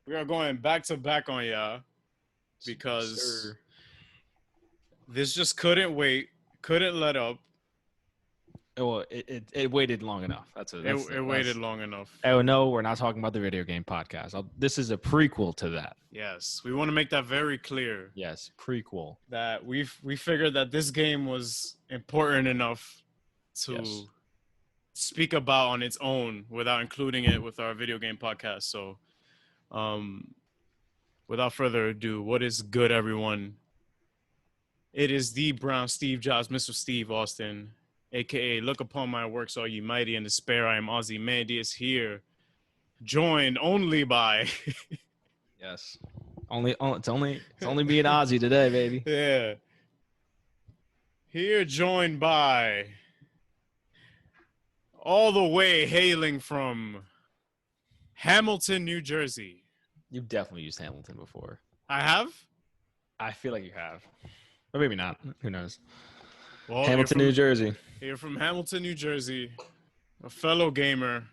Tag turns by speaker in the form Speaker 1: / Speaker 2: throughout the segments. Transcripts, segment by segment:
Speaker 1: We are going back to back on y'all because this just couldn't wait, couldn't let up.
Speaker 2: Well, it waited long enough.
Speaker 1: It waited long enough.
Speaker 2: Oh no, we're not talking about the video game podcast. This is a prequel to that.
Speaker 1: Yes, we want to make that very clear.
Speaker 2: Yes, prequel.
Speaker 1: That we figured that this game was important enough to speak about on its own without including it with our video game podcast. So, without further ado, what is good, everyone? It is the Brown Steve Jobs, Mr. Steve Austin, a.k.a. Look Upon My Works, All Ye Mighty, and Despair. I am Ozzy Mandius here, joined only by...
Speaker 2: Yes. It's only me and Ozzy today, baby.
Speaker 1: Yeah. Here joined by... all the way hailing from Hamilton, New Jersey.
Speaker 2: You've definitely used Hamilton before.
Speaker 1: I have?
Speaker 2: I feel like you have. Or maybe not. Who knows?
Speaker 1: Well,
Speaker 2: Hamilton, New Jersey.
Speaker 1: You're from Hamilton, New Jersey. A fellow gamer.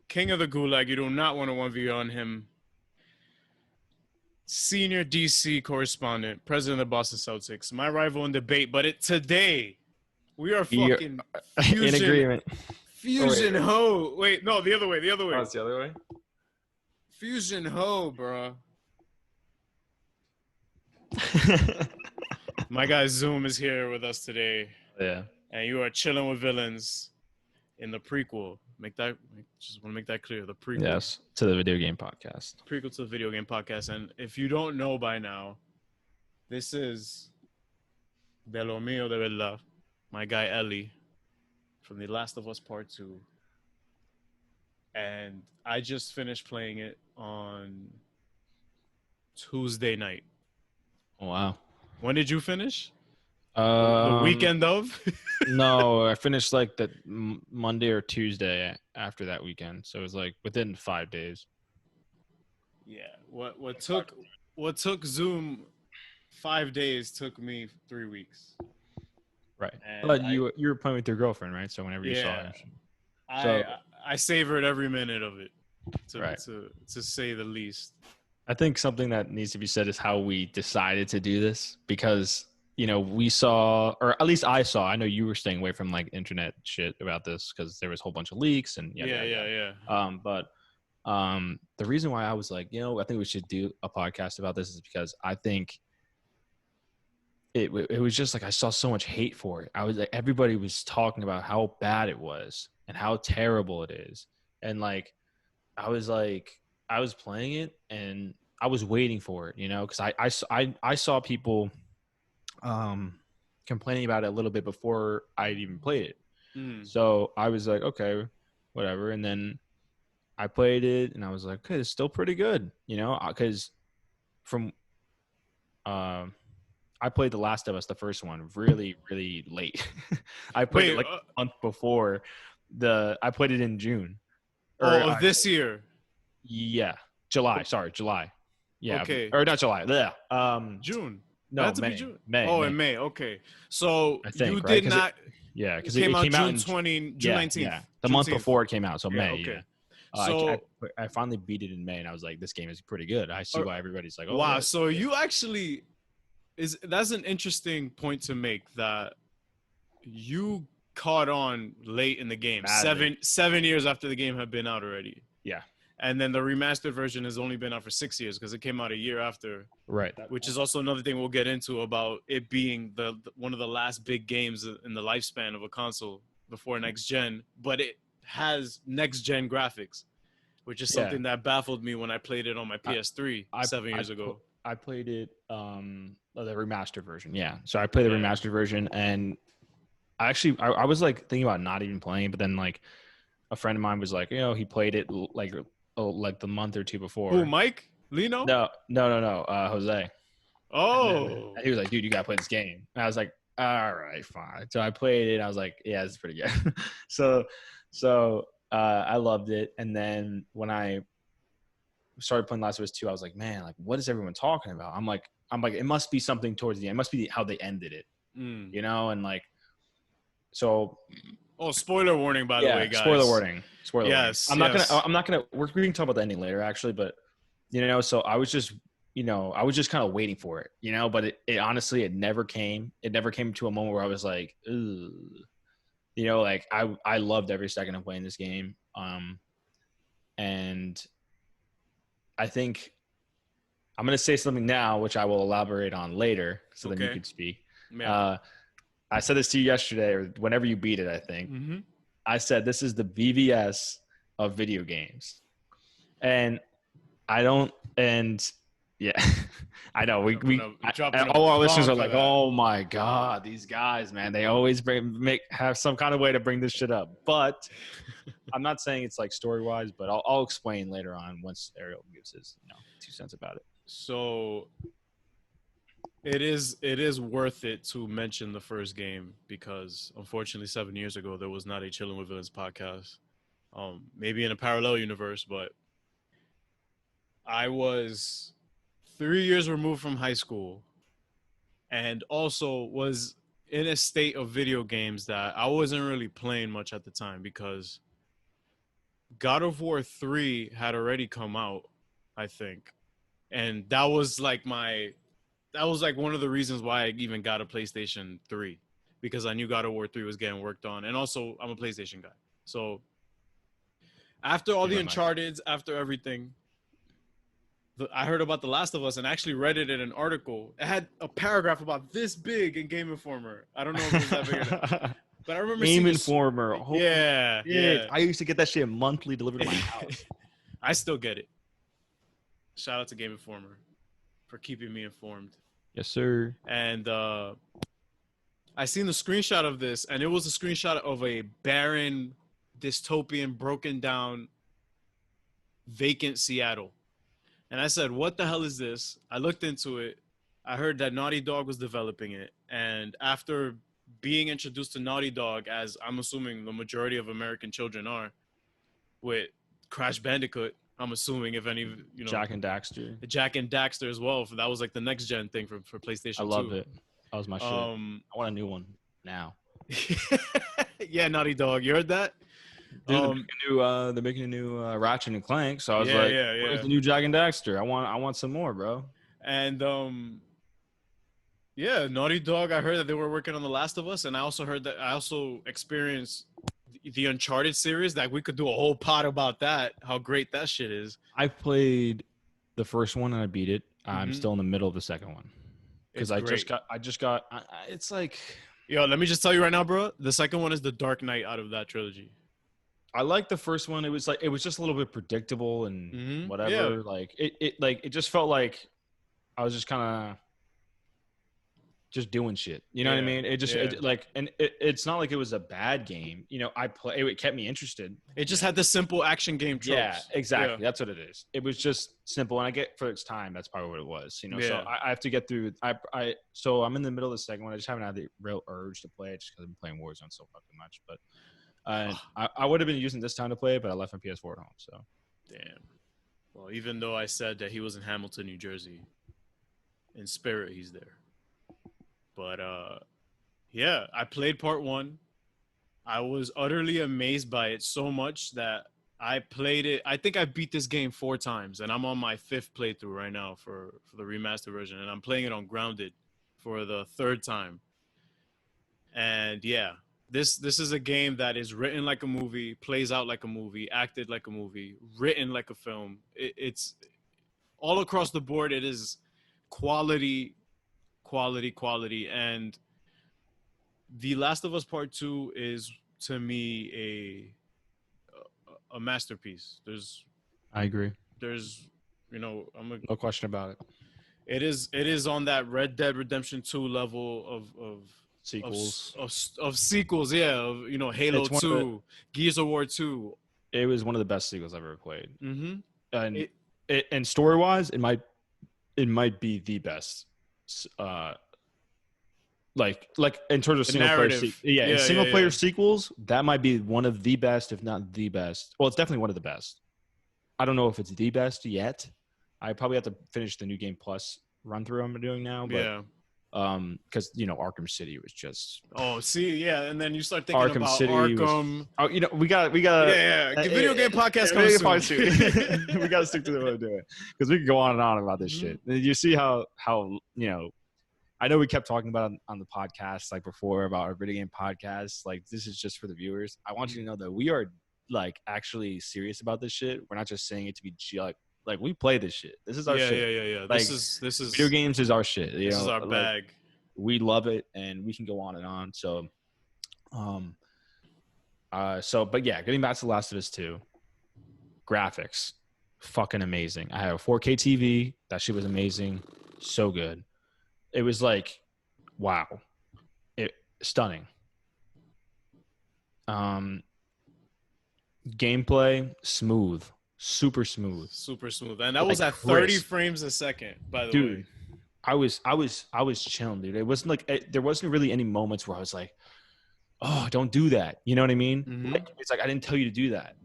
Speaker 1: King of the Gulag. You do not want to 1v on him. Senior DC correspondent. President of the Boston Celtics. My rival in debate. But today, we are fucking fusion.
Speaker 2: In agreement.
Speaker 1: Fusion ho. Wait, no, the other way.
Speaker 2: Oh, it's the other way?
Speaker 1: Fusion ho, bro. My guy Zoom is here with us today.
Speaker 2: Yeah.
Speaker 1: And you are chilling with villains in the prequel. Just want to make that clear. The prequel.
Speaker 2: Yes, to the video game podcast.
Speaker 1: Prequel to the video game podcast. And if you don't know by now, this is De Lo Mío de Verdad. My guy Ellie from The Last of Us Part 2. And I just finished playing it on Tuesday night.
Speaker 2: Oh, wow.
Speaker 1: When did you finish? The weekend of?
Speaker 2: No, I finished like the Monday or Tuesday after that weekend. So it was like within 5 days.
Speaker 1: Yeah. What took Zoom 5 days took me 3 weeks.
Speaker 2: Right. And but you were playing with your girlfriend, right? So whenever you saw her.
Speaker 1: I savored every minute of it, to say the least.
Speaker 2: I think something that needs to be said is how we decided to do this because, we saw, or at least I saw, I know you were staying away from like internet shit about this because there was a whole bunch of leaks and
Speaker 1: yeah.
Speaker 2: But the reason why I was like, I think we should do a podcast about this is because I think it was just like I saw so much hate for it. I was like, everybody was talking about how bad it was and how terrible it is. And like, I was playing it and I was waiting for it, because I saw people complaining about it a little bit before I'd even played it. So I was like, okay, whatever. And then I played it and I was like, okay, it's still pretty good, because from I played The Last of Us, the first one, really, really late. I played it like a month before I played it in June.
Speaker 1: Of this year?
Speaker 2: Yeah. July. Yeah.
Speaker 1: Okay.
Speaker 2: Or not July. Yeah.
Speaker 1: June.
Speaker 2: No,
Speaker 1: May.
Speaker 2: June.
Speaker 1: May. Oh, in May. Okay. So
Speaker 2: I think,
Speaker 1: you did not.
Speaker 2: Yeah, because
Speaker 1: it came out
Speaker 2: June
Speaker 1: June 19th.
Speaker 2: Yeah. The month before it came out, so May.
Speaker 1: Okay.
Speaker 2: Yeah.
Speaker 1: So
Speaker 2: I finally beat it in May, and I was like, "This game is pretty good." I see why everybody's like, "Oh,
Speaker 1: wow!"
Speaker 2: Yeah.
Speaker 1: So you actually that's an interesting point to make that you caught on late in the game,
Speaker 2: Badly.
Speaker 1: 7 years after the game had been out already.
Speaker 2: Yeah.
Speaker 1: And then the remastered version has only been out for 6 years because it came out a year after.
Speaker 2: Right.
Speaker 1: Which is also another thing we'll get into about it being the one of the last big games in the lifespan of a console before next gen, but it has next gen graphics, which is something that baffled me when I played it on my PS3 7 years ago.
Speaker 2: I played it the remastered version. Yeah. So I played the remastered version, and I was like thinking about not even playing, but then like a friend of mine was like, he played it like the month or two before.
Speaker 1: Who, Mike? Lino?
Speaker 2: No, Jose.
Speaker 1: Oh.
Speaker 2: And he was like, dude, you gotta play this game. And I was like, all right, fine. So I played it. And I was like, yeah, this is pretty good. so I loved it. And then when I started playing Last of Us 2, I was like, man, like, what is everyone talking about? I'm like, it must be something towards the end. It must be how they ended it, and like, so.
Speaker 1: Oh, spoiler warning, by the way, guys.
Speaker 2: Spoiler warning.
Speaker 1: Yes.
Speaker 2: I'm not gonna. We can talk about the ending later, actually, but So I was just kind of waiting for it, but it honestly, it never came. It never came to a moment where I was like, ugh. Like I loved every second of playing this game. And I think I'm going to say something now, which I will elaborate on later, so then you could speak.
Speaker 1: Yeah.
Speaker 2: I said this to you yesterday, or whenever you beat it, I think.
Speaker 1: Mm-hmm.
Speaker 2: I said this is the VVS of video games, and I don't. And yeah, I know all our listeners are like, "Oh my god, these guys, man! They always have some kind of way to bring this shit up." But I'm not saying it's like story wise, but I'll explain later on once Ariel gives his 2 cents about it.
Speaker 1: So it is worth it to mention the first game because unfortunately 7 years ago there was not a Chillin' with Villains podcast. Maybe in a parallel universe, but I was 3 years removed from high school and also was in a state of video games that I wasn't really playing much at the time because God of War 3 had already come out, I think. And that was like one of the reasons why I even got a PlayStation 3 because I knew God of War 3 was getting worked on. And also I'm a PlayStation guy. So after all the Uncharted, after everything, I heard about The Last of Us and actually read it in an article. It had a paragraph about this big in Game Informer. I don't know if it was that big or not. But I remember
Speaker 2: Game Informer.
Speaker 1: Yeah.
Speaker 2: I used to get that shit monthly delivered to my house.
Speaker 1: I still get it. Shout out to Game Informer for keeping me informed.
Speaker 2: Yes, sir.
Speaker 1: And I seen the screenshot of this, and it was a screenshot of a barren, dystopian, broken down, vacant Seattle. And I said, what the hell is this? I looked into it. I heard that Naughty Dog was developing it. And after being introduced to Naughty Dog, as I'm assuming the majority of American children are, with Crash Bandicoot, I'm assuming if any,
Speaker 2: Jack and Daxter.
Speaker 1: Jack and Daxter as well. That was like the next gen thing for PlayStation 2.
Speaker 2: I loved it. That was my shit. I want a new one now.
Speaker 1: Yeah, Naughty Dog. You heard that?
Speaker 2: Dude, they're making a new Ratchet and Clank. So I was where's the new Jack and Daxter? I want some more, bro.
Speaker 1: And yeah, Naughty Dog. I heard that they were working on The Last of Us, and I also experienced the Uncharted series. That we could do a whole pod about that. How great that shit is.
Speaker 2: I played the first one and I beat it. I'm still in the middle of the second one because I just got. It's like,
Speaker 1: yo, let me just tell you right now, bro. The second one is the Dark Knight out of that trilogy.
Speaker 2: I liked the first one. It was just a little bit predictable and whatever. Yeah. Like it just felt like I was just kind of just doing shit. You know what I mean? It just it's not like it was a bad game. It kept me interested.
Speaker 1: It just had the simple action game tropes.
Speaker 2: Yeah, exactly. Yeah. That's what it is. It was just simple, and I get for its time. That's probably what it was. So I have to get through. So I'm in the middle of the second one. I just haven't had the real urge to play it just because I've been playing Warzone so fucking much, but. I would have been using this time to play it, but I left my PS4 at home. So,
Speaker 1: damn. Well, even though I said that he was in Hamilton, New Jersey, in spirit he's there. But yeah, I played part 1. I was utterly amazed by it so much that I played it. I think I beat this game 4 times, and I'm on my 5th playthrough right now for the remastered version, and I'm playing it on Grounded for the 3rd time. And yeah. This is a game that is written like a movie, plays out like a movie, acted like a movie, written like a film. It's all across the board. It is quality. And The Last of Us Part 2 is, to me, a masterpiece.
Speaker 2: I agree.
Speaker 1: No
Speaker 2: question about it.
Speaker 1: It is on that Red Dead Redemption 2 level of
Speaker 2: sequels
Speaker 1: of sequels, Halo 2, Gears of War 2.
Speaker 2: It was one of the best sequels I've ever played. And and story wise, it might be the best. Like in terms of single player, single player sequels, that might be one of the best, if not the best. Well, it's definitely one of the best. I don't know if it's the best yet. I probably have to finish the New Game Plus run through I'm doing now, but Because Arkham City was just
Speaker 1: Oh, see, yeah, and then you start thinking
Speaker 2: Arkham
Speaker 1: about
Speaker 2: City was.
Speaker 1: Arkham.
Speaker 2: Oh, we got
Speaker 1: Yeah, video game podcast comes soon.
Speaker 2: we got to stick to what we're doing because we could go on and on about this shit. You see how I know we kept talking about it on the podcast like before about our video game podcast. Like this is just for the viewers. I want you to know that we are like actually serious about this shit. We're not just saying it to be like we play this shit. This is our shit.
Speaker 1: Yeah.
Speaker 2: Like,
Speaker 1: this is
Speaker 2: video games is our shit.
Speaker 1: This is our bag.
Speaker 2: We love it, and we can go on and on. So, but yeah, getting back to The Last of Us 2, graphics, fucking amazing. I have a 4K TV. That shit was amazing. So good. It was like, wow. Stunning. Gameplay, smooth. Super smooth.
Speaker 1: And that was at 30 frames a second, by the way.
Speaker 2: I was chilling, dude. It wasn't like there wasn't really any moments where I was like, "Oh, don't do that." You know what I mean?
Speaker 1: Mm-hmm.
Speaker 2: Like, it's like I didn't tell you to do that.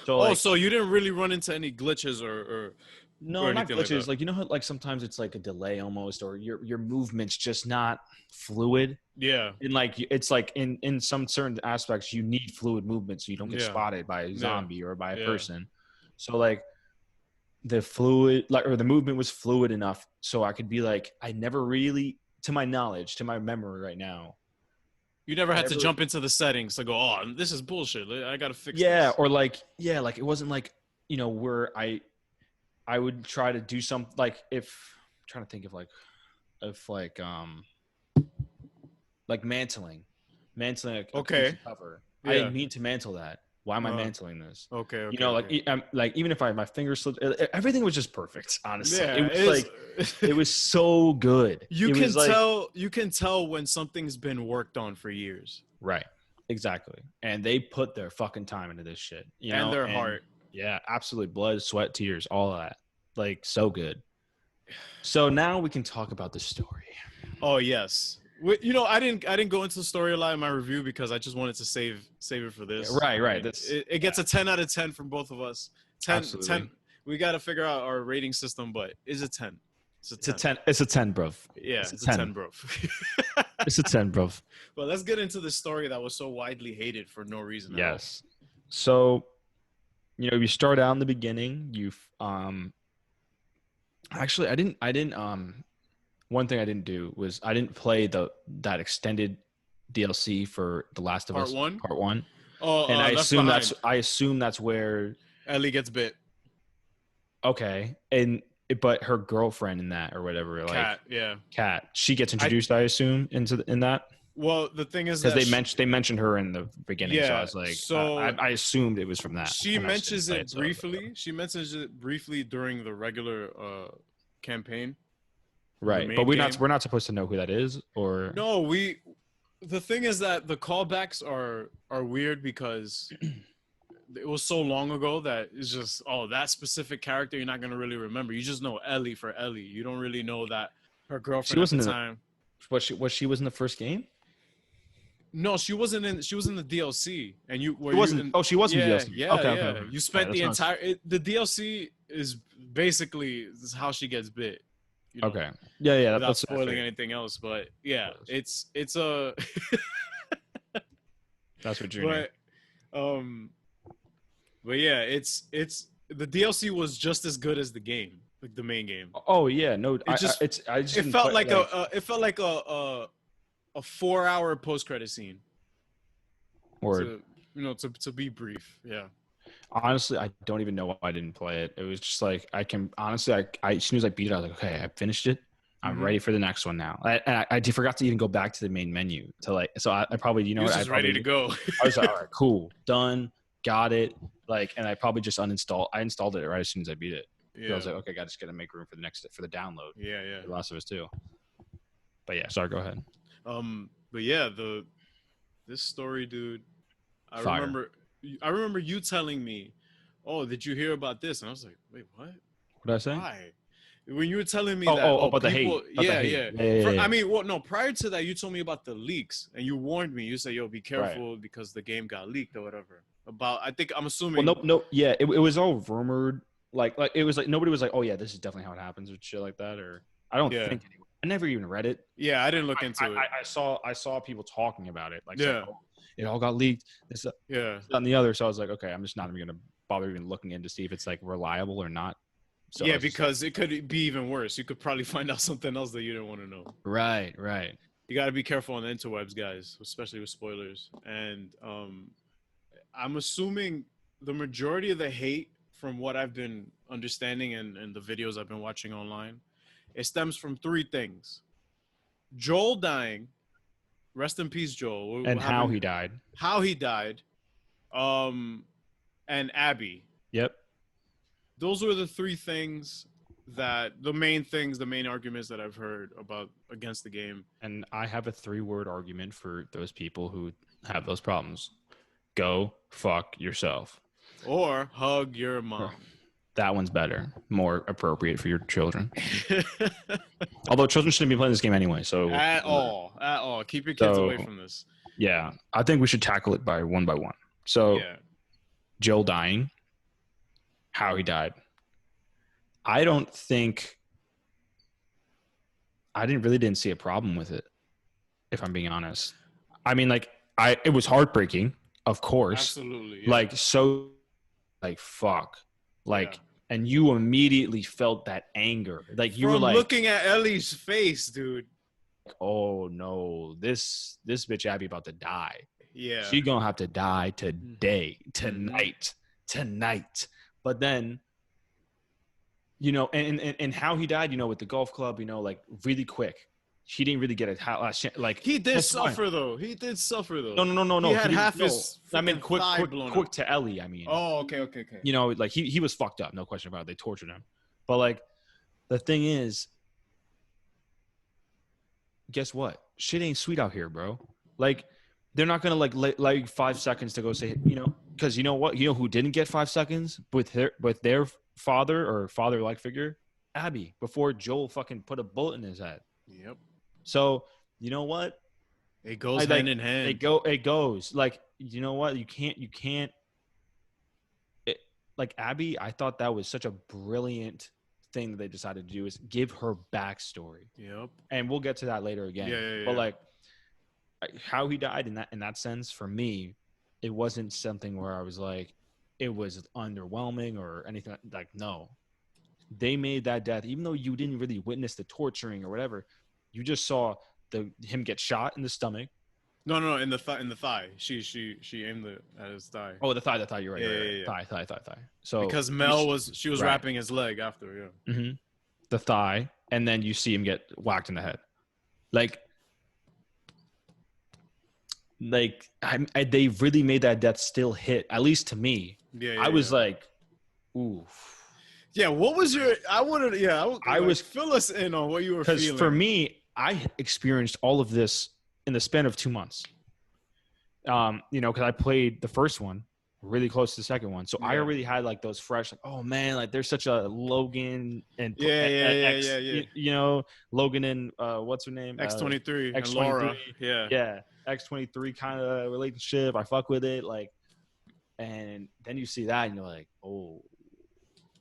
Speaker 2: So
Speaker 1: so you didn't really run into any glitches or
Speaker 2: no, not glitches. Like how like sometimes it's like a delay almost, or your movement's just not fluid.
Speaker 1: Yeah.
Speaker 2: And like it's like in some certain aspects you need fluid movement so you don't get spotted by a zombie or by a person. So like the fluid or the movement was fluid enough so I could be like, I never really, to my knowledge, to my memory right now,
Speaker 1: you never had to jump into the settings to go, oh, this is bullshit, I gotta fix this.
Speaker 2: Or like it wasn't like where I would try to do something like I'm trying to think of like mantling a piece of cover. I didn't mean to mantle that. Why am I mantling this?
Speaker 1: Okay.
Speaker 2: Like even if my finger slipped, everything was just perfect. Honestly,
Speaker 1: yeah,
Speaker 2: it was it was so good.
Speaker 1: You can tell when something's been worked on for years.
Speaker 2: Right. Exactly. And they put their fucking time into this shit.
Speaker 1: And their heart.
Speaker 2: Yeah, absolutely. Blood, sweat, tears, all of that. Like so good. So now we can talk about the story.
Speaker 1: Oh yes. I didn't go into the story a lot in my review because I just wanted to save it for this.
Speaker 2: Yeah, right.
Speaker 1: I mean, it gets a 10 out of 10 from both of us. 10. We got to figure out our rating system, but is it 10? It's a 10.
Speaker 2: It's a 10, bro.
Speaker 1: Yeah, it's a 10, bro.
Speaker 2: It's a 10, bro.
Speaker 1: Well, let's get into the story that was so widely hated for no reason.
Speaker 2: Yes. So, you start out in the beginning. Actually, I didn't. One thing I didn't do was I didn't play that extended DLC for The Last of Us Part 1.
Speaker 1: Oh,
Speaker 2: and I assume that's where
Speaker 1: Ellie gets bit.
Speaker 2: Okay, but her girlfriend in that or whatever, like Kat, she gets introduced. I assume in that.
Speaker 1: Well, the thing is
Speaker 2: because they mentioned her in the beginning, so I was like, I assumed it was from that.
Speaker 1: She mentions it briefly. She mentions it briefly during the regular campaign.
Speaker 2: Right, but we're not supposed to know who that is, or
Speaker 1: no. The thing is that the callbacks are weird because it was so long ago that it's just that specific character you're not gonna really remember. You just know Ellie for Ellie. You don't really know that her girlfriend at the time.
Speaker 2: She was in the first game?
Speaker 1: No, she wasn't in. She was in the DLC, and you were.
Speaker 2: She wasn't in the DLC.
Speaker 1: Yeah, okay. You spent the entire. The DLC is basically how she gets bit.
Speaker 2: Okay. Yeah.
Speaker 1: Without spoiling anything else, but yeah, it's a.
Speaker 2: That's what you're.
Speaker 1: But yeah, it's the DLC was just as good as the game, like the main game.
Speaker 2: Oh yeah, no,
Speaker 1: it felt like a 4-hour post-credit scene. Or to be brief, yeah.
Speaker 2: Honestly, I don't even know why I didn't play it. It was just like I as soon as I beat it, I was like, okay, I finished it. I'm ready for the next one now. I forgot to even go back to the main menu so I probably
Speaker 1: I was ready to go.
Speaker 2: I was like, all right, cool, done, got it. And I probably just I installed it right as soon as I beat it. Yeah. I was like, okay, I just got to make room for the download.
Speaker 1: Yeah.
Speaker 2: The Last of Us 2. But yeah, sorry, go ahead.
Speaker 1: But yeah, this story, dude. I remember you telling me, "Oh, did you hear about this?" And I was like, "Wait, what?
Speaker 2: What did I say?
Speaker 1: Why?" When you were telling me
Speaker 2: about the hate.
Speaker 1: Yeah. I mean, no. Prior to that, you told me about the leaks, and you warned me. You said, "Yo, be careful because the game got leaked or whatever." I'm assuming.
Speaker 2: Well, no. Yeah, it was all rumored. Like it was like nobody was like, "Oh yeah, this is definitely how it happens" or shit like that. Or I don't think. I never even read it.
Speaker 1: Yeah, I didn't look into it.
Speaker 2: I saw people talking about it, like saying,
Speaker 1: Yeah.
Speaker 2: "Oh, it all got leaked." This,
Speaker 1: Yeah.
Speaker 2: that, and the other. So I was like, okay, I'm just not even gonna bother even looking in to see if it's like reliable or not. So I
Speaker 1: Yeah,
Speaker 2: was just like,
Speaker 1: because it could be even worse. You could probably find out something else that you didn't want to know.
Speaker 2: right.
Speaker 1: You got to be careful on the interwebs, guys, especially with spoilers. And I'm assuming the majority of the hate, from what I've been understanding and the videos I've been watching online, it stems from three things: Joel dying, rest in peace, Joel.
Speaker 2: And how he died.
Speaker 1: How he died, um, and Abby.
Speaker 2: Yep.
Speaker 1: Those were the three things the main arguments that I've heard about against the game.
Speaker 2: And I have a 3-word argument for those people who have those problems. Go fuck yourself.
Speaker 1: Or hug your mom.
Speaker 2: That one's better. More appropriate for your children. Although children shouldn't be playing this game anyway. So
Speaker 1: At all. Keep your kids away from this.
Speaker 2: Yeah. I think we should tackle it by one. So
Speaker 1: yeah.
Speaker 2: Joel dying, how he died. I didn't see a problem with it, if I'm being honest. I mean, like, it was heartbreaking, of course.
Speaker 1: Absolutely. Yeah.
Speaker 2: Like, so, like, fuck. Like, and you immediately felt that anger. Like, you were like,
Speaker 1: looking at Ellie's face, dude.
Speaker 2: Oh no, this bitch Abby about to die.
Speaker 1: Yeah.
Speaker 2: She gonna have to die today, tonight. But then, you know, and how he died, you know, with the golf club, you know, like really quick. She didn't really get it. Like
Speaker 1: he did suffer though. He did suffer though.
Speaker 2: No.
Speaker 1: He had half his.
Speaker 2: I mean, quick
Speaker 1: up.
Speaker 2: to Ellie. I mean.
Speaker 1: Oh, okay.
Speaker 2: You know, like he was fucked up, no question about it. They tortured him, but like, the thing is, guess what? Shit ain't sweet out here, bro. Like, they're not gonna like 5 seconds to go say, you know, because you know what? You know who didn't get 5 seconds with their father or father-like figure? Abby, before Joel fucking put a bullet in his head.
Speaker 1: Yep.
Speaker 2: So you know what?
Speaker 1: It goes hand in hand.
Speaker 2: It goes. Like, you know what? You can't. Like Abby, I thought that was such a brilliant thing that they decided to do, is give her backstory.
Speaker 1: Yep.
Speaker 2: And we'll get to that later again.
Speaker 1: Yeah.
Speaker 2: But like, how he died in that sense, for me, it wasn't something where I was like, it was underwhelming or anything. Like, no, they made that death, even though you didn't really witness the torturing or whatever. You just saw him get shot in the stomach.
Speaker 1: No, in the thigh. She aimed at his thigh.
Speaker 2: Oh, the thigh. You're right.
Speaker 1: Yeah.
Speaker 2: Thigh. So
Speaker 1: because Mel was wrapping his leg after, yeah.
Speaker 2: Mm-hmm. The thigh, and then you see him get whacked in the head. Like they really made that death still hit, at least to me.
Speaker 1: Yeah.
Speaker 2: I was like, ooh.
Speaker 1: Yeah, what was your? I was fill us in on what you were feeling.
Speaker 2: Because for me, I experienced all of this in the span of 2 months. You know, because I played the first one really close to the second one, so I already had like those fresh, like, oh man, like there's such a Logan and you know, Logan and what's her name,
Speaker 1: X-23
Speaker 2: and
Speaker 1: Laura,
Speaker 2: X-23 kind of relationship. I fuck with it, like, and then you see that and you're like, oh,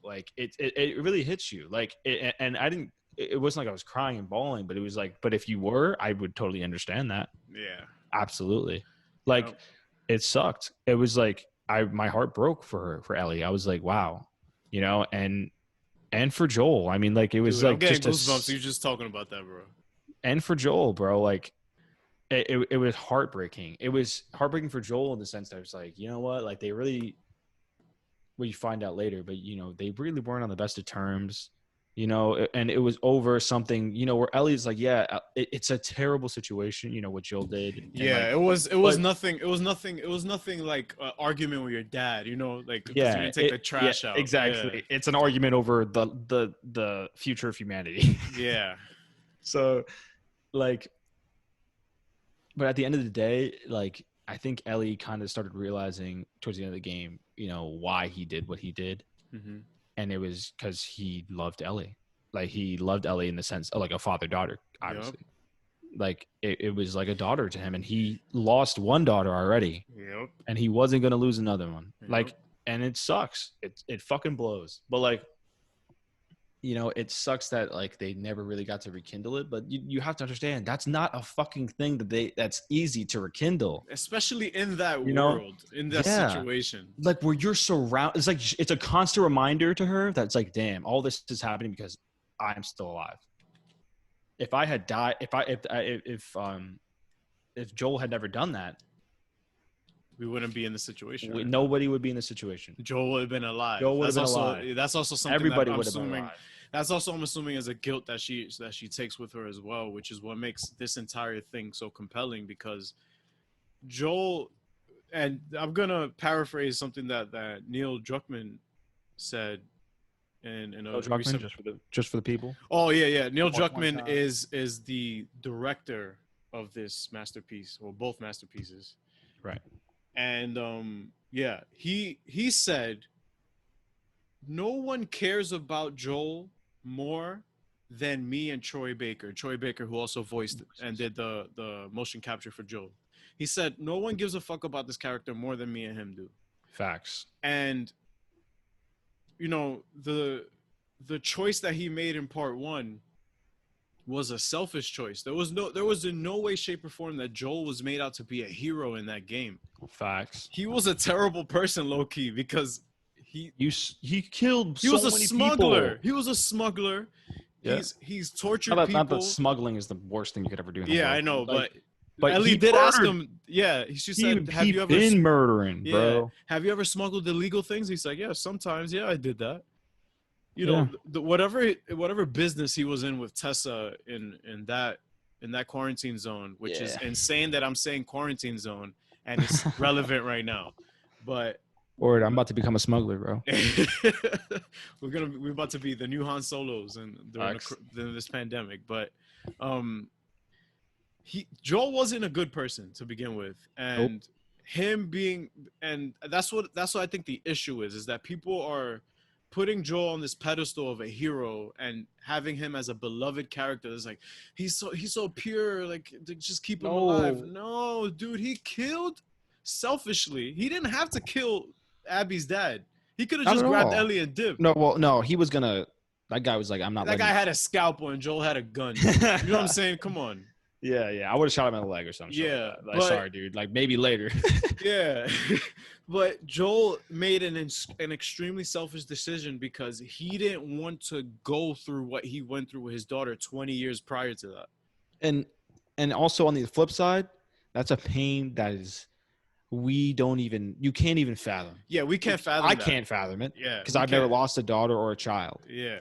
Speaker 2: like it really hits you, like, and I didn't. It wasn't like I was crying and bawling, but it was like, but if you were, I would totally understand that.
Speaker 1: Yeah,
Speaker 2: absolutely. Like, it sucked. It was like my heart broke for Ellie. I was like, wow, you know, and for Joel. I mean, like, it was like,
Speaker 1: I'm getting goosebumps. You're just talking about that, bro.
Speaker 2: And for Joel, bro, like, it was heartbreaking. It was heartbreaking for Joel in the sense that it's like, you know what, like, they really. Well, you find out later, but you know, they really weren't on the best of terms. You know, and it was over something, you know, where Ellie's like, yeah, it's a terrible situation, you know, what Joel did.
Speaker 1: Yeah, like, it was nothing like an argument with your dad, you know, like, because you didn't take the trash out.
Speaker 2: Exactly. Yeah. It's an argument over the future of humanity.
Speaker 1: Yeah.
Speaker 2: So, like, but at the end of the day, like, I think Ellie kind of started realizing towards the end of the game, you know, why he did what he did.
Speaker 1: Mm-hmm. And
Speaker 2: it was because he loved Ellie. Like, he loved Ellie in the sense of like a father-daughter, obviously. Yep. Like, it was like a daughter to him, and he lost one daughter already.
Speaker 1: Yep.
Speaker 2: And he wasn't going to lose another one.
Speaker 1: Yep.
Speaker 2: Like, and it sucks. It fucking blows. But like, you know, it sucks that like they never really got to rekindle it, but you have to understand that's not a fucking thing that's easy to rekindle.
Speaker 1: especially in that
Speaker 2: You know?
Speaker 1: world, in that
Speaker 2: Yeah.
Speaker 1: situation.
Speaker 2: Like where you're surrounded, it's like it's a constant reminder to her that's like, damn, all this is happening because I'm still alive. If I had died, if Joel had never done that,
Speaker 1: We wouldn't be in the situation right now.
Speaker 2: nobody would be in this situation.
Speaker 1: Joel would have been alive.
Speaker 2: Joel would have been alive.
Speaker 1: That's also something that
Speaker 2: Everybody
Speaker 1: I'm
Speaker 2: would have been
Speaker 1: assuming.
Speaker 2: alive.
Speaker 1: That's also I'm assuming is a guilt that she takes with her as well, which is what makes this entire thing so compelling because Joel, and I'm gonna paraphrase something that Neil Druckmann said in a
Speaker 2: Neil Druckmann,
Speaker 1: recent.
Speaker 2: just for the people.
Speaker 1: Oh yeah. Neil
Speaker 2: One
Speaker 1: Druckmann
Speaker 2: time.
Speaker 1: is the director of this masterpiece, or both masterpieces.
Speaker 2: Right.
Speaker 1: And yeah, he said no one cares about Joel more than me and Troy Baker. Troy Baker, who also voiced and did the motion capture for Joel. He said no one gives a fuck about this character more than me and him do.
Speaker 2: Facts.
Speaker 1: And you know, the choice that he made in part 1 was a selfish choice. There was in no way, shape, or form that Joel was made out to be a hero in that game.
Speaker 2: Facts.
Speaker 1: He was a terrible person, low key, because he
Speaker 2: killed.
Speaker 1: He was
Speaker 2: so
Speaker 1: a
Speaker 2: many
Speaker 1: smuggler.
Speaker 2: People.
Speaker 1: He was a smuggler.
Speaker 2: Yeah.
Speaker 1: He's tortured
Speaker 2: not
Speaker 1: people.
Speaker 2: that smuggling is the worst thing you could ever do. In the
Speaker 1: Yeah,
Speaker 2: world.
Speaker 1: I know,
Speaker 2: like,
Speaker 1: but Ellie did ask him. Yeah, she said, "Have you ever
Speaker 2: been murdering,
Speaker 1: yeah,
Speaker 2: bro?
Speaker 1: Have you ever smuggled illegal things?" He's like, "Yeah, sometimes. Yeah, I did that." You know, whatever business he was in with Tessa in that quarantine zone, which is insane that I'm saying quarantine zone and it's relevant right now. But
Speaker 2: Word, I'm about to become a smuggler, bro.
Speaker 1: we're about to be the new Han Solos and during this pandemic. But Joel wasn't a good person to begin with, and him being, and that's what I think the issue is that people are putting Joel on this pedestal of a hero and having him as a beloved character. It's like he's so pure, like just keep him alive. No, dude, he killed selfishly. He didn't have to kill Abby's dad. He could have just grabbed Ellie and dipped.
Speaker 2: No, he was gonna. That guy was like, I'm not.
Speaker 1: That guy had a scalpel and Joel had a gun. You know what I'm saying? Come on.
Speaker 2: Yeah. I would have shot him in the leg or something.
Speaker 1: Yeah,
Speaker 2: like, sorry, dude. Like maybe later.
Speaker 1: Yeah, but Joel made an extremely selfish decision because he didn't want to go through what he went through with his daughter 20 years prior to that.
Speaker 2: And also on the flip side, that's a pain that is you can't even fathom.
Speaker 1: Yeah, we can't fathom.
Speaker 2: I can't fathom it.
Speaker 1: Yeah,
Speaker 2: because I've never lost a daughter or a child.
Speaker 1: Yeah,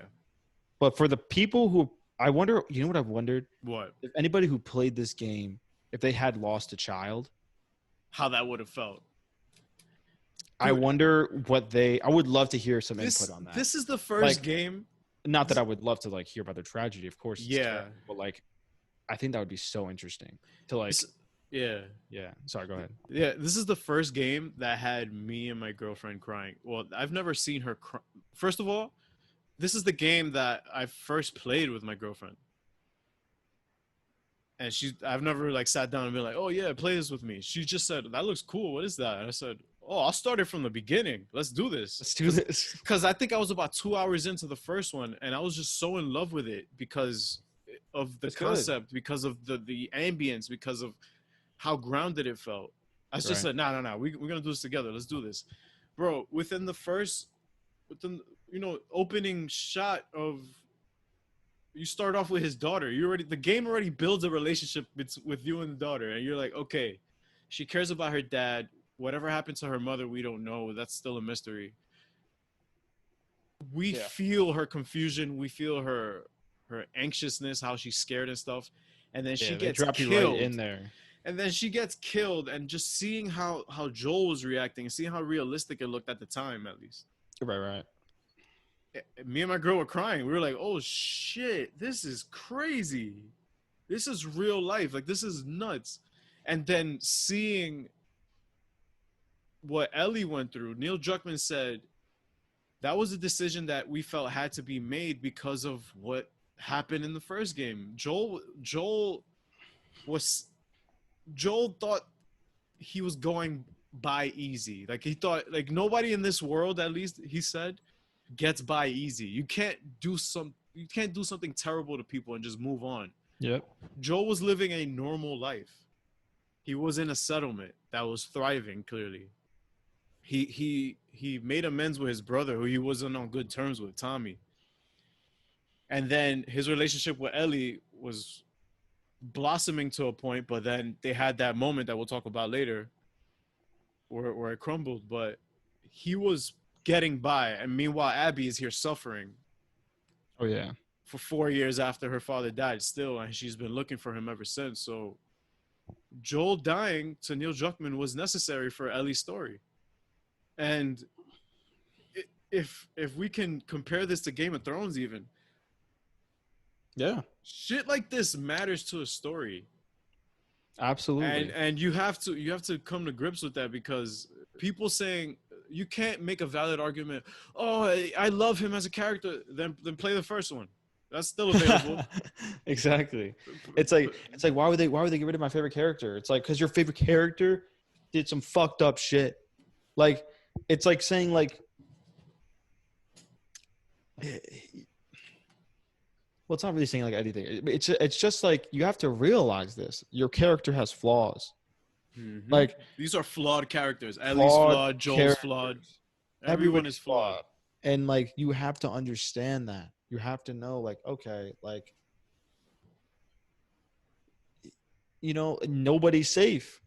Speaker 2: but for the people who, I wonder, you know what I've wondered?
Speaker 1: What?
Speaker 2: If anybody who played this game, if they had lost a child,
Speaker 1: how that would have felt.
Speaker 2: I wonder I would love to hear some input on that.
Speaker 1: This is the first game.
Speaker 2: Not that I would love to like hear about their tragedy, of course.
Speaker 1: Yeah.
Speaker 2: Terrible, but like, I think that would be so interesting to like.
Speaker 1: Yeah.
Speaker 2: Sorry, go ahead.
Speaker 1: Yeah, this is the first game that had me and my girlfriend crying. Well, I've never seen her cry. First of all, this is the game that I first played with my girlfriend. And I've never like sat down and been like, oh yeah, play this with me. She just said, that looks cool. What is that? And I said, oh, I'll start it from the beginning. Let's do this. Because I think I was about 2 hours into the first one and I was just so in love with it because of the concept, because of the ambience, because of how grounded it felt. I just said, no, we're going to do this together. Let's do this. Bro, within opening shot of, you start off with his daughter. The game already builds a relationship with you and the daughter. And you're like, okay, she cares about her dad. Whatever happened to her mother, we don't know. That's still a mystery. We feel her confusion. We feel her anxiousness, how she's scared and stuff. And then she gets killed.
Speaker 2: Right in there.
Speaker 1: And then she gets killed. And just seeing how Joel was reacting and seeing how realistic it looked at the time, at least.
Speaker 2: Right.
Speaker 1: Me and my girl were crying. We were like, oh shit, this is crazy. This is real life. Like, this is nuts. And then seeing what Ellie went through, Neil Druckmann said that was a decision that we felt had to be made because of what happened in the first game. Joel thought he was going by easy. Like, he thought, like, nobody in this world, at least he said, gets by easy. You can't do something terrible to people and just move on.
Speaker 2: Yep.
Speaker 1: Joel was living a normal life. He was in a settlement that was thriving. Clearly, he made amends with his brother, who he wasn't on good terms with, Tommy. And then his relationship with Ellie was blossoming to a point, but then they had that moment that we'll talk about later, where it crumbled. But he was getting by, and meanwhile, Abby is here suffering.
Speaker 2: Oh yeah.
Speaker 1: For 4 years after her father died, still, and she's been looking for him ever since. So Joel dying to Neil Druckmann was necessary for Ellie's story. And if we can compare this to Game of Thrones, even,
Speaker 2: yeah,
Speaker 1: shit like this matters to a story.
Speaker 2: Absolutely.
Speaker 1: And you have to come to grips with that, because people saying you can't make a valid argument. Oh, I love him as a character. Then play the first one. That's still available.
Speaker 2: Exactly. It's like why would they get rid of my favorite character? It's like, because your favorite character did some fucked up shit. Like, it's like saying like, well, it's not really saying like anything. It's just like, you have to realize this. Your character has flaws.
Speaker 1: Mm-hmm.
Speaker 2: Like,
Speaker 1: these are flawed characters. Ellie's flawed. Joel's flawed. Everyone is flawed.
Speaker 2: And like, you have to understand that. You have to know, like, okay, like, you know, nobody's safe.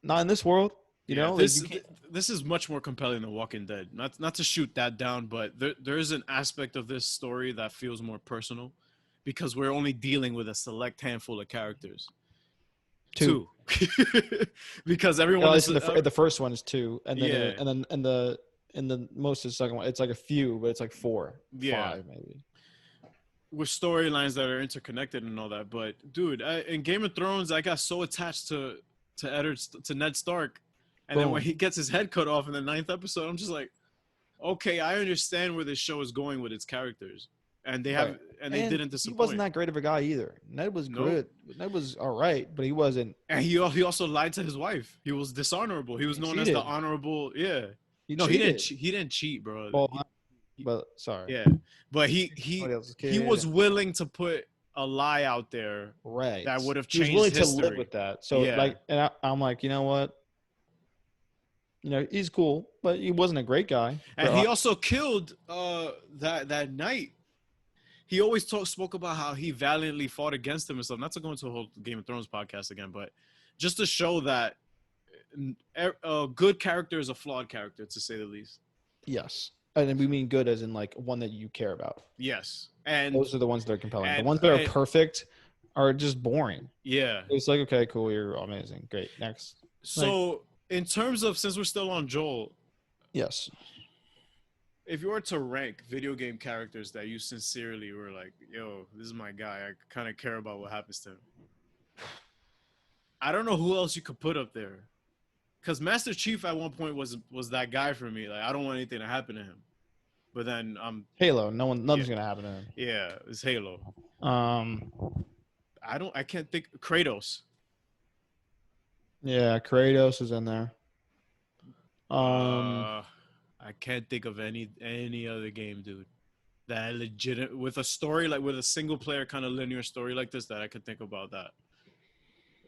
Speaker 2: Not in this world. You know,
Speaker 1: this is much more compelling than Walking Dead. Not to shoot that down, but there is an aspect of this story that feels more personal, because we're only dealing with a select handful of characters. Two. Because everyone is,
Speaker 2: the first one is 2, and then and the most is the second one. It's like a few, but it's like 4, 5 maybe.
Speaker 1: With storylines that are interconnected and all that. But dude, in Game of Thrones, I got so attached to Ned Stark, and then when he gets his head cut off in the 9th episode, I'm just like, okay, I understand where this show is going with its characters, and they didn't disappoint.
Speaker 2: He wasn't that great of a guy either. Ned was good. Ned was all right, but he wasn't.
Speaker 1: And he also lied to his wife. He was dishonorable. He was known as the honorable. Yeah. He didn't cheat, bro.
Speaker 2: But sorry.
Speaker 1: Yeah, but he was willing to put a lie out there,
Speaker 2: right?
Speaker 1: That would have changed.
Speaker 2: He was willing
Speaker 1: history.
Speaker 2: to live with that. So and I'm like, you know what? You know, he's cool, but he wasn't a great guy.
Speaker 1: And he also killed that night. He always spoke about how he valiantly fought against him and stuff. Not to go into a whole Game of Thrones podcast again, but just to show that a good character is a flawed character, to say the least.
Speaker 2: Yes. And we mean good as in like one that you care about.
Speaker 1: Yes. And
Speaker 2: those are the ones that are compelling. The ones that are perfect are just boring.
Speaker 1: Yeah.
Speaker 2: It's like, okay, cool, you're amazing. Great. Next.
Speaker 1: So in terms of, since we're still on Joel.
Speaker 2: Yes.
Speaker 1: If you were to rank video game characters that you sincerely were like, yo, this is my guy, I kind of care about what happens to him, I don't know who else you could put up there. Because Master Chief at one point was that guy for me. Like, I don't want anything to happen to him. But then
Speaker 2: Halo. Nothing's gonna happen to him.
Speaker 1: Yeah, it's Halo. I can't think. Kratos.
Speaker 2: Yeah, Kratos is in there.
Speaker 1: I can't think of any other game, dude, that legit with a story, like with a single player kind of linear story like this, that I could think about that.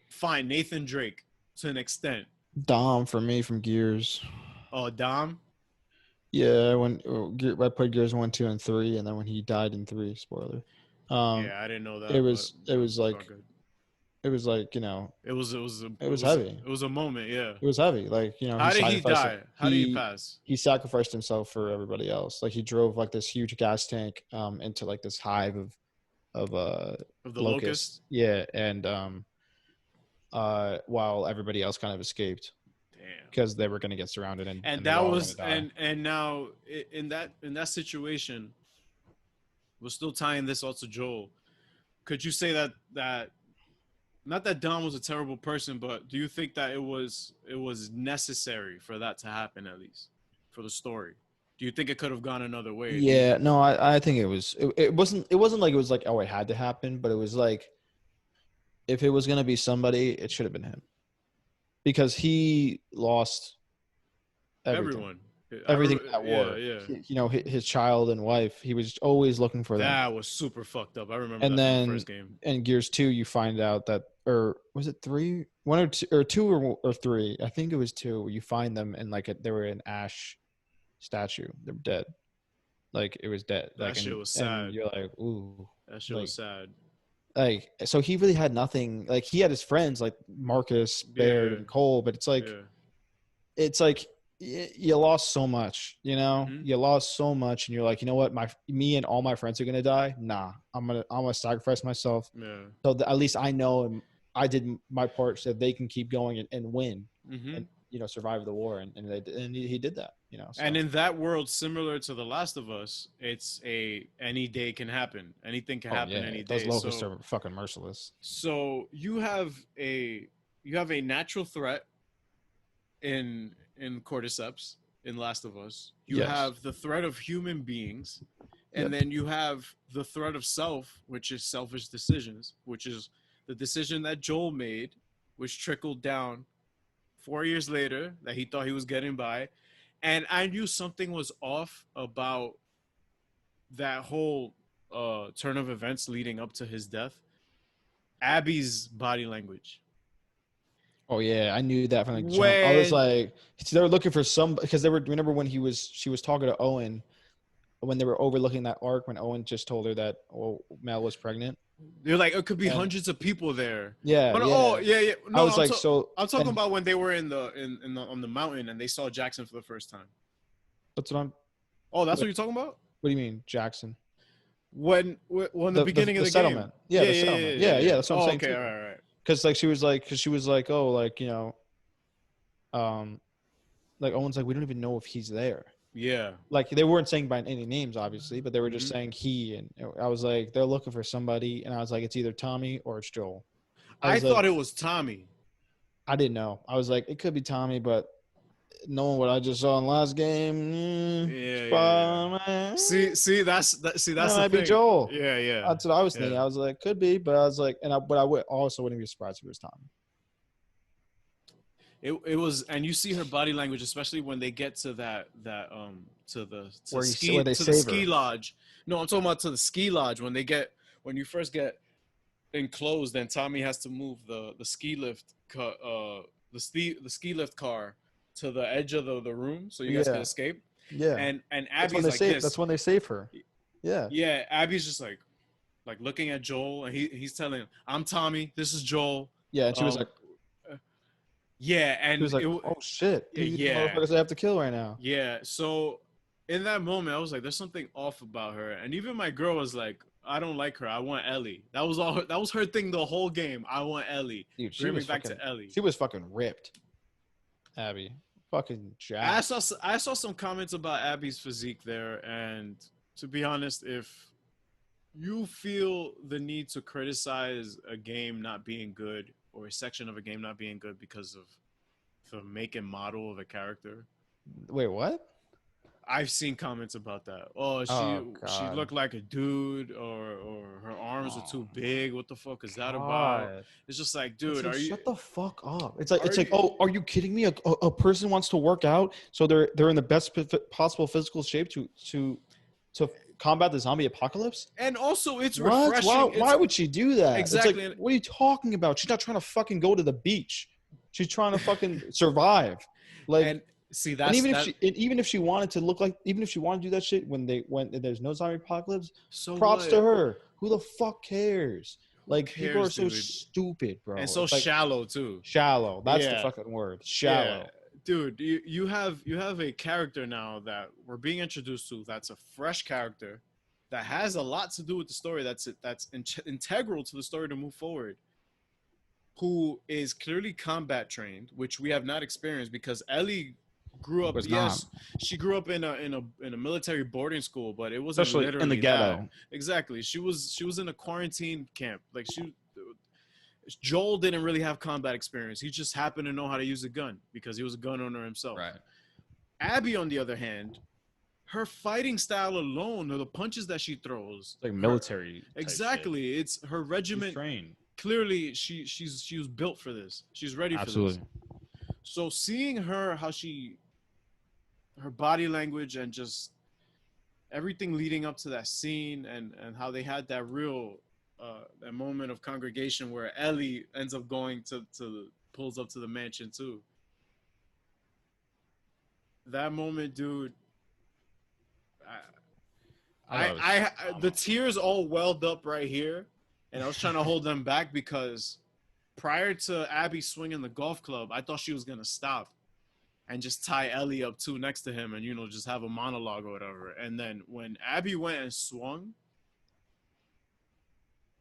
Speaker 1: Fine, Nathan Drake to an extent.
Speaker 2: Dom for me from Gears.
Speaker 1: Oh, Dom?
Speaker 2: Yeah, when I played Gears 1, 2, and 3, and then when he died in 3, spoiler.
Speaker 1: Yeah, I didn't know that.
Speaker 2: It was like, you know,
Speaker 1: it was
Speaker 2: heavy.
Speaker 1: It was a moment, yeah.
Speaker 2: It was heavy. Like, you know,
Speaker 1: how did he die? How did he pass?
Speaker 2: He sacrificed himself for everybody else. Like, he drove like this huge gas tank into like this hive of the locusts. Yeah, and while everybody else kind of escaped. Because they were going to get surrounded, and
Speaker 1: that was and now in that situation, we're still tying this all to Joel. Could you say that not that Dom was a terrible person, but do you think that it was necessary for that to happen, at least for the story? Do you think it could have gone another way?
Speaker 2: Yeah, no, I think it was. It wasn't like it was like, oh, it had to happen, but it was like, if it was going to be somebody, it should have been him. Because he lost everyone.
Speaker 1: I
Speaker 2: everything
Speaker 1: remember.
Speaker 2: in that
Speaker 1: Yeah,
Speaker 2: war.
Speaker 1: yeah.
Speaker 2: You know, his child and wife. He was always looking for them.
Speaker 1: That was super fucked up. I remember
Speaker 2: And
Speaker 1: that from the
Speaker 2: then
Speaker 1: first game.
Speaker 2: in Gears 2, you find out that, or was it 3? One or two or 3? I think it was 2. You find them and like they were an ash statue. They're dead. Like it was dead.
Speaker 1: That
Speaker 2: Like
Speaker 1: shit was
Speaker 2: and
Speaker 1: sad.
Speaker 2: you're like, ooh,
Speaker 1: That shit was
Speaker 2: like
Speaker 1: sad.
Speaker 2: so he really had nothing. Like he had his friends like Marcus, Baird,
Speaker 1: Yeah,
Speaker 2: and Cole, but
Speaker 1: yeah.
Speaker 2: it's like you lost so much. You know,
Speaker 1: Hmm.
Speaker 2: you lost so much, and you're like, you know what, me and all my friends are gonna die. Nah, I'm gonna sacrifice myself
Speaker 1: Yeah.
Speaker 2: so that at least I know and I did my part so they can keep going and win
Speaker 1: Hmm.
Speaker 2: and survive the war and he did that.
Speaker 1: And
Speaker 2: So
Speaker 1: in that world, similar to The Last of Us, it's any day can happen. Anything can
Speaker 2: oh
Speaker 1: happen
Speaker 2: yeah,
Speaker 1: any
Speaker 2: those
Speaker 1: day.
Speaker 2: locusts are fucking merciless.
Speaker 1: So you have a natural threat in Cordyceps in Last of Us. You
Speaker 2: Yes.
Speaker 1: have the threat of human beings, and
Speaker 2: Yep.
Speaker 1: then you have the threat of self, which is selfish decisions, which is the decision that Joel made, which trickled down 4 years later that he thought he was getting by. And I knew something was off about that whole turn of events leading up to his death. Abby's body language.
Speaker 2: Oh yeah, I knew that from the jump. I was
Speaker 1: When
Speaker 2: like, they were looking for some because they were. Remember when she was talking to Owen when they were overlooking that arc when Owen just told her that Mel was pregnant.
Speaker 1: they're like, it could be
Speaker 2: And
Speaker 1: hundreds of people there.
Speaker 2: yeah,
Speaker 1: But oh
Speaker 2: yeah.
Speaker 1: yeah, yeah.
Speaker 2: I
Speaker 1: No,
Speaker 2: was like, so
Speaker 1: I'm talking
Speaker 2: and
Speaker 1: about when they were on the mountain and they saw Jackson for the first time.
Speaker 2: that's what I'm.
Speaker 1: Oh, that's
Speaker 2: What,
Speaker 1: what you're talking about?
Speaker 2: what do you mean, Jackson?
Speaker 1: When the beginning of
Speaker 2: The
Speaker 1: the game.
Speaker 2: settlement. Yeah,
Speaker 1: Yeah,
Speaker 2: the
Speaker 1: yeah,
Speaker 2: settlement.
Speaker 1: yeah, yeah,
Speaker 2: Yeah,
Speaker 1: yeah.
Speaker 2: yeah. That's what I'm
Speaker 1: Oh,
Speaker 2: saying
Speaker 1: okay,
Speaker 2: too.
Speaker 1: all right, all right.
Speaker 2: Because she was like, oh, like um, like Owen's like, we don't even know if he's there.
Speaker 1: Yeah.
Speaker 2: Like they weren't saying by any names, obviously, but they were just
Speaker 1: Hmm.
Speaker 2: saying he. And I was like, they're looking for somebody, and I was like, it's either Tommy or it's Joel. I
Speaker 1: I
Speaker 2: was like,
Speaker 1: thought it was Tommy.
Speaker 2: I didn't know. I was like, it could be Tommy, but knowing what I just saw in the last game,
Speaker 1: Yeah, yeah, yeah.
Speaker 2: probably,
Speaker 1: That's
Speaker 2: that
Speaker 1: the
Speaker 2: might be
Speaker 1: thing.
Speaker 2: Joel.
Speaker 1: Yeah, yeah,
Speaker 2: That's what I was
Speaker 1: yeah.
Speaker 2: thinking. I was like, could be, but I was like, but I would also wouldn't be surprised if it was Tommy.
Speaker 1: It was, and you see her body language, especially when they get to that to the
Speaker 2: Where they
Speaker 1: to the
Speaker 2: save
Speaker 1: ski
Speaker 2: her.
Speaker 1: lodge. No, I'm talking about to the ski lodge when you first get enclosed, then Tommy has to move the ski lift the ski lift car to the edge of the room so you guys can
Speaker 2: Yeah,
Speaker 1: escape.
Speaker 2: yeah.
Speaker 1: And
Speaker 2: That's when
Speaker 1: Abby's
Speaker 2: they
Speaker 1: like
Speaker 2: save.
Speaker 1: this.
Speaker 2: That's when they save her. Yeah.
Speaker 1: Yeah, Abby's just like looking at Joel, and he's telling him, "I'm Tommy. This is Joel."
Speaker 2: Yeah, and
Speaker 1: Um, yeah,
Speaker 2: she
Speaker 1: and
Speaker 2: was like, "Oh shit, these are the
Speaker 1: yeah,
Speaker 2: motherfuckers I have to kill right now."
Speaker 1: yeah. So in that moment, I was like, "There's something off about her," and even my girl was like, "I don't like her. I want Ellie." That was all. That was her thing the whole game. I want Ellie.
Speaker 2: Dude,
Speaker 1: Bring me back to Ellie.
Speaker 2: she was fucking ripped. Abby, fucking
Speaker 1: I
Speaker 2: jacked.
Speaker 1: saw some comments about Abby's physique there, and to be honest, if you feel the need to criticize a game not being good or a section of a game not being good because of the make and model of a character,
Speaker 2: Wait, what?
Speaker 1: I've seen comments about that. Oh,
Speaker 2: Oh
Speaker 1: she
Speaker 2: god.
Speaker 1: looked like a dude, or her arms are
Speaker 2: Oh
Speaker 1: too big. What the fuck is that about?
Speaker 2: god.
Speaker 1: It's just like,
Speaker 2: It's
Speaker 1: dude,
Speaker 2: like
Speaker 1: are you
Speaker 2: shut the fuck up.
Speaker 1: are
Speaker 2: It's like,
Speaker 1: you?
Speaker 2: oh, are you kidding me? A person wants to work out, so they're in the best possible physical shape to combat the zombie apocalypse.
Speaker 1: And also, it's
Speaker 2: What?
Speaker 1: refreshing.
Speaker 2: Why
Speaker 1: It's
Speaker 2: would she do that? It's like,
Speaker 1: exactly.
Speaker 2: what are you talking about? She's not trying to fucking go to the beach. She's trying to fucking survive. Like,
Speaker 1: And see,
Speaker 2: and
Speaker 1: that's that.
Speaker 2: even if she wanted to look like, even if she wanted to do that shit when there's no zombie apocalypse,
Speaker 1: So
Speaker 2: props to
Speaker 1: what?
Speaker 2: her. Who the fuck cares?
Speaker 1: Who
Speaker 2: Like, people are
Speaker 1: cares,
Speaker 2: so
Speaker 1: dude?
Speaker 2: stupid, bro.
Speaker 1: And so
Speaker 2: It's like
Speaker 1: shallow too.
Speaker 2: shallow. That's the
Speaker 1: Yeah,
Speaker 2: fucking word.
Speaker 1: yeah,
Speaker 2: Shallow.
Speaker 1: dude. You have a character now that we're being introduced to. That's a fresh character that has a lot to do with the story. That's integral to the story to move forward. Who is clearly combat trained, which we have not experienced because Ellie grew up.
Speaker 2: Was
Speaker 1: Yes,
Speaker 2: not.
Speaker 1: she grew up in a military boarding school, but it wasn't
Speaker 2: Especially in the
Speaker 1: literally
Speaker 2: ghetto.
Speaker 1: that. Exactly. She was in a quarantine camp. Like Joel didn't really have combat experience. He just happened to know how to use a gun because he was a gun owner himself.
Speaker 2: Right.
Speaker 1: Abby, on the other hand, her fighting style alone, or the punches that she throws,
Speaker 2: It's like military.
Speaker 1: exactly. It's her regiment.
Speaker 2: Trained.
Speaker 1: Clearly, she was built for this. She's ready for this.
Speaker 2: Absolutely.
Speaker 1: So seeing her, how she her body language and just everything leading up to that scene, and how they had that real that moment of congregation where Ellie ends up going to pulls up to the mansion too. That moment, dude. The tears all welled up right here, and I was trying to hold them back because prior to Abby swinging the golf club, I thought she was gonna stop and just tie Ellie up too next to him, and just have a monologue or whatever. And then when Abby went and swung,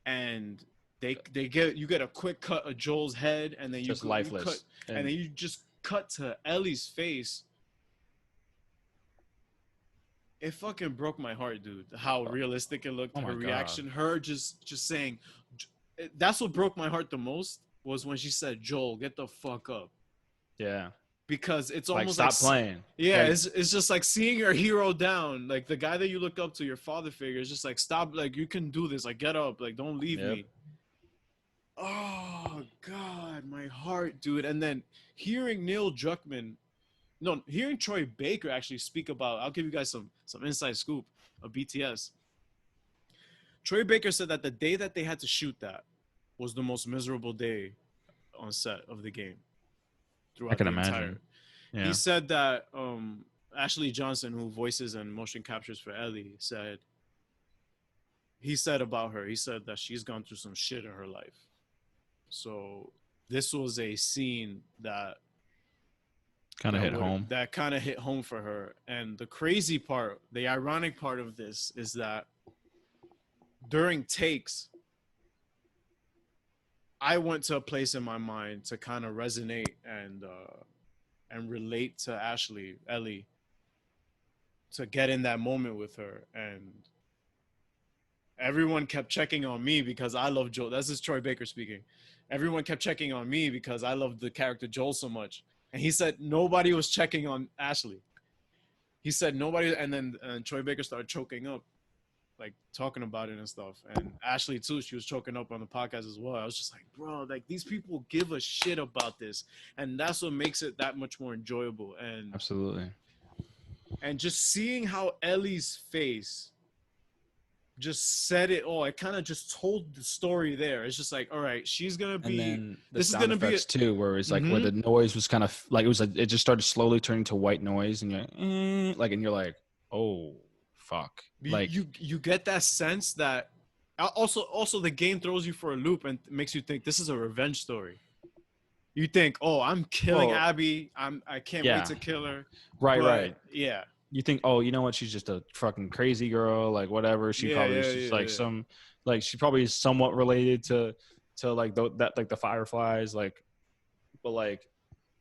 Speaker 1: and you get a quick cut of Joel's head, and then
Speaker 2: just lifeless,
Speaker 1: and then you just cut to Ellie's face. It fucking broke my heart, dude. How realistic it looked. Her reaction, God. Her just saying, that's what broke my heart the most was when she said, "Joel, get the fuck up."
Speaker 2: Yeah.
Speaker 1: Because it's
Speaker 2: like,
Speaker 1: almost
Speaker 2: stop playing.
Speaker 1: Yeah, like, it's just like seeing your hero down, like the guy that you look up to, your father figure. Is just like, stop, like you can do this, like get up, like don't leave me. Oh God, my heart, dude. And then hearing hearing Troy Baker actually speak about, I'll give you guys some inside scoop of BTS. Troy Baker said that the day that they had to shoot that was the most miserable day on set of the game.
Speaker 2: I can imagine.
Speaker 1: Yeah. He said that Ashley Johnson, who voices and motion captures for Ellie, said about her, he said that she's gone through some shit in her life. So this was a scene that
Speaker 2: kind of hit home.
Speaker 1: That kind of hit home for her. And the crazy part, the ironic part of this is that during takes, I went to a place in my mind to kind of resonate and relate to Ellie, to get in that moment with her. And everyone kept checking on me because I love Joel. This is Troy Baker speaking. Everyone kept checking on me because I love the character Joel so much. And he said nobody was checking on Ashley. He said nobody, and then Troy Baker started choking up, like talking about it and stuff. And Ashley too, she was choking up on the podcast as well. I was just like, bro, like these people give a shit about this, and that's what makes it that much more enjoyable. And
Speaker 2: absolutely. And
Speaker 1: just seeing how Ellie's face just said it all. It kind of just told the story there. It's just like, all right, she's gonna be.
Speaker 2: And then this is gonna be too, where it's like where the noise was kind of like it just started slowly turning to white noise, and you're like, oh fuck. Like
Speaker 1: you get that sense that also the game throws you for a loop and makes you think this is a revenge story. You think, oh, I'm killing Abby. I can't wait to kill her.
Speaker 2: Right.
Speaker 1: Yeah.
Speaker 2: You think, oh, you know what? She's just a fucking crazy girl, like whatever. She probably is just some, like she probably is somewhat related to like the Fireflies, like, but like,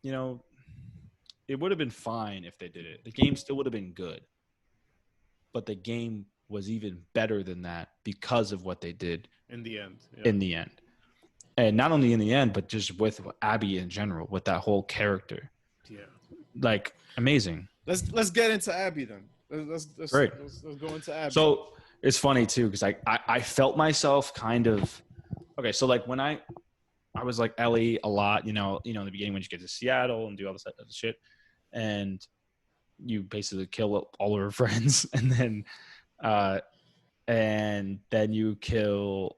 Speaker 2: it would have been fine if they did it. The game still would have been good, but the game was even better than that because of what they did
Speaker 1: in the end.
Speaker 2: Yeah. In the end, and not only in the end, but just with Abby in general, with that whole character.
Speaker 1: Yeah,
Speaker 2: like amazing.
Speaker 1: Let's get into Abby then. Let's go into Abby.
Speaker 2: So it's funny too because I felt myself kind of okay. So like when I was like Ellie a lot, in the beginning when you get to Seattle and do all this other shit, and you basically kill all of her friends, and then you kill.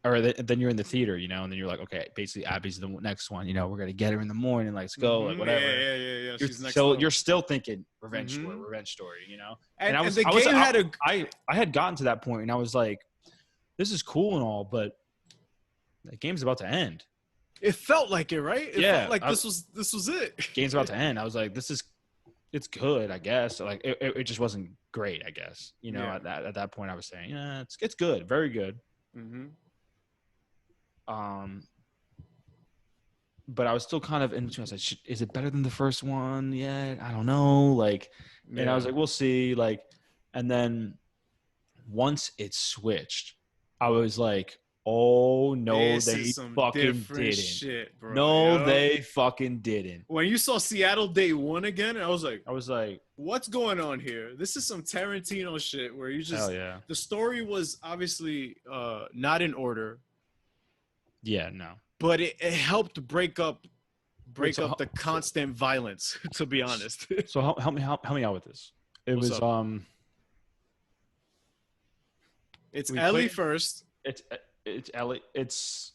Speaker 2: Or then you're in the theater, and then you're like, okay, basically Abby's the next one. We're gonna get her in the morning. Let's go, like whatever.
Speaker 1: Yeah.
Speaker 2: You're still thinking revenge story,
Speaker 1: And I
Speaker 2: had gotten to that point, and I was like, this is cool and all, but the game's about to end.
Speaker 1: It felt like it, right? It felt like this was it.
Speaker 2: Game's about to end. I was like, it's good, I guess. Like it just wasn't great, I guess. At that point, I was saying, yeah, it's good, very good.
Speaker 1: Mm-hmm.
Speaker 2: But I was still kind of in between. I was like, is it better than the first one? Yeah, I don't know. And I was like, we'll see. And then once it switched, I was like, oh no, they fucking didn't.
Speaker 1: Shit, bro.
Speaker 2: No, they fucking didn't.
Speaker 1: When you saw Seattle Day 1 again, I was like,
Speaker 2: what's
Speaker 1: going on here? This is some Tarantino shit where you just,
Speaker 2: hell yeah.
Speaker 1: The story was obviously not in order.
Speaker 2: Yeah, no.
Speaker 1: But it helped break up break up the constant violence. To be honest.
Speaker 2: So help me out with this. It
Speaker 1: What's
Speaker 2: was
Speaker 1: up? It's
Speaker 2: we
Speaker 1: Ellie
Speaker 2: played.
Speaker 1: first.
Speaker 2: It's Ellie.
Speaker 1: It's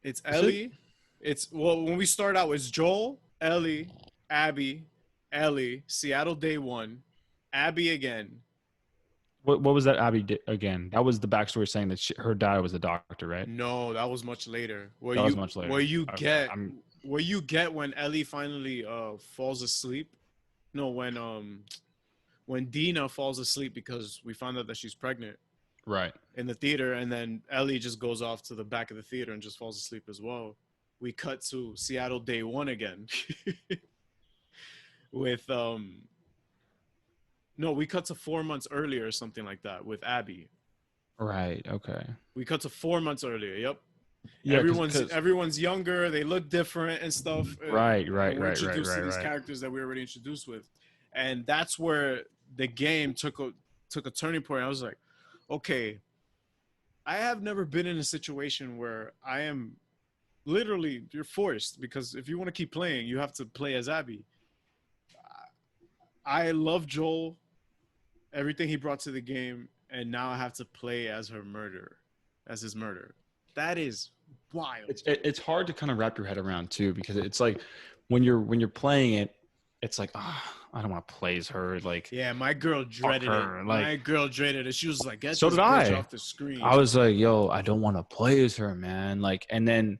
Speaker 2: Is it?
Speaker 1: Ellie. It's well when we start out, it's Joel, Ellie, Abby, Ellie, Seattle Day One, Abby again.
Speaker 2: What was that Abby did again? That was the backstory saying that her dad was a doctor, right?
Speaker 1: No, that was much later.
Speaker 2: That was much later.
Speaker 1: Where you
Speaker 2: Okay,
Speaker 1: get where you get when Ellie finally falls asleep. No, when Dina falls asleep because we found out that she's pregnant.
Speaker 2: Right.
Speaker 1: In the theater, and then Ellie just goes off to the back of the theater and just falls asleep as well. We cut to Seattle Day One again. With no, we cut to 4 months earlier or something like that with Abby.
Speaker 2: Right. Okay.
Speaker 1: We cut to 4 months earlier. Yep.
Speaker 2: Yeah.
Speaker 1: Everyone's younger. They look different and stuff.
Speaker 2: Right.
Speaker 1: We're introduced to these characters that we were already introduced with, and that's where the game took a turning point. I was like, okay, I have never been in a situation where I am literally, you're forced, because if you want to keep playing, you have to play as Abby. I love Joel, everything he brought to the game, and now I have to play as his murderer. That is wild.
Speaker 2: It's hard to kind of wrap your head around too, because it's like when you're playing it, it's like, I don't want to play as her. Like,
Speaker 1: yeah, my girl dreaded it.
Speaker 2: Like,
Speaker 1: my girl dreaded it. She was like, "Get
Speaker 2: so
Speaker 1: this
Speaker 2: did
Speaker 1: bitch
Speaker 2: I.
Speaker 1: off the screen."
Speaker 2: I was like, yo, I don't want to play as her, man. Like, and then,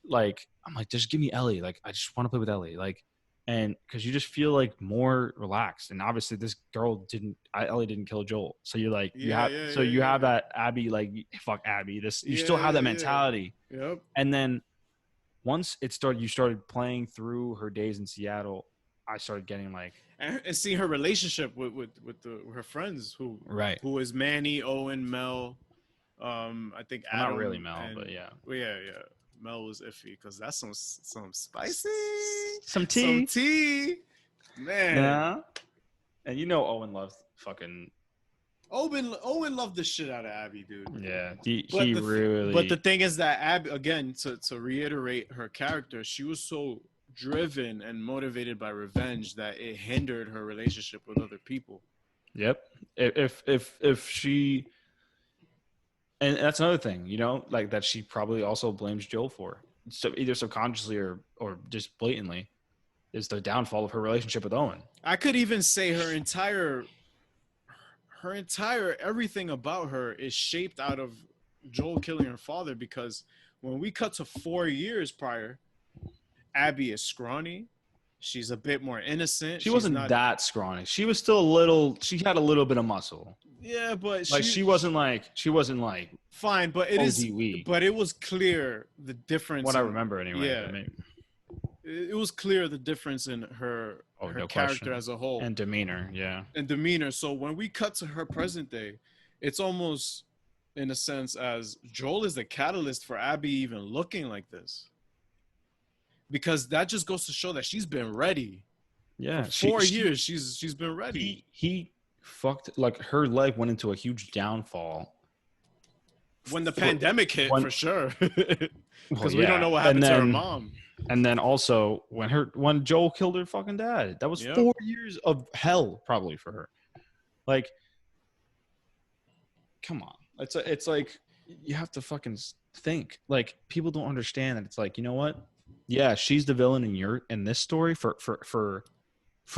Speaker 2: like, I'm like, just give me Ellie. Like, I just want to play with Ellie. Like, and because you just feel like more relaxed. And obviously, this girl Ellie didn't kill Joel. So you're like, you have that Abby, like, fuck Abby. You still have that mentality.
Speaker 1: Yeah. Yep.
Speaker 2: And then once you started playing through her days in Seattle, I started getting like,
Speaker 1: and seeing her relationship with her friends who is Manny, Owen, Mel. I think Adam,
Speaker 2: not really Mel, but yeah.
Speaker 1: Well, yeah. Mel was iffy because that's some spicy,
Speaker 2: some tea,
Speaker 1: man.
Speaker 2: Yeah. And Owen loves fucking.
Speaker 1: Owen loved the shit out of Abby, dude.
Speaker 2: Yeah, he really.
Speaker 1: But the thing is that Abby, again, to reiterate her character, she was so driven and motivated by revenge that it hindered her relationship with other people.
Speaker 2: Yep. If she, and that's another thing, like that she probably also blames Joel for, so either subconsciously or just blatantly, is the downfall of her relationship with Owen.
Speaker 1: I could even say her entire everything about her is shaped out of Joel killing her father, because when we cut to 4 years prior, Abby is scrawny. She's a bit more innocent.
Speaker 2: She wasn't that scrawny. She was still she had a little bit of muscle.
Speaker 1: Yeah, but
Speaker 2: she wasn't like
Speaker 1: fine, but it was clear the difference.
Speaker 2: What I remember anyway.
Speaker 1: Yeah. It was clear the difference in her character as a whole.
Speaker 2: And demeanor, yeah.
Speaker 1: And demeanor. So when we cut to her present day, it's almost in a sense as Joel is the catalyst for Abby even looking like this. Because that just goes to show that she's been ready.
Speaker 2: Yeah.
Speaker 1: For 4 years, she's been ready.
Speaker 2: He fucked, like, her leg went into a huge downfall.
Speaker 1: When the pandemic hit, for sure. Because we don't know what happened to her mom.
Speaker 2: And then also when Joel killed her fucking dad, that was 4 years of hell probably for her. Like, come on. It's like you have to fucking think. Like, people don't understand that. It's like, you know what? Yeah, she's the villain in this story for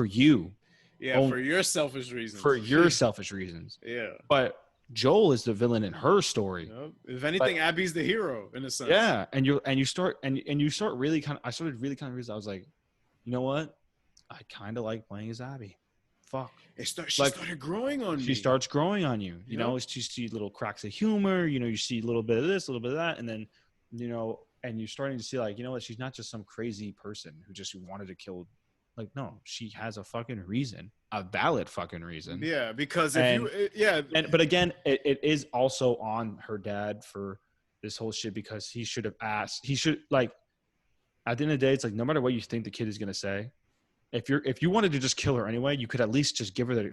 Speaker 2: you.
Speaker 1: Yeah, for your selfish reasons.
Speaker 2: For your selfish reasons.
Speaker 1: Yeah.
Speaker 2: But Joel is the villain in her story.
Speaker 1: Yep. If anything, Abby's the hero in a sense.
Speaker 2: Yeah, and you start really kind of. I started really kind of realizing, I was like, you know what? I kind of like playing as Abby. Fuck.
Speaker 1: She started growing on me.
Speaker 2: She starts growing on you. You know, you see little cracks of humor. You see a little bit of this, a little bit of that, and then and you're starting to see, like, you know what? She's not just some crazy person who just wanted to kill. Like, no, she has a fucking reason, a valid fucking reason.
Speaker 1: Yeah, because
Speaker 2: but again, it is also on her dad for this whole shit, because he should have asked. He should, like, at the end of the day, it's like, no matter what you think the kid is gonna say, if you wanted to just kill her anyway, you could at least just give her the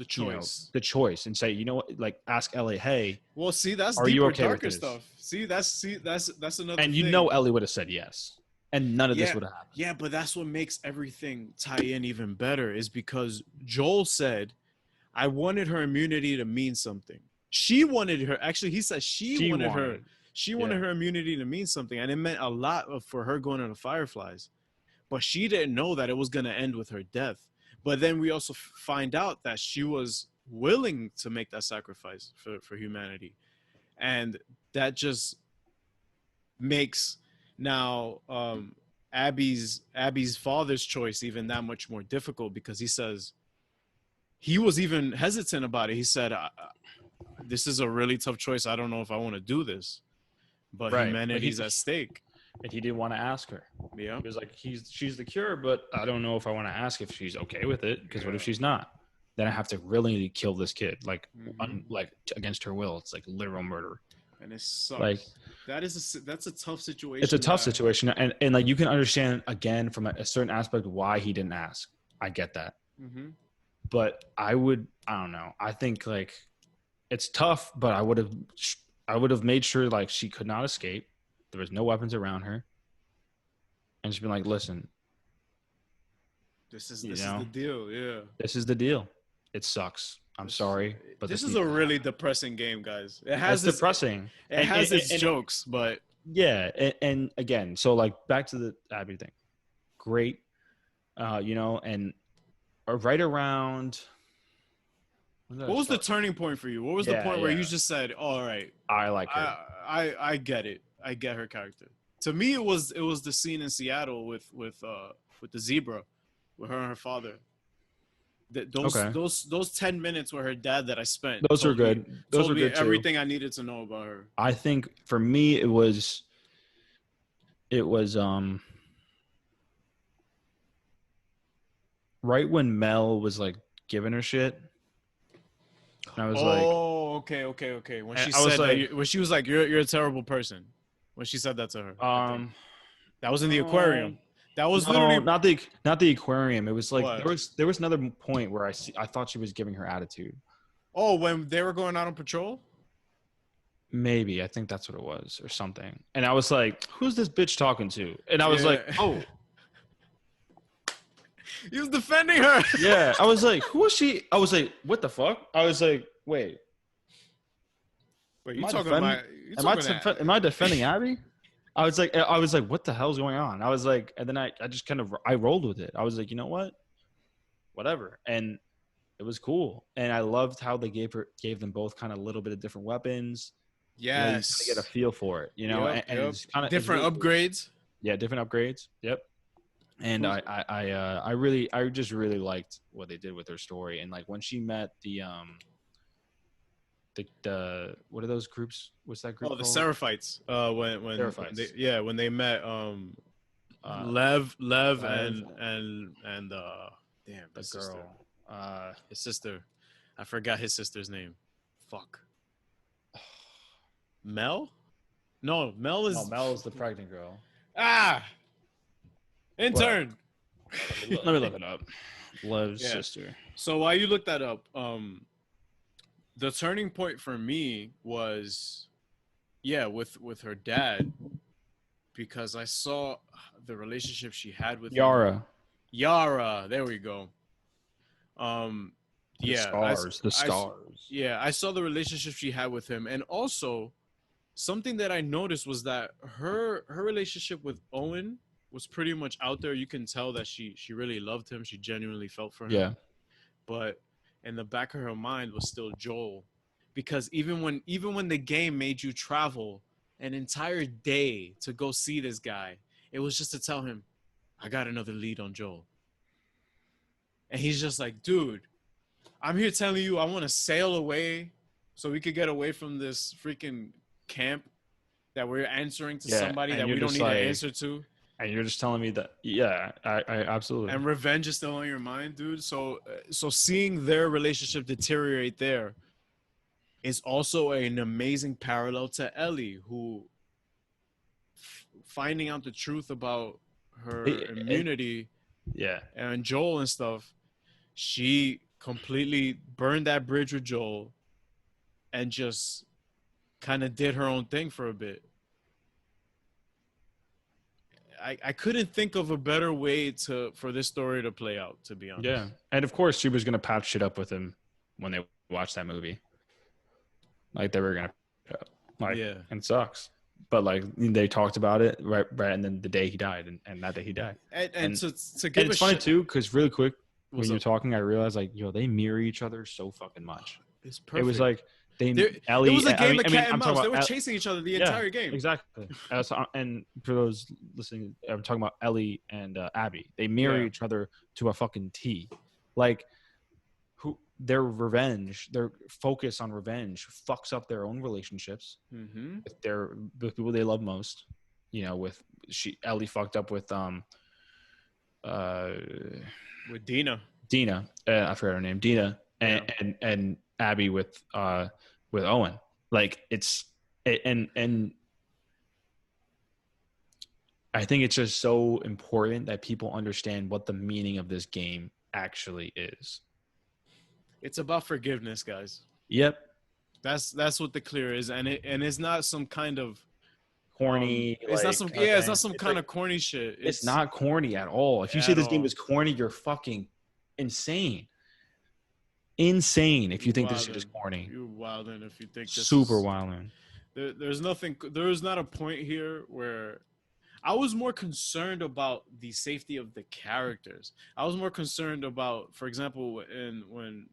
Speaker 2: choice and say, you know what, like, ask Ellie, hey.
Speaker 1: Well, see, that's
Speaker 2: are you okay
Speaker 1: darker
Speaker 2: with
Speaker 1: stuff. See, that's another.
Speaker 2: And
Speaker 1: thing.
Speaker 2: Ellie would have said yes. and none of this
Speaker 1: Yeah,
Speaker 2: would have happened.
Speaker 1: yeah, but that's what makes everything tie in even better is because Joel said, I wanted her immunity to mean something. She wanted her, actually, he said she wanted
Speaker 2: Yeah.
Speaker 1: her immunity to mean something, and it meant a lot for her going to the Fireflies. But she didn't know that it was going to end with her death. But then we also find out that she was willing to make that sacrifice for humanity. And that just makes now Abby's father's choice even that much more difficult because he says he was even hesitant about it. He said, "This is a really tough choice. I don't know if I want to do this, but
Speaker 2: Right. But
Speaker 1: humanity's at stake."
Speaker 2: and he didn't want to ask her.
Speaker 1: Yeah,
Speaker 2: He was like, she's the cure, but I don't know if I want to ask if she's okay with it because what if she's not? Then I have to really kill this kid, like like against her will. It's like literal murder.
Speaker 1: And it sucks.
Speaker 2: Like
Speaker 1: that's a tough situation.
Speaker 2: It's a tough situation, and like you can understand again from a certain aspect why he didn't ask. I get that, but I don't know. I think like it's tough, but I would have made sure like she could not escape. There was no weapons around her, and she'd been like, "Listen,
Speaker 1: this is the deal. Yeah,
Speaker 2: this is the deal. It sucks. I'm sorry, but
Speaker 1: this is a really depressing game, guys. It has
Speaker 2: depressing.
Speaker 1: It has its jokes, but
Speaker 2: yeah, and again, so like back to the Abby thing, great, and right around.
Speaker 1: What was the turning point for you? What was the point where you just said, oh, "All right,
Speaker 2: I like her.
Speaker 1: I get it. I get her character." To me, it was the scene in Seattle with the zebra, with her and her father. Those 10 minutes with her dad that I spent.
Speaker 2: Those are good. Those are good too.
Speaker 1: Everything I needed to know about her.
Speaker 2: I think for me it was right when Mel was like giving her shit. And I was
Speaker 1: okay. When she said when she was like, "You're a terrible person," when she said that to her. That was in the aquarium. That was literally
Speaker 2: not the aquarium. It was like there was another point where I thought she was giving her attitude.
Speaker 1: Oh, when they were going out on patrol?
Speaker 2: Maybe. I think that's what it was or something. And I was like, who's this bitch talking to? And I was like, oh.
Speaker 1: He was defending her.
Speaker 2: Yeah. I was like, who is she? I was like, what the fuck? I was like, wait.
Speaker 1: You talking about
Speaker 2: am I defending Abby? I was like, what the hell's going on? I was like, and then I just kind of I rolled with it. I was like, you know what? Whatever. And it was cool. And I loved how they gave them both kind of a little bit of different weapons.
Speaker 1: Yes.
Speaker 2: You get a feel for it, and it's kind of
Speaker 1: different upgrades.
Speaker 2: Cool. Yeah, different upgrades. Yep. And I just really liked what they did with her story. And like when she met the what are those groups? What's that group?
Speaker 1: Oh, the Seraphites. When
Speaker 2: Seraphites.
Speaker 1: When they met Lev and damn
Speaker 2: the
Speaker 1: sister.
Speaker 2: Girl.
Speaker 1: His sister. I forgot his sister's name. Fuck. Mel? No, Mel is
Speaker 2: the pregnant girl.
Speaker 1: Intern.
Speaker 2: Let me look it up. Lev's sister.
Speaker 1: So while you look that up, the turning point for me was with her dad, because I saw the relationship she had with
Speaker 2: Yara,
Speaker 1: there we go.
Speaker 2: The scars.
Speaker 1: I saw the relationship she had with him, and also something that I noticed was that her relationship with Owen was pretty much out there. You can tell that she really loved him. She genuinely felt for him.
Speaker 2: Yeah.
Speaker 1: But in the back of her mind was still Joel, because even when the game made you travel an entire day to go see this guy, it was just to tell him, I got another lead on Joel. And he's just like, dude, I'm here telling you I want to sail away so we could get away from this freaking camp that we're answering to somebody that we don't need to answer to.
Speaker 2: And you're just telling me that, I absolutely.
Speaker 1: And revenge is still on your mind, dude. So seeing their relationship deteriorate there is also an amazing parallel to Ellie, who finding out the truth about her immunity, and Joel and stuff, she completely burned that bridge with Joel and just kind of did her own thing for a bit. I couldn't think of a better way for this story to play out, to be honest.
Speaker 2: Yeah, and of course she was gonna patch shit up with him when they watched that movie. Like they were gonna, like,
Speaker 1: Yeah.
Speaker 2: and it sucks. But like they talked about it right, and then the day he died, and that day he died.
Speaker 1: And to give
Speaker 2: and it's funny too, because really quick when you're talking, I realized like, yo, they mirror each other so fucking much.
Speaker 1: It's perfect.
Speaker 2: It was like
Speaker 1: Ellie. It was a game of cat and mouse. They were
Speaker 2: about
Speaker 1: chasing each other the entire game.
Speaker 2: Exactly. And for those listening, I'm talking about Ellie and Abby. They mirror each other to a fucking T. Like, their revenge, their focus on revenge, fucks up their own relationships with people they love most. You know, Ellie fucked up with
Speaker 1: Dina.
Speaker 2: I forgot her name. Dina and Abby with Owen. Like and I think it's just so important that people understand what the meaning of this game actually is.
Speaker 1: It's about forgiveness, guys.
Speaker 2: Yep.
Speaker 1: That's what the clear is, and it's not some kind of
Speaker 2: corny.
Speaker 1: It's not some it's not some kind of corny shit.
Speaker 2: It's not corny at all. If you say this game is corny, you're fucking insane. Insane if you think this shit is corny.
Speaker 1: You're wildin' if you think this
Speaker 2: super wildin'.
Speaker 1: There's nothing. There's not a point here where I was more concerned about the safety of the characters. I was more concerned about, for example, when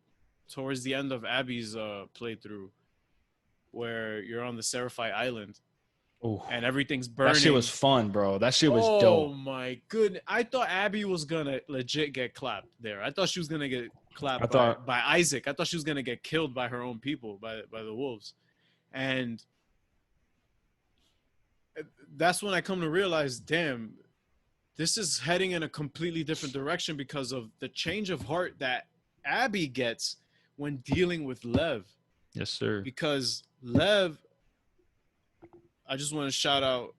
Speaker 1: towards the end of Abby's playthrough, where you're on the Seraphite Island.
Speaker 2: Ooh.
Speaker 1: And everything's burning.
Speaker 2: That shit was fun, bro. That shit was dope.
Speaker 1: Oh my goodness. I thought Abby was gonna legit get clapped there. I thought she was gonna get clapped by Isaac. I thought she was gonna get killed by her own people, by the wolves. And that's when I come to realize, damn, this is heading in a completely different direction because of the change of heart that Abby gets when dealing with Lev.
Speaker 2: Yes, sir.
Speaker 1: Because Lev, I just want to shout out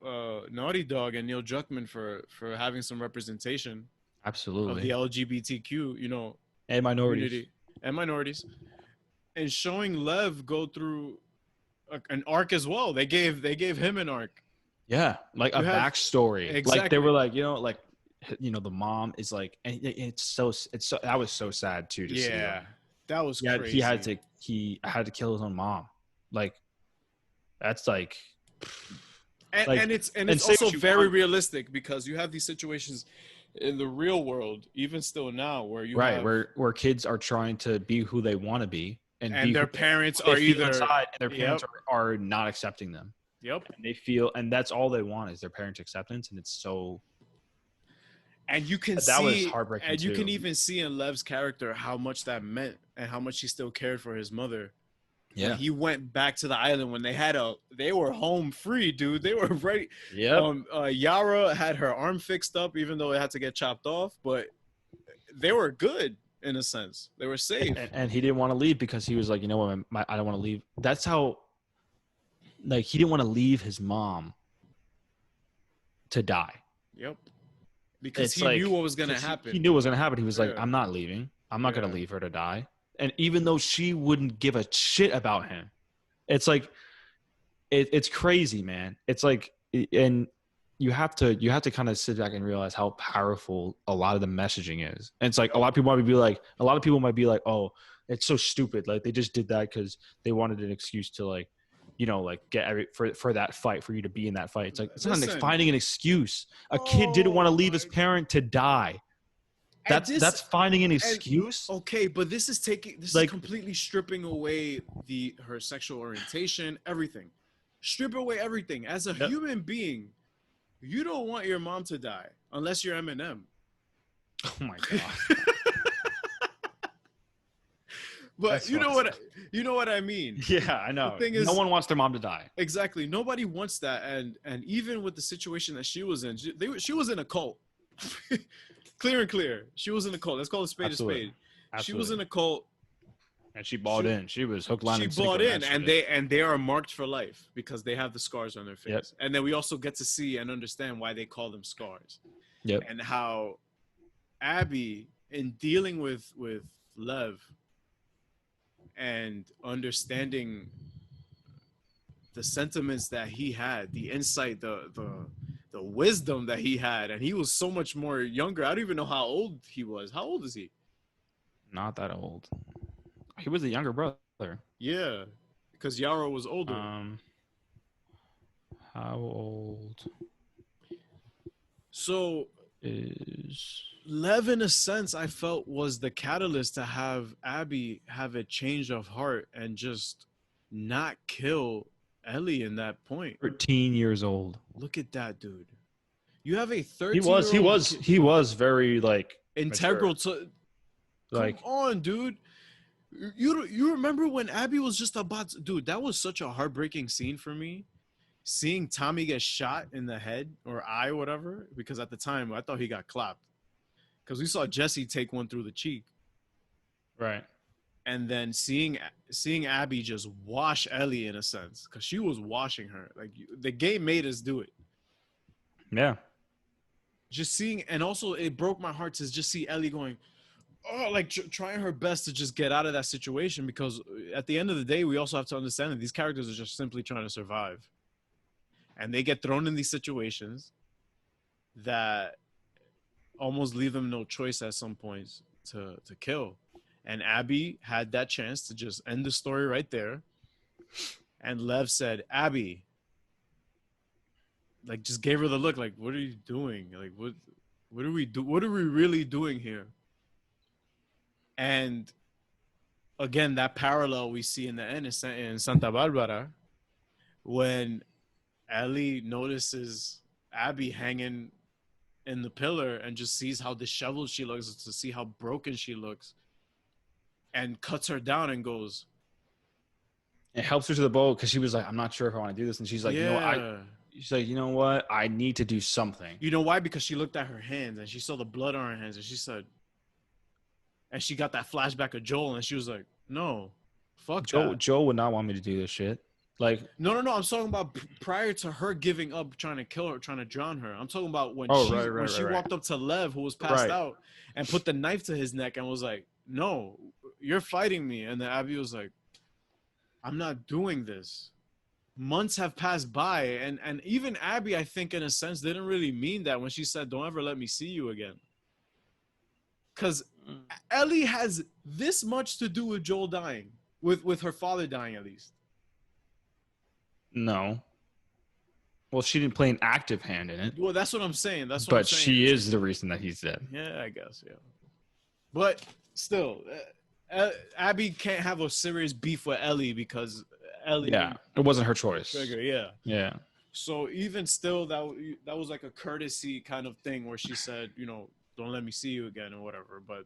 Speaker 1: Naughty Dog and Neil Druckmann for having some representation.
Speaker 2: Absolutely.
Speaker 1: Of the LGBTQ,
Speaker 2: and minorities.
Speaker 1: And showing Lev go through an arc as well. They gave him an arc.
Speaker 2: Yeah, like a backstory.
Speaker 1: Exactly.
Speaker 2: Like they were like, the mom is like, and it's so that was so sad too to see.
Speaker 1: Yeah, that was crazy.
Speaker 2: He had to kill his own mom. Like, that's like.
Speaker 1: And it's also very realistic because you have these situations in the real world, even still now, where you
Speaker 2: where kids are trying to be who they want to be, and
Speaker 1: their parents are either
Speaker 2: inside, and their parents are not accepting them.
Speaker 1: Yep.
Speaker 2: And they feel, and that's all they want is their parents' acceptance, and it's so.
Speaker 1: And you can
Speaker 2: that was heartbreaking.
Speaker 1: And you can even see in Lev's character how much that meant, and how much he still cared for his mother. Yeah. When he went back to the island when they were home free, dude. They were ready.
Speaker 2: Yeah.
Speaker 1: Yara had her arm fixed up, even though it had to get chopped off, but they were good in a sense. They were safe.
Speaker 2: And he didn't want to leave because he was like, you know what, I don't want to leave. That's how. Like, he didn't want to leave his mom to die.
Speaker 1: Yep. Because he knew what was going to happen.
Speaker 2: He knew what was going to happen. He was like, I'm not leaving. I'm not going to leave her to die. And even though she wouldn't give a shit about him, it's like, it's crazy, man. It's like, and you have to kind of sit back and realize how powerful a lot of the messaging is. And it's like, a lot of people might be like, oh, it's so stupid. Like, they just did that because they wanted an excuse to, like, get for that fight, for you to be in that fight. It's like, it's not finding an excuse. A kid didn't want to leave his parent to die. That's finding an excuse.
Speaker 1: Okay, but this is completely stripping away her sexual orientation, everything. Strip away everything. As a human being, you don't want your mom to die unless you're Eminem.
Speaker 2: Oh my god.
Speaker 1: But you know what I mean.
Speaker 2: Yeah, I know. The thing is, no one wants their mom to die.
Speaker 1: Exactly. Nobody wants that. And even with the situation that she was in, she was in a cult. Clear and clear. She was in a cult. Let's call a spade a spade. Absolutely. She was in a cult.
Speaker 2: And she bought in. She was hook, line, and sinker.
Speaker 1: She bought in, and they are marked for life because they have the scars on their face. Yep. And then we also get to see and understand why they call them scars.
Speaker 2: Yep.
Speaker 1: And how Abby, in dealing with Lev, and understanding the sentiments that he had, the insight, the the wisdom that he had, and he was so much more younger. I don't even know how old he was. How old is he?
Speaker 2: Not that old. He was the younger brother.
Speaker 1: Yeah, because Yara was older.
Speaker 2: How old
Speaker 1: So
Speaker 2: is
Speaker 1: Lev, in a sense, I felt was the catalyst to have Abby have a change of heart and just not kill Ellie in that point.
Speaker 2: 13 years old?
Speaker 1: Look at that, dude. You have a
Speaker 2: He was
Speaker 1: 13-year-old
Speaker 2: he was very like
Speaker 1: integral
Speaker 2: mature.
Speaker 1: to.
Speaker 2: Like,
Speaker 1: come on, dude. You remember when Abby was just about to, dude, that was such a heartbreaking scene for me. Seeing Tommy get shot in the head or eye, whatever, because at the time I thought he got clapped. Because we saw Jesse take one through the cheek.
Speaker 2: right.
Speaker 1: And then seeing Abby just wash Ellie in a sense, because she was washing her. Like, the game made us do it.
Speaker 2: Yeah.
Speaker 1: Just seeing, and also it broke my heart to just see Ellie going, oh, like trying her best to just get out of that situation, because at the end of the day, we also have to understand that these characters are just simply trying to survive. And they get thrown in these situations that almost leave them no choice at some points to kill. And Abby had that chance to just end the story right there. And Lev said, Abby, like, just gave her the look, like, what are you doing? Like, what are we really doing here? And again, that parallel we see in the end in Santa Barbara, when Ellie notices Abby hanging in the pillar and just sees how disheveled she looks, to see how broken she looks, and cuts her down and goes.
Speaker 2: It helps her to the boat because she was like, I'm not sure if I want to do this. And she's like,
Speaker 1: yeah.
Speaker 2: She's like, you know what? I need to do something.
Speaker 1: You know why? Because she looked at her hands and she saw the blood on her hands, and she said, and she got that flashback of Joel, and she was like, no, fuck that.
Speaker 2: Joel would not want me to do this shit. Like,
Speaker 1: no, I'm talking about prior to her giving up, trying to kill her, trying to drown her. I'm talking about when she walked up to Lev, who was passed out, and put the knife to his neck and was like, no, you're fighting me. And then Abby was like, I'm not doing this. Months have passed by, and even Abby, I think, in a sense, didn't really mean that when she said, don't ever let me see you again. Because Ellie has this much to do with Joel dying, with her father dying, at least.
Speaker 2: No. Well, she didn't play an active hand in it.
Speaker 1: Well, that's what I'm saying.
Speaker 2: But she is the reason that he's dead.
Speaker 1: Yeah, I guess, yeah. But still, Abby can't have a serious beef with Ellie because Ellie.
Speaker 2: Yeah, it wasn't her choice.
Speaker 1: Trigger, yeah.
Speaker 2: Yeah.
Speaker 1: So even still, that was like a courtesy kind of thing where she said, don't let me see you again or whatever. But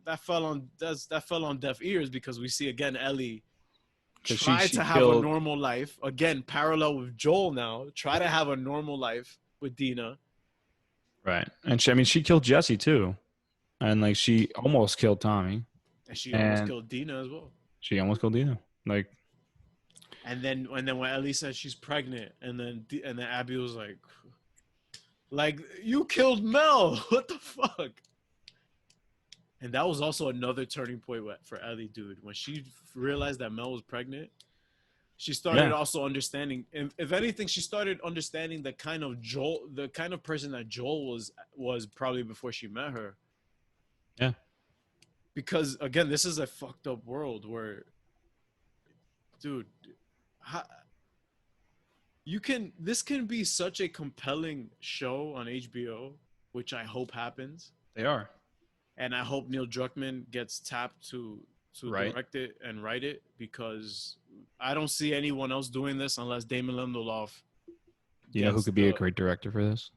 Speaker 1: that fell on deaf ears, because we see again Ellie try to have a normal life. Again, parallel with Joel now. Try to have a normal life with Dina.
Speaker 2: Right. And she killed Jesse too. And like she almost killed Tommy.
Speaker 1: And she almost killed Dina as well.
Speaker 2: She almost killed Dina. Like,
Speaker 1: and then when Ellie said she's pregnant, and then Abby was like, you killed Mel. What the fuck? And that was also another turning point for Ellie, dude. When she realized that Mel was pregnant, she started also understanding. If anything, she started understanding the kind of person that Joel was probably before she met her.
Speaker 2: Yeah.
Speaker 1: Because again, this is a fucked up world where, dude, this can be such a compelling show on HBO, which I hope happens.
Speaker 2: They are.
Speaker 1: And I hope Neil Druckmann gets tapped to direct it and write it, because I don't see anyone else doing this unless Damon Lindelof.
Speaker 2: You know who could be a great director for this?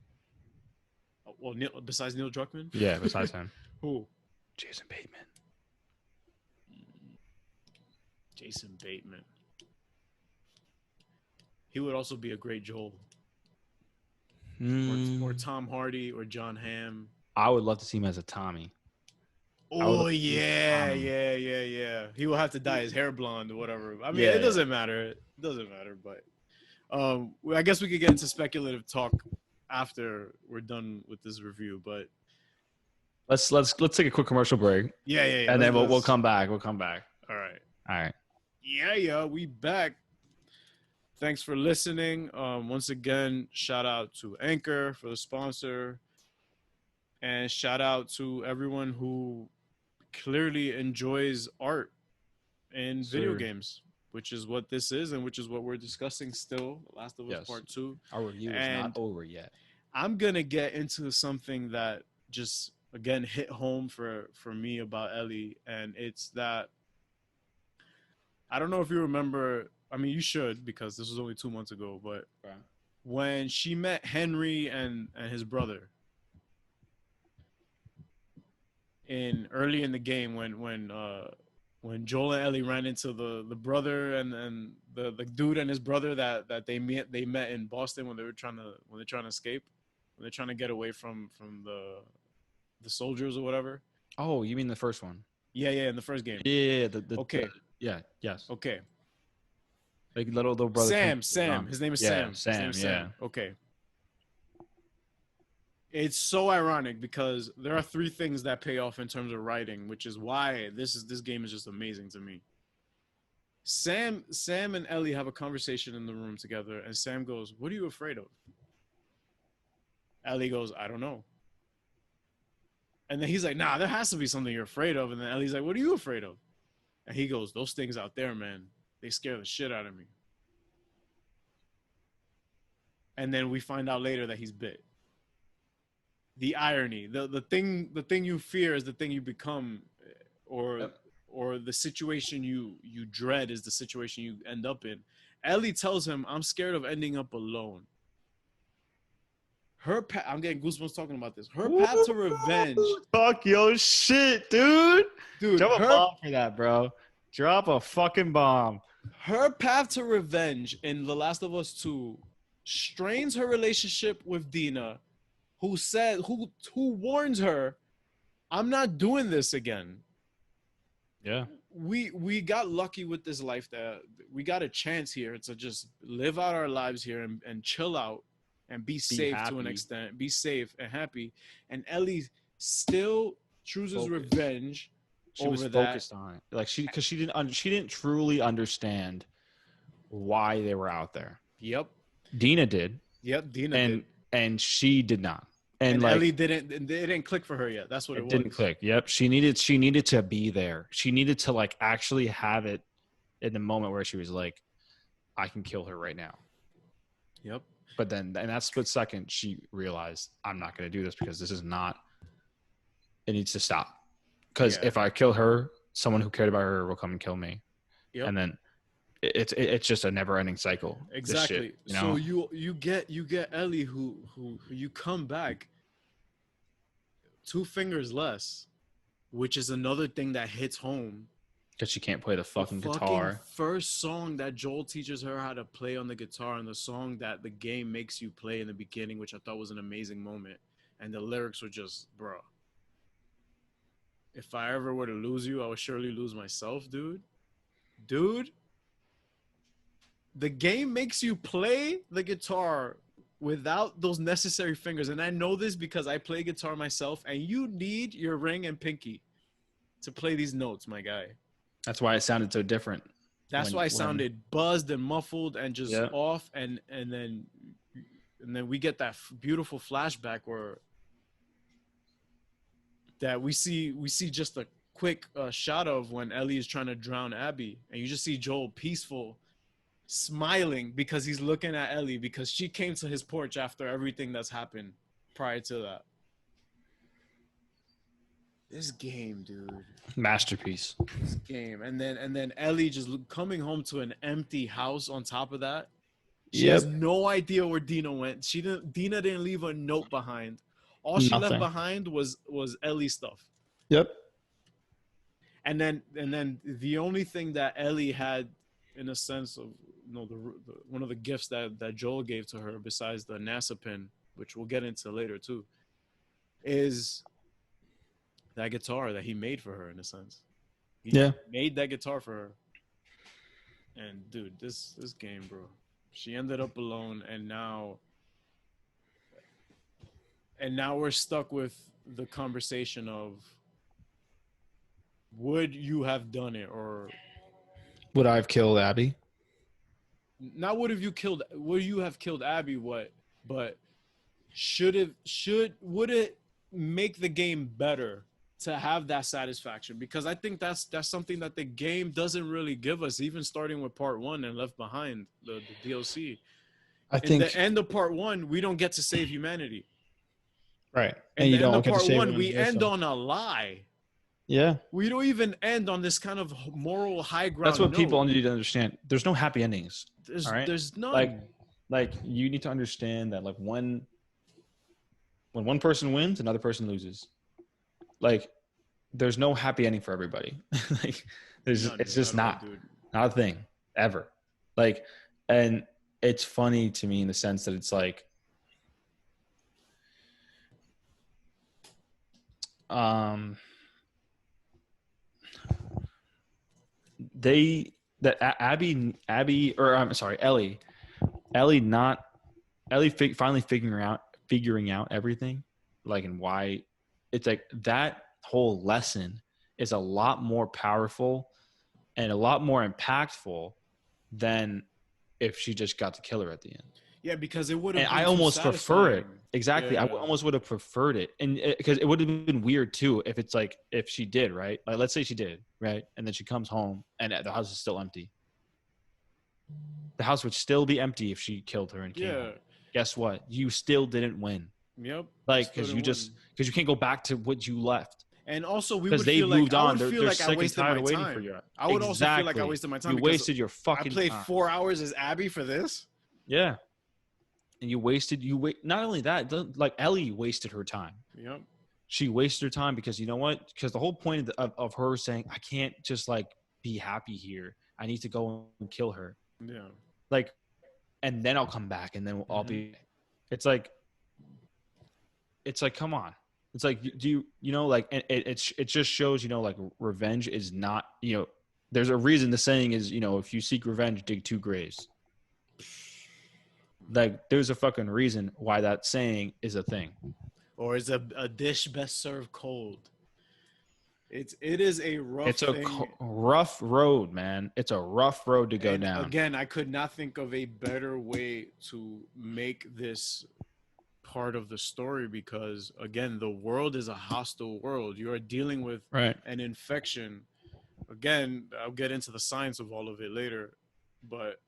Speaker 1: Well, besides Neil Druckmann?
Speaker 2: Yeah, besides him.
Speaker 1: Who?
Speaker 2: Jason Bateman.
Speaker 1: Jason Bateman. He would also be a great Joel. Or Tom Hardy or John Hamm.
Speaker 2: I would love to see him as a Tommy.
Speaker 1: Oh, yeah. He will have to dye his hair blonde or whatever. I mean, it doesn't matter. It doesn't matter, but I guess we could get into speculative talk after we're done with this review, but
Speaker 2: let's take a quick commercial break.
Speaker 1: Yeah.
Speaker 2: And then we'll come back. All right.
Speaker 1: Yeah, we back. thanks for listening. Once again, shout out to Anchor for the sponsor, and shout out to everyone who clearly enjoys art in video
Speaker 2: Sir.
Speaker 1: games, which is what this is, and which is what we're discussing still. Last of Us
Speaker 2: Yes.
Speaker 1: Part 2.
Speaker 2: Our review is not
Speaker 1: And
Speaker 2: over yet.
Speaker 1: I'm gonna get into something that just again hit home for me about Ellie, and it's that I don't know if you remember. I mean, you should because this was only 2 months ago. But
Speaker 2: Okay.
Speaker 1: when she met Henry and his brother in early in the game, when Joel and Ellie ran into the brother and the dude and his brother that they met in Boston when they're trying to escape, when they're trying to get away from the soldiers or whatever.
Speaker 2: Oh, you mean the first one?
Speaker 1: Yeah, in the first game.
Speaker 2: Yeah.
Speaker 1: Okay.
Speaker 2: Yes.
Speaker 1: Okay.
Speaker 2: Like little brother.
Speaker 1: Sam. His name is Sam. His name is Sam. Okay. It's so ironic because there are three things that pay off in terms of writing, which is why this game is just amazing to me. Sam and Ellie have a conversation in the room together, and Sam goes, "What are you afraid of?" Ellie goes, "I don't know." And then he's like, "Nah, there has to be something you're afraid of." And then Ellie's like, "What are you afraid of?" And he goes, "Those things out there, man, they scare the shit out of me." And then we find out later that he's bit. The irony, the thing you fear is the thing you become, or
Speaker 2: Yep.
Speaker 1: or the situation you dread is the situation you end up in. Ellie tells him, "I'm scared of ending up alone." I'm getting goosebumps talking about this. Her path to revenge.
Speaker 2: Talk your shit, dude. Drop a bomb for that, bro. Drop a fucking bomb.
Speaker 1: Her path to revenge in The Last of Us 2 strains her relationship with Dina, who warns her, "I'm not doing this again."
Speaker 2: Yeah.
Speaker 1: We got lucky with this life, that we got a chance here to just live out our lives here and chill out and be safe to an
Speaker 2: happy.
Speaker 1: extent, be safe and happy. And Ellie still chooses
Speaker 2: Focus.
Speaker 1: revenge
Speaker 2: She was
Speaker 1: over that.
Speaker 2: focused on it, like she didn't truly understand why they were out there.
Speaker 1: Yep.
Speaker 2: Dina did,
Speaker 1: Dina did.
Speaker 2: and she did not.
Speaker 1: And
Speaker 2: like,
Speaker 1: Ellie didn't. It didn't click for her yet. That's what it was.
Speaker 2: Didn't click. Yep. She needed to be there. She needed to like actually have it in the moment where she was like, I can kill her right now.
Speaker 1: Yep.
Speaker 2: But then in that split second, she realized, I'm not going to do this because this is not, it needs to stop. Because if I kill her, someone who cared about her will come and kill me.
Speaker 1: Yep.
Speaker 2: And then it's just a never ending cycle.
Speaker 1: Exactly.
Speaker 2: Shit, you know?
Speaker 1: So you get Ellie who you come back 2 fingers less, which is another thing that hits home.
Speaker 2: Because she can't play the fucking guitar.
Speaker 1: First song that Joel teaches her how to play on the guitar, and the song that the game makes you play in the beginning, which I thought was an amazing moment. And the lyrics were just, bro. If I ever were to lose you, I would surely lose myself, dude. Dude. The game makes you play the guitar without those necessary fingers. And I know this because I play guitar myself, and you need your ring and pinky to play these notes, my guy.
Speaker 2: That's why it sounded so different.
Speaker 1: That's why it sounded buzzed and muffled and just off. And then we get that beautiful flashback where that we see just a quick shot of when Ellie is trying to drown Abby, and you just see Joel peaceful, smiling because he's looking at Ellie because she came to his porch after everything that's happened prior to that. This game, dude.
Speaker 2: Masterpiece.
Speaker 1: This game. And then Ellie just coming home to an empty house on top of that. She has no idea where Dina went. Dina didn't leave a note behind. All she left behind was Ellie's stuff.
Speaker 2: Yep.
Speaker 1: And then the only thing that Ellie had, in a sense of, one of the gifts that Joel gave to her, besides the NASA pin, which we'll get into later too, is that guitar that he made for her, in a sense. He made that guitar for her. And dude, this game, bro. She ended up alone, and now we're stuck with the conversation of, would you have done it, or
Speaker 2: would I have killed Abby?
Speaker 1: not would you have killed Abby, what, but would it make the game better to have that satisfaction? Because I think that's something that the game doesn't really give us, even starting with part 1 and Left Behind, the DLC.
Speaker 2: I
Speaker 1: In
Speaker 2: think
Speaker 1: the end of part 1, we don't get to save humanity.
Speaker 2: right,
Speaker 1: In
Speaker 2: and you
Speaker 1: the end
Speaker 2: don't
Speaker 1: of
Speaker 2: get to
Speaker 1: part
Speaker 2: save
Speaker 1: 1,
Speaker 2: one
Speaker 1: we end
Speaker 2: yourself.
Speaker 1: on a lie.
Speaker 2: Yeah,
Speaker 1: We don't even end on this kind of moral high ground.
Speaker 2: that's what
Speaker 1: note.
Speaker 2: people need to understand. There's no happy endings.
Speaker 1: There's
Speaker 2: All right,
Speaker 1: there's none.
Speaker 2: like you need to understand that like when one person wins, another person loses. Like there's no happy ending for everybody. Like it's just not a thing ever. Like, and it's funny to me in the sense that it's like, Ellie finally figuring out everything, like, and why it's like that whole lesson is a lot more powerful and a lot more impactful than if she just got to kill her at the end.
Speaker 1: Yeah, because it would have.
Speaker 2: And I almost prefer it. Exactly, yeah. I almost would have preferred it, and because it would have been weird too if it's like if she did, right? Like let's say she did, right, and then she comes home and the house is still empty. The house would still be empty if she killed her and came home. Guess what? You still didn't win.
Speaker 1: Yep.
Speaker 2: Like because you can't go back to what you left.
Speaker 1: And also, we
Speaker 2: would feel like I would feel like I wasted my time.
Speaker 1: I would also feel like I wasted my time.
Speaker 2: You wasted your fucking time.
Speaker 1: I played 4 hours as Abby for this.
Speaker 2: Yeah. And not only that, like Ellie wasted her time.
Speaker 1: Yep.
Speaker 2: She wasted her time because you know what? Because the whole point of her saying, I can't just like be happy here. I need to go and kill her.
Speaker 1: Yeah.
Speaker 2: Like, and then I'll come back and then I'll be, it's like, come on. It's like, do you know, like, it just shows, you know, like revenge is not, you know, there's a reason the saying is, you know, if you seek revenge, dig 2 graves. Like, there's a fucking reason why that saying is a thing.
Speaker 1: Or is a dish best served cold. It is a rough
Speaker 2: It's a rough road, man. It's a rough road to go down.
Speaker 1: Again, I could not think of a better way to make this part of the story because, again, the world is a hostile world. You are dealing with an infection. Again, I'll get into the science of all of it later, but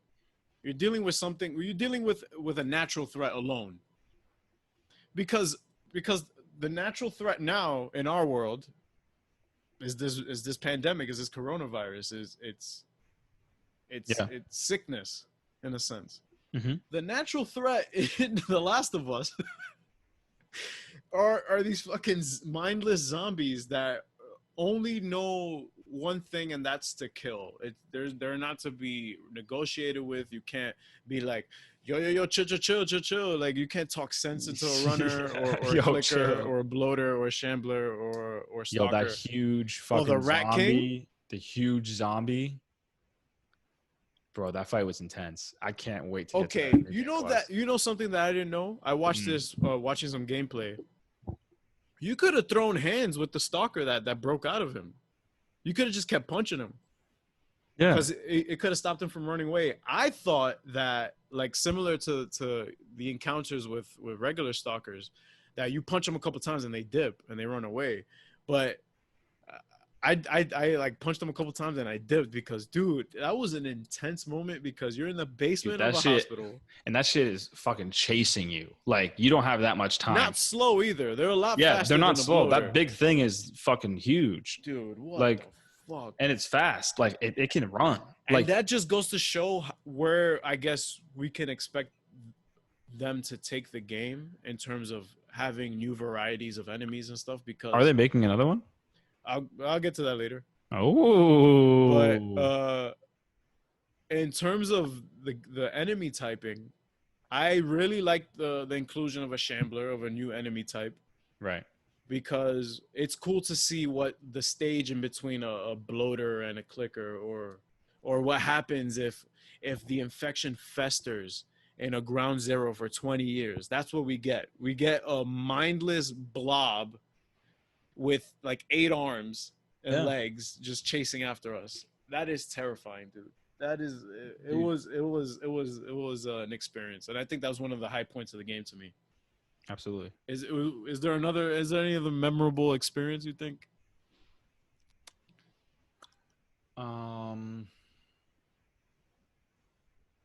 Speaker 1: you're dealing with something. You're dealing with a natural threat alone. Because the natural threat now in our world is this pandemic, is this coronavirus, it's sickness in a sense. Mm-hmm. The natural threat in The Last of Us are these fucking mindless zombies that only know one thing, and that's to kill. They're not to be negotiated with. You can't be like, yo, chill. Like, you can't talk sense into a runner or a clicker or a bloater or a shambler or stalker.
Speaker 2: Yo, that huge fucking the Rat zombie, King? The huge zombie. Bro, that fight was intense. I can't wait to get to that.
Speaker 1: You know something that I didn't know? I watched this watching some gameplay. You could have thrown hands with the stalker that broke out of him. You could have just kept punching him. Yeah. Because it could have stopped him from running away. I thought that, like, similar to the encounters with regular stalkers, that you punch them a couple times and they dip and they run away. But I like punched them a couple times and I dipped because, dude, that was an intense moment because you're in the basement of a hospital.
Speaker 2: And that shit is fucking chasing you. Like, you don't have that much time.
Speaker 1: Not slow either. They're a lot faster.
Speaker 2: Yeah, they're not slow. That big thing is fucking huge.
Speaker 1: Dude, what
Speaker 2: like,
Speaker 1: the fuck?
Speaker 2: And it's fast. Like, it can run.
Speaker 1: And
Speaker 2: like,
Speaker 1: that just goes to show where I guess we can expect them to take the game in terms of having new varieties of enemies and stuff. Because
Speaker 2: are they making another one?
Speaker 1: I'll get to that later.
Speaker 2: Oh.
Speaker 1: But in terms of the enemy typing, I really like the inclusion of a shambler, of a new enemy type.
Speaker 2: Right.
Speaker 1: Because it's cool to see what the stage in between a bloater and a clicker, or what happens if the infection festers in a ground zero for 20 years. That's what we get. We get a mindless blob with like 8 arms and legs just chasing after us. That is terrifying, dude. That is, it was an experience, and I think that was one of the high points of the game to me.
Speaker 2: Absolutely.
Speaker 1: Is there any other memorable experience you think?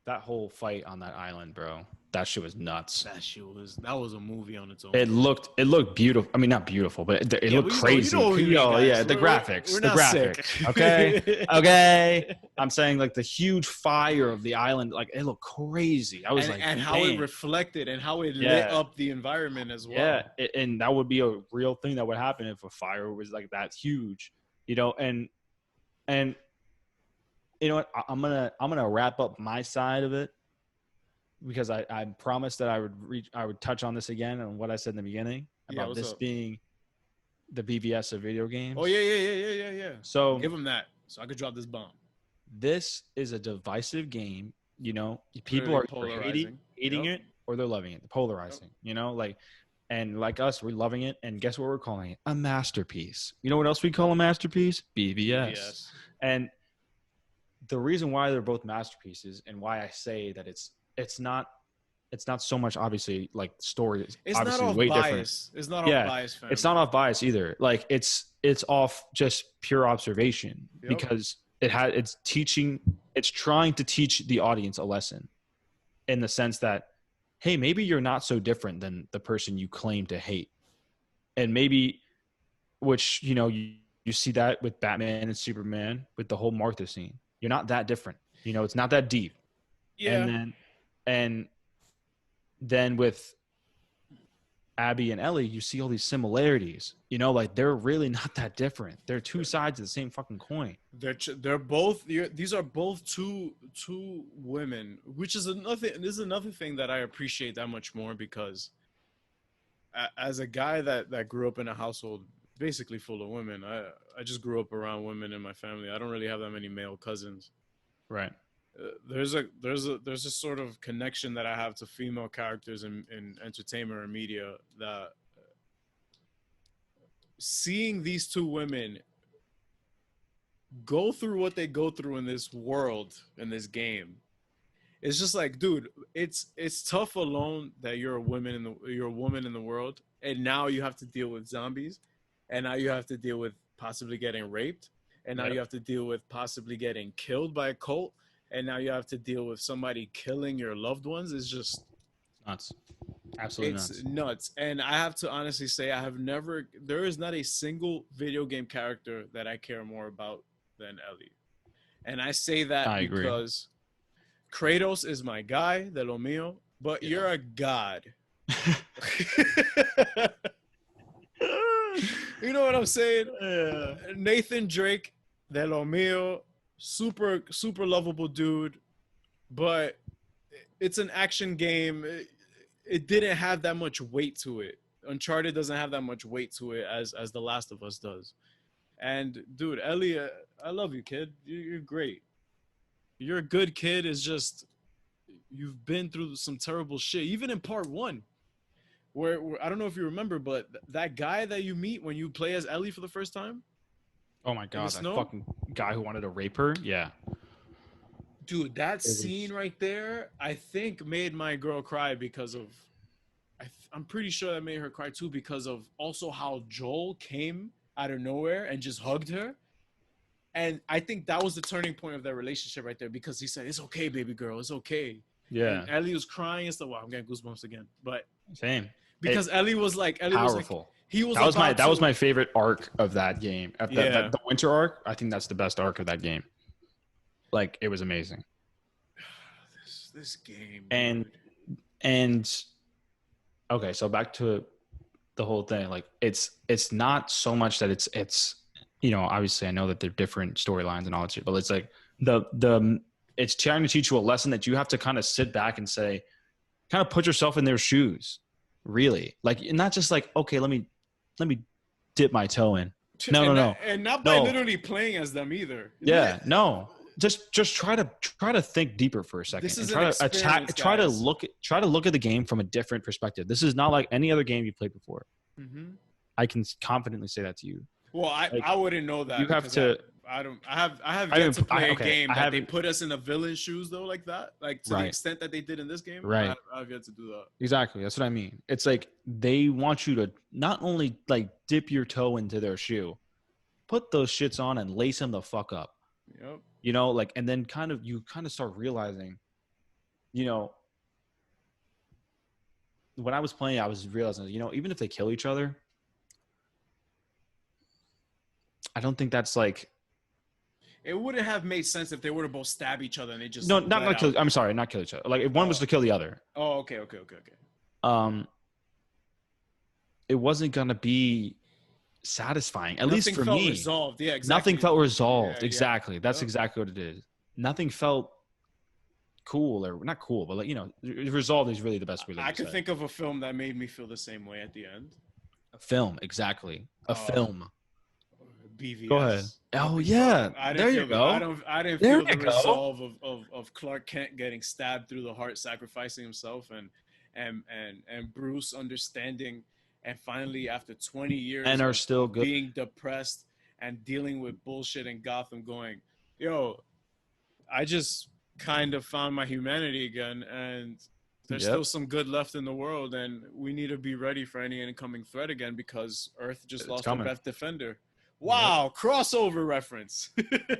Speaker 2: That whole fight on that island, bro. That shit was nuts.
Speaker 1: That was a movie on its own.
Speaker 2: It looked beautiful. I mean, not beautiful, but it looked crazy.
Speaker 1: You know what we mean, guys.
Speaker 2: Yeah, the graphics.
Speaker 1: We're
Speaker 2: the
Speaker 1: not
Speaker 2: graphics.
Speaker 1: sick.
Speaker 2: Okay. Okay. I'm saying like the huge fire of the island, like it looked crazy. I was
Speaker 1: and how it reflected and how it lit up the environment as well.
Speaker 2: Yeah, and that would be a real thing that would happen if a fire was like that huge, you know, and you know what? I'm gonna wrap up my side of it because I promised that I would touch on this again and what I said in the beginning about this being the BVS of video games.
Speaker 1: Oh yeah.
Speaker 2: So
Speaker 1: give them that so I could drop this bomb.
Speaker 2: This is a divisive game. You know, people are hating it or they're loving it. Polarizing. You know, and like us, we're loving it. And guess what we're calling it? A masterpiece. You know what else we call a masterpiece? BVS. And the reason why they're both masterpieces and why I say that it's not so much obviously like story.
Speaker 1: It's
Speaker 2: obviously
Speaker 1: not off
Speaker 2: way
Speaker 1: bias.
Speaker 2: Different.
Speaker 1: It's not off bias, fam.
Speaker 2: It's not off bias either. Like it's off just pure observation because it's trying to teach the audience a lesson in the sense that, hey, maybe you're not so different than the person you claim to hate. And maybe, which, you know, you see that with Batman and Superman with the whole Martha scene. You're not that different. You know, it's not that deep.
Speaker 1: Yeah.
Speaker 2: And then with Abby and Ellie, you see all these similarities. You know, like they're really not that different. They're two sides of the same fucking coin.
Speaker 1: They're both. These are both two women, which is another thing that I appreciate that much more because as a guy that grew up in a household basically full of women, I just grew up around women in my family. I don't really have that many male cousins.
Speaker 2: Right.
Speaker 1: There's a sort of connection that I have to female characters in entertainment or media that seeing these two women go through what they go through in this world, in this game, it's just like, dude, it's tough alone that you're a woman in the world, and now you have to deal with zombies, and now you have to deal with possibly getting raped, and now you have to deal with possibly getting killed by a cult, and now you have to deal with somebody killing your loved ones. It's just
Speaker 2: nuts. Absolutely
Speaker 1: nuts. And I have to honestly say, there is not a single video game character that I care more about than Ellie. And I say that because Kratos is my guy, de lo mío, but you're a god. You know what I'm saying? Nathan Drake, de lo mío, super lovable dude, but it's an action game. It didn't have that much weight to it. Uncharted doesn't have that much weight to it as The Last of Us does. And dude, Ellie, I love you, kid. You're great. You're a good kid. It's just you've been through some terrible shit. Even in part 1, where I don't know if you remember, but that guy that you meet when you play as Ellie for the first time.
Speaker 2: Oh my god, that fucking guy who wanted to rape her? Yeah.
Speaker 1: Dude, that scene right there, I think made my girl cry because of I'm pretty sure that made her cry too because of also how Joel came out of nowhere and just hugged her. And I think that was the turning point of their relationship right there because he said, "It's okay, baby girl, it's okay."
Speaker 2: Yeah.
Speaker 1: And Ellie was crying and stuff. Wow, I'm getting goosebumps again. But
Speaker 2: same.
Speaker 1: Because Ellie was powerful.
Speaker 2: That was my favorite arc of that game. The winter arc, I think that's the best arc of that game. Like, it was amazing.
Speaker 1: This game.
Speaker 2: And okay, so back to the whole thing. Like, it's not so much that it's you know, obviously I know that they're different storylines and all that shit, but it's like it's trying to teach you a lesson that you have to kind of sit back and say, kind of put yourself in their shoes. Really, like, not just like, okay, let me dip my toe in. No,
Speaker 1: and not by literally playing as them either.
Speaker 2: Yeah, no, just try to think deeper for a second.
Speaker 1: This is
Speaker 2: try to look at the game from a different perspective. This is not like any other game you played before.
Speaker 1: Mm-hmm.
Speaker 2: I can confidently say that to you.
Speaker 1: Well, I wouldn't know that.
Speaker 2: You have to.
Speaker 1: I have
Speaker 2: I
Speaker 1: yet to
Speaker 2: haven't.
Speaker 1: play a
Speaker 2: Okay,
Speaker 1: game
Speaker 2: I
Speaker 1: that they
Speaker 2: haven't.
Speaker 1: put us in a villain's shoes though, like that, like to the
Speaker 2: Right.
Speaker 1: extent that they did in this game.
Speaker 2: Right.
Speaker 1: I have yet to do that.
Speaker 2: Exactly. That's what I mean. It's like they want you to not only like dip your toe into their shoe, put those shits on and lace them the fuck up.
Speaker 1: Yep.
Speaker 2: You know, like, and then you kind of start realizing, you know, when I was playing, I was realizing, you know, even if they kill each other, I don't think that's like
Speaker 1: It wouldn't have made sense if they were to both stab each other and they just
Speaker 2: no,
Speaker 1: let
Speaker 2: not kill.
Speaker 1: out.
Speaker 2: I'm sorry, not kill each other. Like if one was to kill the other,
Speaker 1: Oh, okay.
Speaker 2: um, it wasn't gonna be satisfying. At
Speaker 1: Nothing
Speaker 2: least for
Speaker 1: felt
Speaker 2: me,
Speaker 1: resolved. Yeah, exactly.
Speaker 2: nothing felt resolved.
Speaker 1: Yeah,
Speaker 2: Exactly. That's
Speaker 1: Yep.
Speaker 2: exactly what it is. Nothing felt cool or not cool, but like, you know, resolved is really the best way to
Speaker 1: I could
Speaker 2: say.
Speaker 1: think of a film that made me feel the same way at the end.
Speaker 2: A film, exactly. A film.
Speaker 1: BVS.
Speaker 2: Go ahead. Oh
Speaker 1: Nothing
Speaker 2: yeah,
Speaker 1: I
Speaker 2: there you
Speaker 1: feel
Speaker 2: go.
Speaker 1: I didn't
Speaker 2: There
Speaker 1: feel
Speaker 2: you
Speaker 1: the
Speaker 2: go.
Speaker 1: resolve of Clark Kent getting stabbed through the heart, sacrificing himself, and Bruce understanding, and finally after 20 years
Speaker 2: And are still good.
Speaker 1: being depressed and dealing with bullshit in Gotham, going, yo, I just kind of found my humanity again, and there's still some good left in the world, and we need to be ready for any incoming threat again because Earth just
Speaker 2: It's
Speaker 1: lost
Speaker 2: coming.
Speaker 1: their best defender. Wow, crossover reference.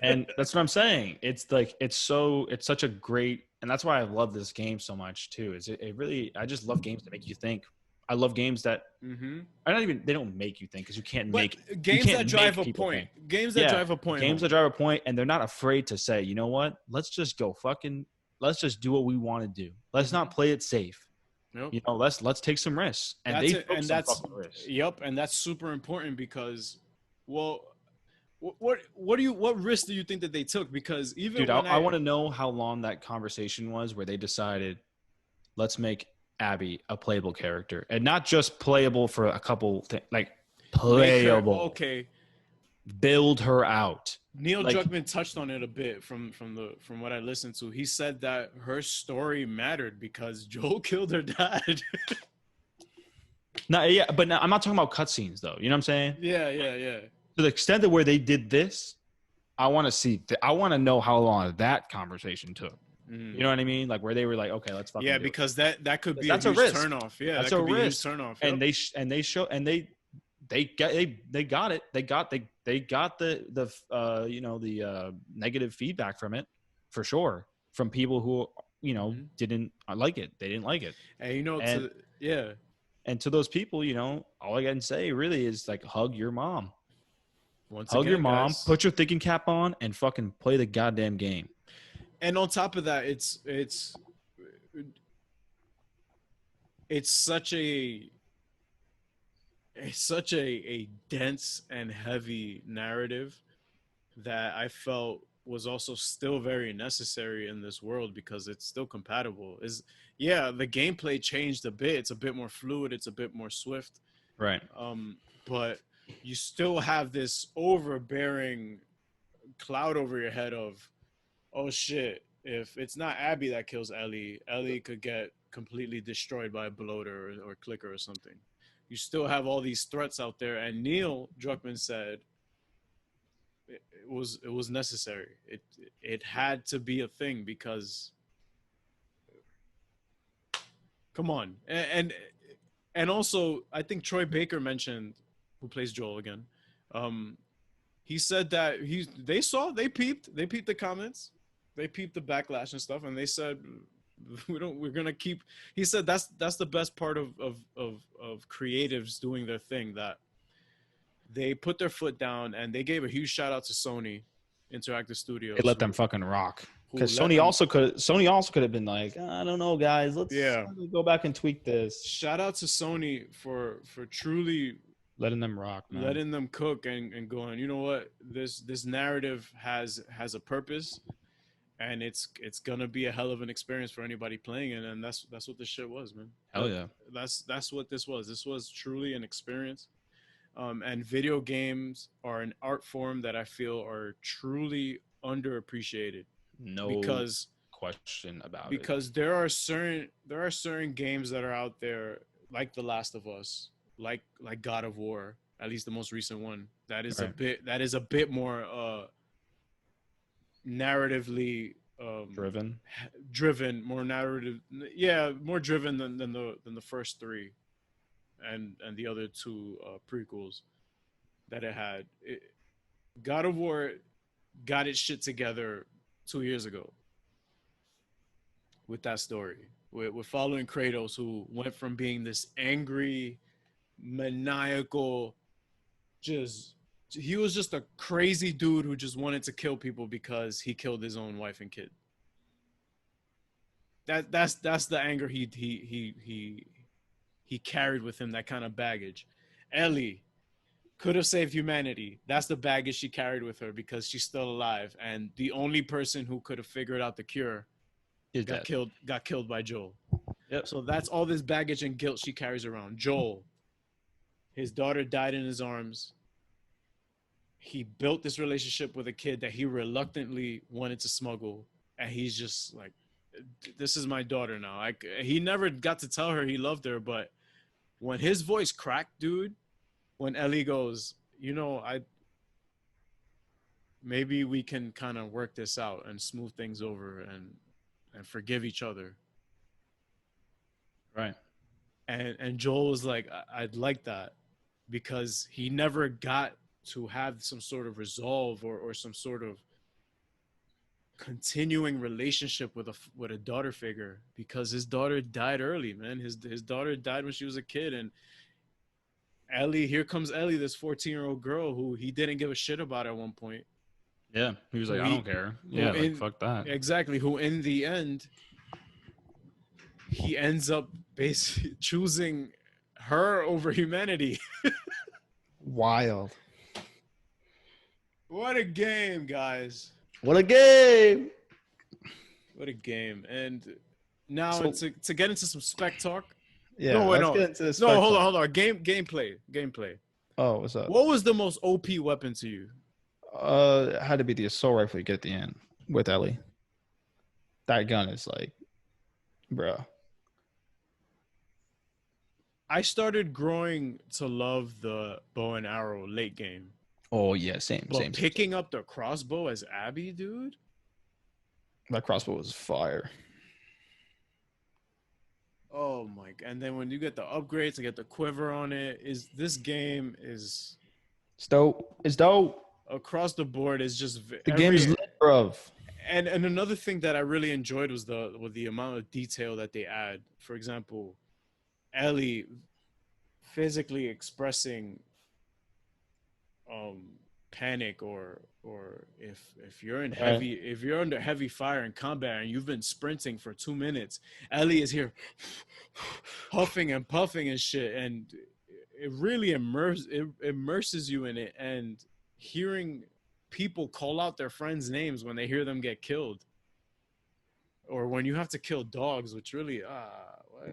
Speaker 2: And that's what I'm saying. It's like it's such a great, and that's why I love this game so much too. Is it really? I just love games that make you think. I love games that are not even, they don't make you think because you can't
Speaker 1: But
Speaker 2: make
Speaker 1: games
Speaker 2: you
Speaker 1: that
Speaker 2: can't
Speaker 1: drive
Speaker 2: make
Speaker 1: a
Speaker 2: people
Speaker 1: point.
Speaker 2: think.
Speaker 1: Games that drive a point.
Speaker 2: Games
Speaker 1: home.
Speaker 2: that drive a point, and they're not afraid to say, you know what? Let's just go fucking. Let's just do what we want to do. Let's not play it safe.
Speaker 1: Nope.
Speaker 2: You know, let's take some risks. And
Speaker 1: That's
Speaker 2: they
Speaker 1: it,
Speaker 2: took
Speaker 1: and
Speaker 2: some
Speaker 1: that's
Speaker 2: fucking risks.
Speaker 1: yep, and that's super important because, well, what risk do you think that they took? Because even
Speaker 2: Dude,
Speaker 1: when
Speaker 2: I want to know how long that conversation was where they decided, let's make Abby a playable character, and not just playable for a couple things, like playable.
Speaker 1: Okay.
Speaker 2: Build her out.
Speaker 1: Neil Druckmann touched on it a bit from what I listened to. He said that her story mattered because Joel killed her dad.
Speaker 2: No, yeah, but now, I'm not talking about cutscenes though. You know what I'm saying?
Speaker 1: Yeah.
Speaker 2: To the extent that where they did this, I want to see. I want to know how long that conversation took. You know what I mean? Like where they were like, okay, let's fucking do
Speaker 1: because
Speaker 2: it.
Speaker 1: that could be
Speaker 2: That's
Speaker 1: a huge
Speaker 2: risk.
Speaker 1: turnoff. Yeah,
Speaker 2: that's
Speaker 1: that could
Speaker 2: a
Speaker 1: be
Speaker 2: risk.
Speaker 1: A huge turnoff.
Speaker 2: And they got it. They got the you know, the negative feedback from it for sure, from people who, you know, didn't like it. They didn't like it.
Speaker 1: And you know,
Speaker 2: and to those people, you know, all I can say really is like hug your mom.
Speaker 1: Hug
Speaker 2: your mom,
Speaker 1: guys.
Speaker 2: put your thinking cap on, and fucking play the goddamn game.
Speaker 1: And on top of that, it's such a dense and heavy narrative that I felt was also still very necessary in this world because it's still compatible. The gameplay changed a bit. It's a bit more fluid. It's a bit more swift.
Speaker 2: Right.
Speaker 1: But you still have this overbearing cloud over your head of, oh shit, if it's not Abby that kills Ellie could get completely destroyed by a bloater or clicker or something. You still have all these threats out there, and Neil Druckmann said it was necessary. It had to be a thing because, come on, and also I think Troy Baker mentioned, who plays Joel again. He said that they peeped the comments, they peeped the backlash and stuff, and they said we're gonna keep. He said that's the best part of creatives doing their thing, that they put their foot down and they gave a huge shout out to Sony Interactive Studios.
Speaker 2: They let them fucking rock. Because Sony also could have been like, I don't know, guys, let's go back and tweak this.
Speaker 1: Shout out to Sony for truly
Speaker 2: letting them rock, man.
Speaker 1: Letting them cook and going, you know what, this narrative has a purpose, and it's gonna be a hell of an experience for anybody playing it, and that's what this shit was, man.
Speaker 2: Hell yeah.
Speaker 1: That's what this was. This was truly an experience. And video games are an art form that I feel are truly underappreciated.
Speaker 2: No question about it.
Speaker 1: Because there are certain games that are out there, like The Last of Us, like God of War, at least the most recent one, that is a bit more narratively
Speaker 2: Driven.
Speaker 1: driven, more narrative, yeah, more driven than the first three and the other two prequels that it had. God of War got its shit together 2 years ago with that story. We're following Kratos, who went from being this angry, maniacal, just he was just a crazy dude who just wanted to kill people because he killed his own wife and kid. That's the anger he carried with him, that kind of baggage. Ellie could have saved humanity. That's the baggage she carried with her because she's still alive, and the only person who could have figured out the cure
Speaker 2: Is dead.
Speaker 1: got killed by Joel.
Speaker 2: Yep.
Speaker 1: So that's all this baggage and guilt she carries around. Joel, his daughter died in his arms. He built this relationship with a kid that he reluctantly wanted to smuggle, and he's just like, this is my daughter now. He never got to tell her he loved her, but when his voice cracked, dude, when Ellie goes, I maybe we can kind of work this out and smooth things over and forgive each other.
Speaker 2: Right.
Speaker 1: And Joel was like, I'd like that, because he never got to have some sort of resolve or some sort of continuing relationship with a daughter figure, because his daughter died early, man. His daughter died when she was a kid, and Ellie, here comes Ellie, this 14-year-old girl who he didn't give a shit about at one point.
Speaker 2: Yeah. He was like, I don't care. Yeah, like fuck that.
Speaker 1: Exactly. Who in the end he ends up basically choosing her over humanity.
Speaker 3: Wild.
Speaker 1: What a game, guys.
Speaker 3: What a game.
Speaker 1: What a game. And now to get into some spec talk.
Speaker 3: Yeah, let's get into this.
Speaker 1: No, hold on. Gameplay.
Speaker 3: Oh, what's up?
Speaker 1: What was the most OP weapon to you?
Speaker 3: It had to be the assault rifle you get at the end with Ellie. That gun is like, bro.
Speaker 1: I started growing to love the bow and arrow late game.
Speaker 2: Oh yeah, same.
Speaker 1: Picking up the crossbow as Abby, dude.
Speaker 3: That crossbow was fire.
Speaker 1: Oh my! And then when you get the upgrades to get the quiver on it, this game is
Speaker 3: It's dope. It's dope.
Speaker 1: Across the board. Is just
Speaker 3: the game is lit, bruv.
Speaker 1: And another thing that I really enjoyed was the amount of detail that they add. For example, Ellie physically expressing panic or if you're in if you're under heavy fire in combat and you've been sprinting for 2 minutes, Ellie is here huffing and puffing and shit, and it really immerses you in it. And hearing people call out their friends' names when they hear them get killed, or when you have to kill dogs, which really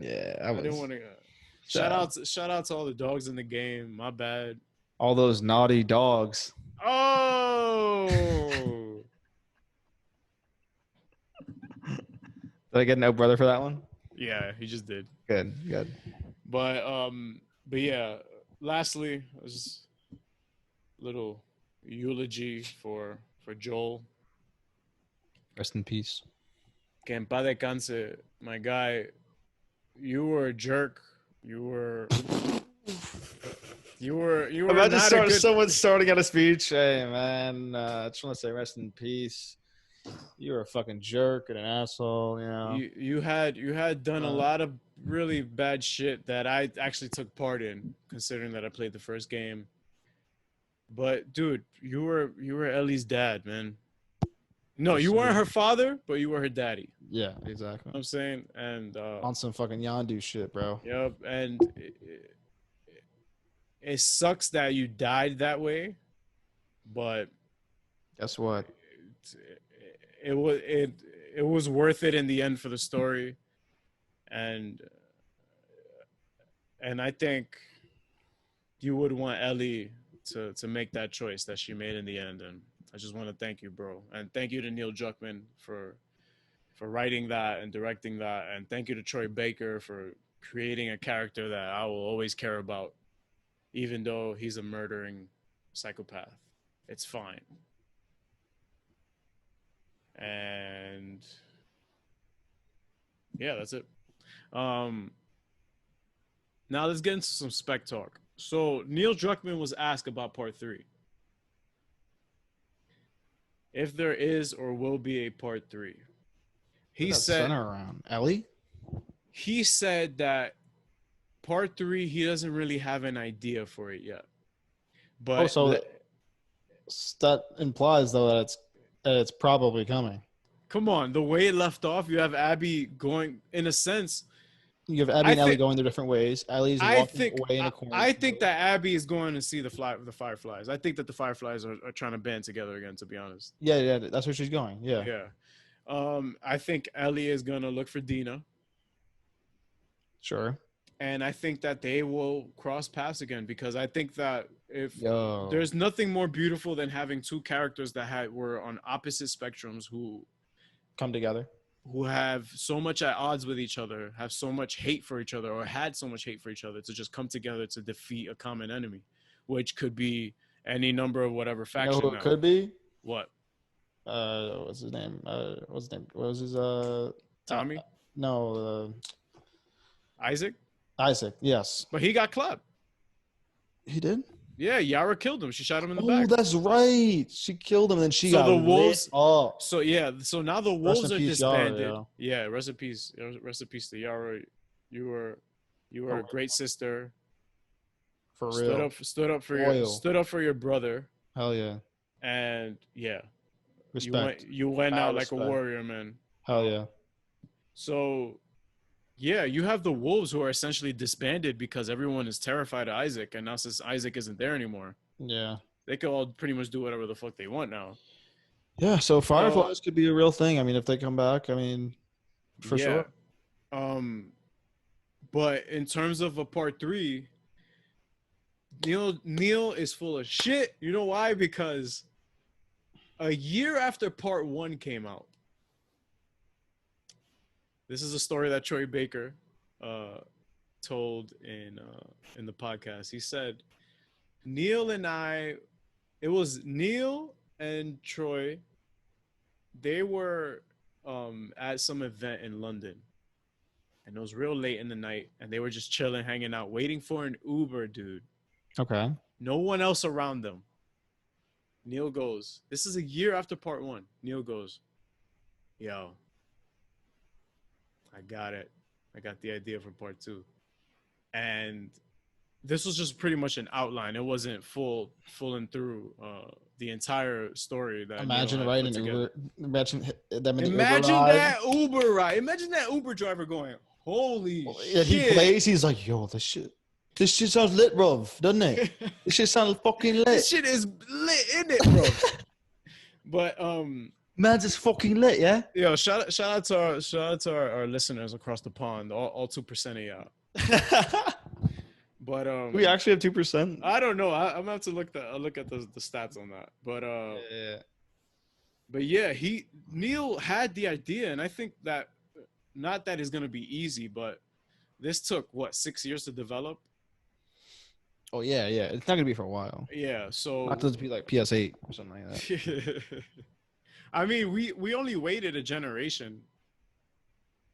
Speaker 3: yeah,
Speaker 1: I didn't want to shout out to all the dogs in the game. My bad.
Speaker 3: All those naughty dogs.
Speaker 1: Oh.
Speaker 3: Did I get no brother for that one?
Speaker 1: Yeah, he just did.
Speaker 3: Good.
Speaker 1: But yeah, lastly, just a little eulogy for Joel.
Speaker 2: Rest in peace.
Speaker 1: Que en paz descanse, my guy. You were a jerk. You were
Speaker 3: Imagine someone starting out a speech. Hey man, I just want to say rest in peace. You're a fucking jerk and an asshole. You know.
Speaker 1: You had done a lot of really bad shit that I actually took part in, considering that I played the first game. But dude, you were Ellie's dad, man. No, you weren't her father, but you were her daddy.
Speaker 3: Yeah, exactly.
Speaker 1: You know what I'm saying, and
Speaker 3: on some fucking Yondu shit, bro.
Speaker 1: Yep, and it sucks that you died that way, but
Speaker 3: guess what?
Speaker 1: It was worth it in the end for the story, and I think you would want Ellie to make that choice that she made in the end. And I just want to thank you, bro, and thank you to Neil Druckmann for writing that and directing that, and thank you to Troy Baker for creating a character that I will always care about, even though he's a murdering psychopath. It's fine. And yeah, that's it. Now let's get into some spec talk. So Neil Druckmann was asked about part 3. If there is or will be a part 3. He said
Speaker 3: center around Ellie.
Speaker 1: He said that part 3 he doesn't really have an idea for it yet. But
Speaker 3: that implies though that it's probably coming.
Speaker 1: Come on, the way it left off, you have Abby going in a sense.
Speaker 3: You have Abby and Ellie going their different ways. Ellie's walking away in a corner.
Speaker 1: I think that Abby is going to see the Fireflies. I think that the Fireflies are trying to band together again, to be honest.
Speaker 3: Yeah, that's where she's going. Yeah.
Speaker 1: I think Ellie is going to look for Dina.
Speaker 3: Sure.
Speaker 1: And I think that they will cross paths again, because I think that if there's nothing more beautiful than having two characters that were on opposite spectrums who
Speaker 3: come together,
Speaker 1: who have so much at odds with each other, have so much hate for each other, or had so much hate for each other, to just come together to defeat a common enemy, which could be any number of whatever faction.
Speaker 3: You know who it could be?
Speaker 1: What?
Speaker 3: What's his name? What was his
Speaker 1: Tommy?
Speaker 3: No.
Speaker 1: Isaac?
Speaker 3: Isaac, yes.
Speaker 1: But he got clapped.
Speaker 3: He did?
Speaker 1: Yeah, Yara killed him. She shot him in the back.
Speaker 3: Oh, that's right. She killed him, and then she got
Speaker 1: the wolves.
Speaker 3: Oh,
Speaker 1: so now the wolves are disbanded.
Speaker 3: Yara,
Speaker 1: yeah, rest in peace. Rest in peace to Yara. You were a great sister.
Speaker 3: For real.
Speaker 1: Stood up for your brother.
Speaker 3: Hell yeah.
Speaker 1: And yeah,
Speaker 3: respect.
Speaker 1: You went out like a warrior, man.
Speaker 3: Hell yeah.
Speaker 1: So, yeah, you have the wolves who are essentially disbanded because everyone is terrified of Isaac, and now since Isaac isn't there anymore,
Speaker 3: yeah,
Speaker 1: they could all pretty much do whatever the fuck they want now.
Speaker 3: Yeah, so Fireflies could be a real thing. I mean, if they come back, I mean, for sure.
Speaker 1: But in terms of a part 3, Neil is full of shit. You know why? Because a year after part 1 came out, this is a story that Troy Baker told in the podcast. He said, it was Neil and Troy. They were at some event in London, and it was real late in the night, and they were just chilling, hanging out, waiting for an Uber, dude.
Speaker 3: Okay.
Speaker 1: No one else around them. Neil goes, this is a year after part 1. Neil goes, yo, I got it. I got the idea for part 2. And this was just pretty much an outline. It wasn't full and through the entire story. That
Speaker 3: imagine writing an Uber. Imagine
Speaker 1: that Uber ride. Imagine that Uber driver going, holy shit.
Speaker 3: He plays. He's like, yo, this shit sounds lit, bro, doesn't it? This shit sounds fucking lit.
Speaker 1: This shit is lit, isn't it, bro? But
Speaker 3: man's is fucking lit, yeah.
Speaker 1: Yo, shout out to our listeners across the pond, all 2% of y'all. But
Speaker 3: we actually have 2%.
Speaker 1: I don't know. I'm gonna have to look at the stats on that. But But yeah, Neil had the idea, and I think that not that it's gonna be easy, but this took 6 years to develop.
Speaker 3: Oh yeah. It's not gonna be for a while.
Speaker 1: Yeah, so
Speaker 3: not to be like PS8 or something like that.
Speaker 1: I mean, we only waited a generation.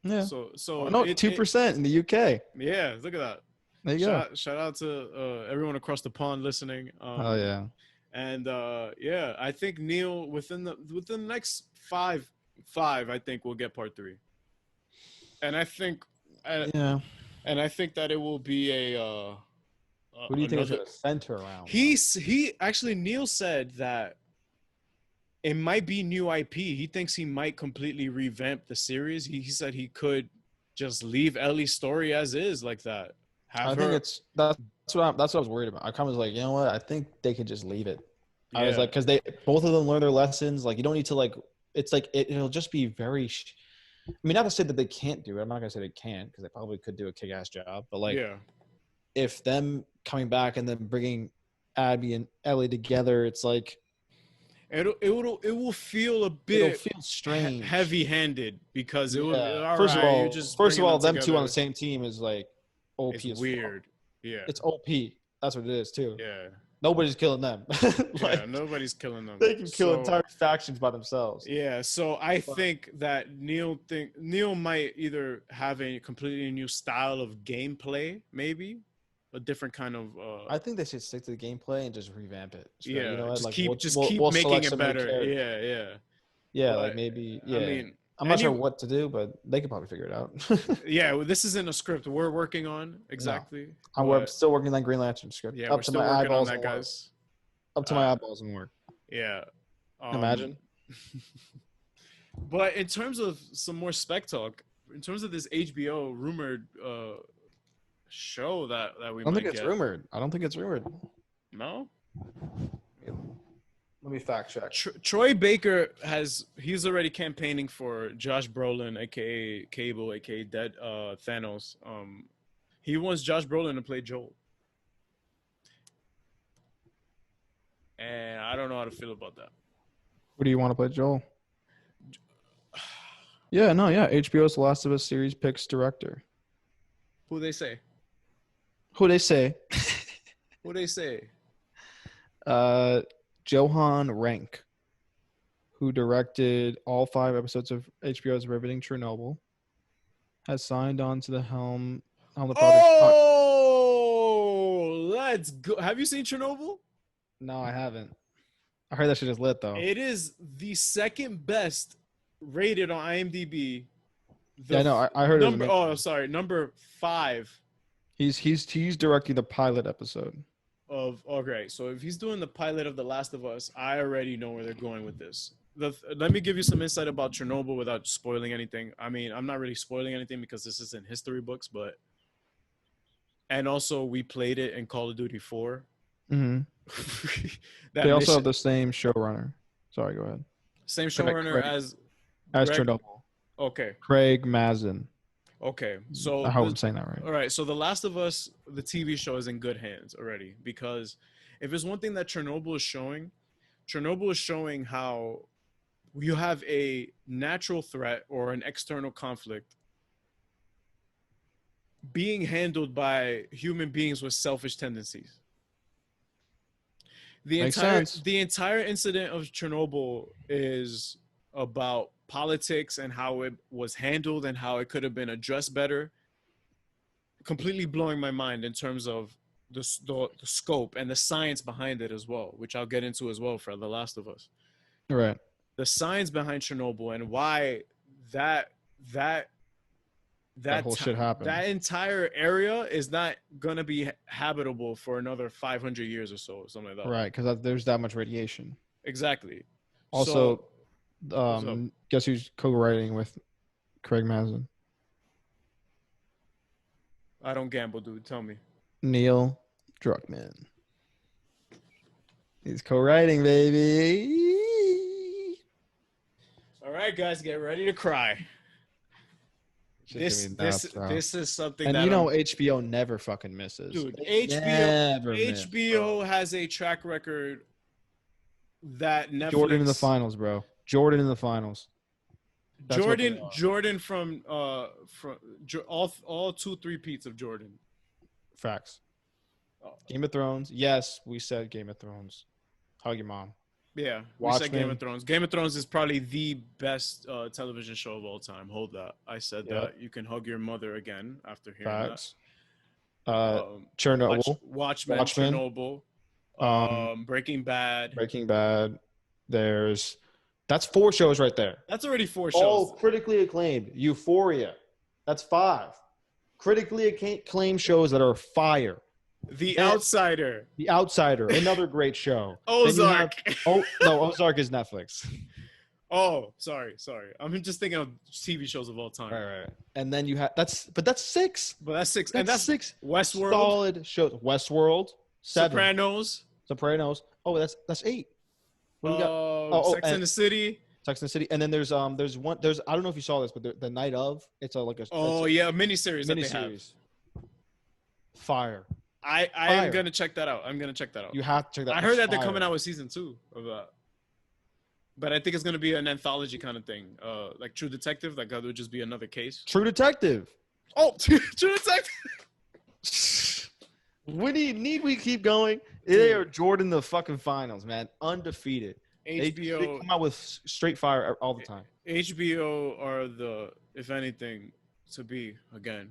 Speaker 3: Yeah.
Speaker 1: So
Speaker 3: 2% in the UK.
Speaker 1: Yeah, look at that.
Speaker 3: There you go.
Speaker 1: Shout out to everyone across the pond listening.
Speaker 3: Oh yeah.
Speaker 1: And yeah, I think Neil within the next five, I think we'll get part 3. And I think
Speaker 3: and
Speaker 1: I think that it will be a.
Speaker 3: What do you think is going to center around?
Speaker 1: He actually, Neil said that it might be new IP. He thinks he might completely revamp the series. He said he could just leave Ellie's story as is, like that.
Speaker 3: That's what I was worried about. I kind of was like, you know what? I think they could just leave it. Yeah. I was like, because both of them learn their lessons. Like, you don't need to it's like it'll just be very. I mean, not to say that they can't do it. I'm not gonna say they can't, because they probably could do a kick-ass job. But if them coming back and then bringing Abby and Ellie together, it's like
Speaker 1: it will feel a bit.
Speaker 3: It'll feel strange,
Speaker 1: heavy-handed, because it will.
Speaker 3: First of all, them two on the same team is like OP.
Speaker 1: It's weird. Yeah,
Speaker 3: it's OP. That's what it is too.
Speaker 1: Yeah.
Speaker 3: Nobody's killing them.
Speaker 1: Yeah, nobody's killing them.
Speaker 3: They can kill entire factions by themselves.
Speaker 1: Yeah, so I think that Neil might either have a completely new style of gameplay, maybe a different kind of.
Speaker 3: I think they should stick to the gameplay and just revamp it. So,
Speaker 1: Yeah,
Speaker 3: you know what?
Speaker 1: just
Speaker 3: Like,
Speaker 1: keep
Speaker 3: we'll
Speaker 1: making
Speaker 3: select
Speaker 1: it
Speaker 3: some new
Speaker 1: better.
Speaker 3: characters.
Speaker 1: Yeah.
Speaker 3: Yeah,
Speaker 1: But,
Speaker 3: like maybe. Yeah,
Speaker 1: I mean,
Speaker 3: I'm not sure what to do, but they could probably figure it out.
Speaker 1: yeah, well, this isn't a script we're working on exactly.
Speaker 3: I'm still working on that Green Lantern script.
Speaker 1: Yeah,
Speaker 3: up
Speaker 1: we're
Speaker 3: to
Speaker 1: still
Speaker 3: my
Speaker 1: working on
Speaker 3: eyeballs
Speaker 1: that,
Speaker 3: and work.
Speaker 1: guys.
Speaker 3: Up to my eyeballs and work.
Speaker 1: Yeah.
Speaker 3: Imagine.
Speaker 1: But in terms of some more spec talk, in terms of this HBO rumored show that we
Speaker 3: I don't
Speaker 1: might
Speaker 3: think it's
Speaker 1: get.
Speaker 3: rumored. I don't think it's rumored.
Speaker 1: No?
Speaker 3: Let me fact check.
Speaker 1: Troy Baker he's already campaigning for Josh Brolin, aka Cable, aka Dead Thanos. He wants Josh Brolin to play Joel. And I don't know how to feel about that.
Speaker 3: Who do you want to play Joel? Yeah, HBO's The Last of Us series picks director.
Speaker 1: Who they say?
Speaker 3: Who they say?
Speaker 1: Who they say?
Speaker 3: Johan Rank, who directed all 5 episodes of HBO's riveting Chernobyl, has signed on to the helm on the project.
Speaker 1: Oh, let's go. Have you seen Chernobyl?
Speaker 3: No, I haven't. I heard that shit is lit though.
Speaker 1: It is the second best rated on IMDb.
Speaker 3: I heard
Speaker 1: number.
Speaker 3: it.
Speaker 1: Number 5.
Speaker 3: He's directing the pilot episode.
Speaker 1: Okay, so if he's doing the pilot of The Last of Us, I already know where they're going with this. Let me give you some insight about Chernobyl without spoiling anything. I mean, I'm not really spoiling anything because this is in history books, and also we played it in Call of Duty 4.
Speaker 3: Mm-hmm. They also have the same showrunner. Sorry, go ahead.
Speaker 1: Same showrunner as
Speaker 3: Chernobyl.
Speaker 1: Okay.
Speaker 3: Craig Mazin.
Speaker 1: Okay, so
Speaker 3: I hope I'm saying that right.
Speaker 1: All right, so The Last of Us, the TV show, is in good hands already, because if there's one thing that Chernobyl is showing how you have a natural threat or an external conflict being handled by human beings with selfish tendencies. The entire incident of Chernobyl is about politics and how it was handled and how it could have been addressed better. Completely blowing my mind in terms of the scope and the science behind it as well, which I'll get into as well for The Last of Us.
Speaker 3: Right.
Speaker 1: The science behind Chernobyl and why that
Speaker 3: whole shit happened.
Speaker 1: That entire area is not gonna be habitable for another 500 years or so, something like that.
Speaker 3: Right, because there's that much radiation.
Speaker 1: Exactly.
Speaker 3: Also, guess who's co-writing with Craig Mazin?
Speaker 1: I don't gamble, dude. Tell me.
Speaker 3: Neil Druckmann. He's co-writing, baby.
Speaker 1: All right, guys, get ready to cry. This is something
Speaker 3: and
Speaker 1: that
Speaker 3: HBO never fucking misses.
Speaker 1: Dude, HBO has a track record that Netflix.
Speaker 3: Jordan in the finals, bro. Jordan in the finals.
Speaker 1: Jordan from all 2 3-peats of Jordan.
Speaker 3: Facts. Game of Thrones. Yes, we said Game of Thrones. Hug your mom.
Speaker 1: Yeah, we said Game of Thrones. Game of Thrones is probably the best television show of all time. Hold that. I said that. You can hug your mother again after hearing
Speaker 3: Facts.
Speaker 1: that.
Speaker 3: Chernobyl.
Speaker 1: Watchmen. Chernobyl. Breaking Bad.
Speaker 3: That's 4 shows right there.
Speaker 1: That's already 4 shows.
Speaker 3: All critically acclaimed. Euphoria. That's 5. Critically acclaimed shows that are fire.
Speaker 1: The Outsider.
Speaker 3: The Outsider. Another great show.
Speaker 1: Ozark.
Speaker 3: Ozark is Netflix.
Speaker 1: Oh, sorry. I'm just thinking of TV shows of all time.
Speaker 3: Right. And then you have that's 6.
Speaker 1: But that's 6. And that's
Speaker 3: 6.
Speaker 1: Westworld.
Speaker 3: Solid shows. Westworld. 7.
Speaker 1: Sopranos.
Speaker 3: Oh, that's 8. What do we got?
Speaker 1: Sex and the City.
Speaker 3: Sex and the City. And then there's I don't know if you saw this, but the Night of, it's a
Speaker 1: miniseries that they have.
Speaker 3: Fire.
Speaker 1: I am gonna check that out.
Speaker 3: You have to check that out.
Speaker 1: I heard that they're coming out with season 2 of that. But I think it's gonna be an anthology kind of thing. Like True Detective, like that would just be another case.
Speaker 3: True Detective.
Speaker 1: Oh, True Detective.
Speaker 3: Need we keep going? They are Jordan the fucking finals, man. Undefeated. They
Speaker 1: HBO
Speaker 3: come out with straight fire all the time.
Speaker 1: HBO are if anything, to be again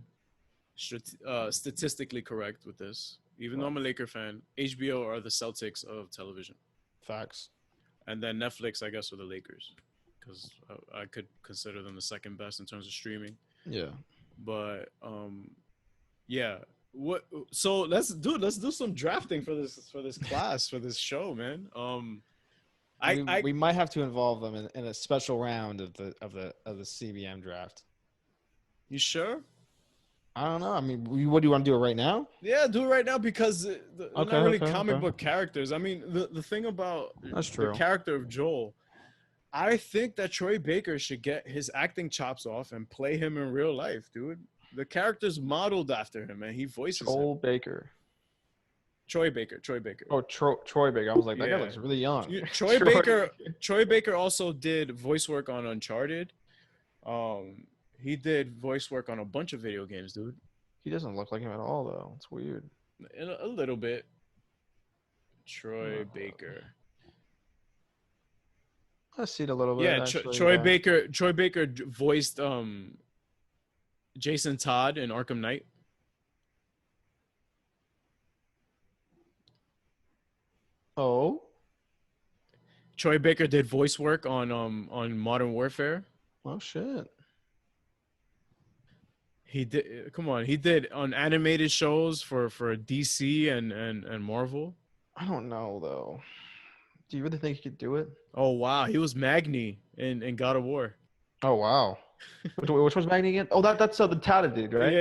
Speaker 1: statistically correct with this. Even though I'm a Laker fan, HBO are the Celtics of television.
Speaker 3: Facts.
Speaker 1: And then Netflix, I guess, are the Lakers, because I could consider them the second best in terms of streaming.
Speaker 3: Yeah.
Speaker 1: But yeah. What? So let's do some drafting for this class for this show, man.
Speaker 3: We might have to involve them in a special round of the CBM draft.
Speaker 1: You sure?
Speaker 3: I don't know. I mean, what do you want to do it right now?
Speaker 1: Yeah, do it right now, because they're not really comic book characters. I mean, the thing about the character of Joel, I think that Troy Baker should get his acting chops off and play him in real life, dude. The character's modeled after him, and he voices
Speaker 3: Joel
Speaker 1: him.
Speaker 3: Baker.
Speaker 1: Troy Baker.
Speaker 3: Oh, Troy Baker. I was like, that guy looks really young.
Speaker 1: Troy Baker also did voice work on Uncharted. He did voice work on a bunch of video games, dude.
Speaker 3: He doesn't look like him at all, though. It's weird.
Speaker 1: A little bit. Troy Baker.
Speaker 3: I see it a little bit.
Speaker 1: Yeah,
Speaker 3: actually,
Speaker 1: Troy Baker voiced Jason Todd in Arkham Knight.
Speaker 3: Oh.
Speaker 1: Troy Baker did voice work on Modern Warfare.
Speaker 3: Oh shit.
Speaker 1: He did. Come on, he did on animated shows for DC and Marvel.
Speaker 3: I don't know though. Do you really think he could do it?
Speaker 1: Oh wow, he was Magni in God of War.
Speaker 3: Oh wow. Which was Magni again? Oh, that's the tatted dude, right?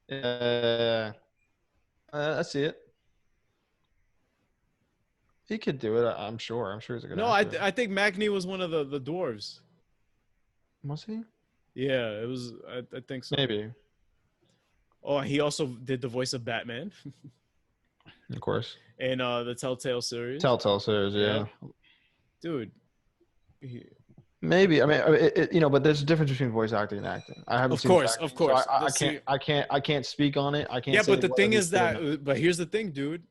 Speaker 1: Yeah.
Speaker 3: I see it. He could do it. I'm sure. I'm sure he's a good.
Speaker 1: No,
Speaker 3: actor.
Speaker 1: I think Magni was one of the dwarves.
Speaker 3: Was he?
Speaker 1: Yeah, it was. I think so.
Speaker 3: Maybe.
Speaker 1: Oh, he also did the voice of Batman.
Speaker 3: Of course.
Speaker 1: In the Telltale series.
Speaker 3: Telltale series, yeah.
Speaker 1: Dude.
Speaker 3: Maybe. I mean, but there's a difference between voice acting and acting. I haven't seen
Speaker 1: course,
Speaker 3: acting,
Speaker 1: of course.
Speaker 3: So I can't speak on it. I can't.
Speaker 1: Yeah,
Speaker 3: say
Speaker 1: but the thing is that. But here's the thing, dude.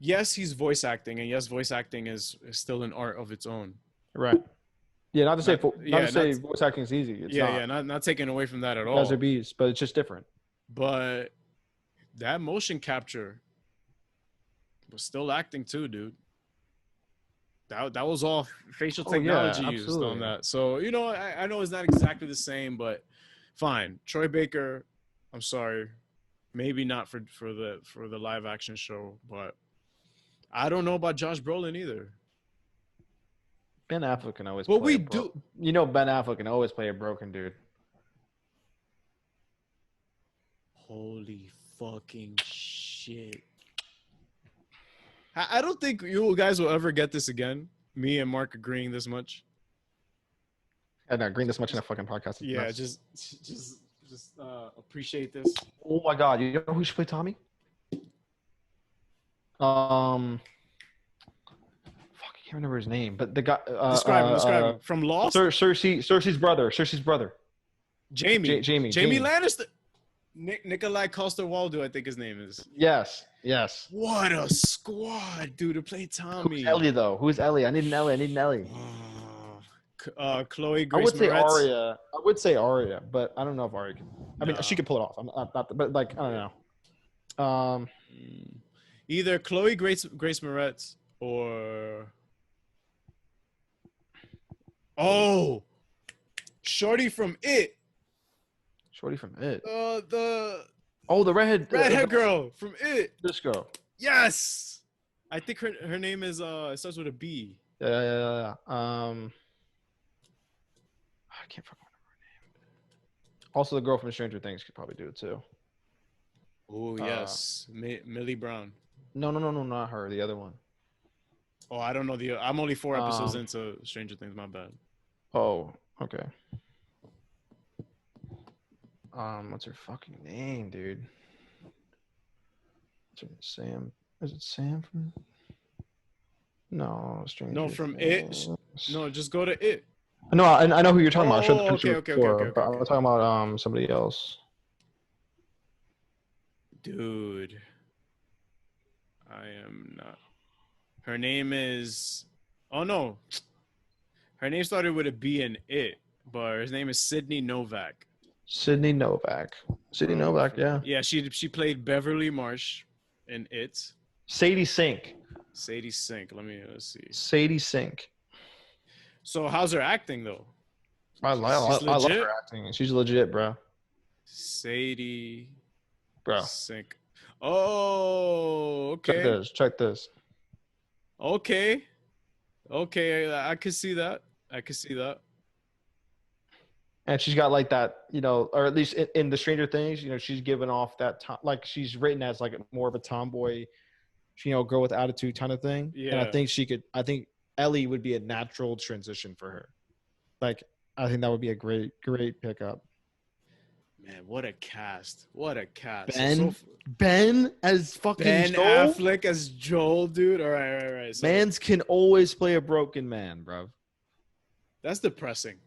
Speaker 1: Yes, he's voice acting, and yes, voice acting is still an art of its own.
Speaker 3: Right. Yeah, not to say voice acting is easy. It's
Speaker 1: not taking away from that at all.
Speaker 3: Guys are bees, but it's just different.
Speaker 1: But that motion capture was still acting too, dude. That was all facial technology used on that. So I know it's not exactly the same, but fine. Troy Baker, I'm sorry, maybe not for the live action show, but I don't know about Josh Brolin either.
Speaker 3: Ben Affleck can always.
Speaker 1: But we do.
Speaker 3: Ben Affleck can always play a broken dude.
Speaker 1: Holy fucking shit! I don't think you guys will ever get this again. Me and Mark agreeing this much.
Speaker 3: Yeah, no, agreeing this much in a fucking podcast.
Speaker 1: Yeah, just appreciate this.
Speaker 3: Oh my god, you know who should play Tommy? Fuck, I can't remember his name, but the guy.
Speaker 1: Describe him. From Lost.
Speaker 3: Cersei's brother.
Speaker 1: Jamie
Speaker 3: Jamie
Speaker 1: Lannister. Nikolai Coster-Waldau, I think his name is.
Speaker 3: Yes.
Speaker 1: What a squad, dude, to play Tommy.
Speaker 3: Who's Ellie though? Who's Ellie? I need an Ellie.
Speaker 1: Chloe Grace Moretz.
Speaker 3: I would say Arya, but I don't know if Arya can. I mean, she could pull it off. I'm not, but like I don't know.
Speaker 1: Either Chloe Grace Moretz or Shorty from It.
Speaker 3: The redhead
Speaker 1: girl from It.
Speaker 3: This girl.
Speaker 1: Yes, I think her name is it starts with a B.
Speaker 3: Yeah. I can't fucking remember her name. Also, the girl from Stranger Things could probably do it too.
Speaker 1: Oh yes, Millie Brown.
Speaker 3: No, not her. The other one.
Speaker 1: Oh, I don't know I'm only 4 episodes into Stranger Things. My bad.
Speaker 3: Oh, okay. What's her fucking name, dude? Sam? Is it Sam from? No, Stranger.
Speaker 1: No, from
Speaker 3: Things.
Speaker 1: It. No, just go to It.
Speaker 3: No, I know who you're talking about.
Speaker 1: Okay.
Speaker 3: But I'm talking about somebody else.
Speaker 1: Dude, I am not. Her name is. Oh no, her name started with a B in it, but her name is Sydney Novak.
Speaker 3: Sydney Novak. Sydney Novak, yeah.
Speaker 1: Yeah, she played Beverly Marsh in it.
Speaker 3: Sadie Sink.
Speaker 1: Sadie Sink. Let's see.
Speaker 3: Sadie Sink.
Speaker 1: So how's her acting though?
Speaker 3: I love her acting. She's legit, bro.
Speaker 1: Sadie
Speaker 3: Bro.
Speaker 1: Sink. Oh, okay.
Speaker 3: Check this.
Speaker 1: Okay. I can see that.
Speaker 3: And she's got like that, or at least in the Stranger Things, she's given off that like she's written as like more of a tomboy, girl with attitude kind of thing.
Speaker 1: Yeah.
Speaker 3: And I think Ellie would be a natural transition for her. Like, I think that would be a great pickup.
Speaker 1: Man, what a cast!
Speaker 3: Ben as fucking
Speaker 1: Ben
Speaker 3: Joel?
Speaker 1: Affleck as Joel, dude. All right.
Speaker 3: So, mans can always play a broken man, bro.
Speaker 1: That's depressing.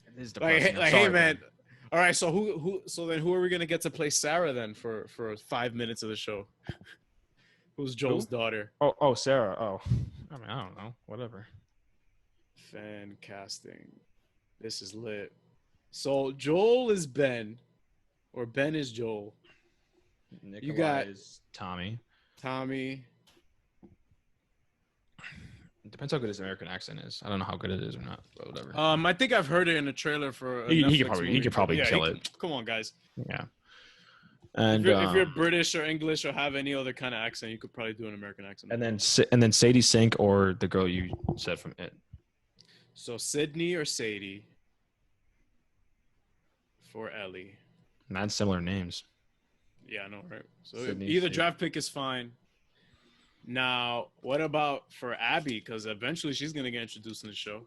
Speaker 2: It is depressing.
Speaker 1: Like, hey, man. All right, so who are we gonna get to play Sarah then for 5 minutes of the show? Who's Joel's daughter?
Speaker 3: Oh, Sarah. Oh, I mean, I don't know. Whatever.
Speaker 1: Fan casting. This is lit. So Joel is Ben, or Ben is Joel.
Speaker 2: Nikolai you got is Tommy. It depends how good his American accent is. I don't know how good it is or not, but whatever.
Speaker 1: I think I've heard it in a trailer for.
Speaker 2: He could probably kill it.
Speaker 1: Come on, guys.
Speaker 2: Yeah. And
Speaker 1: if you're British or English or have any other kind of accent, you could probably do an American accent.
Speaker 2: And then Sadie Sink or the girl you said from It.
Speaker 1: So Sydney or Sadie for Ellie.
Speaker 2: Not similar names.
Speaker 1: Yeah, I know, right? So
Speaker 2: Sydney,
Speaker 1: either draft pick is fine. Now, what about for Abby? Because eventually she's gonna get introduced in the show.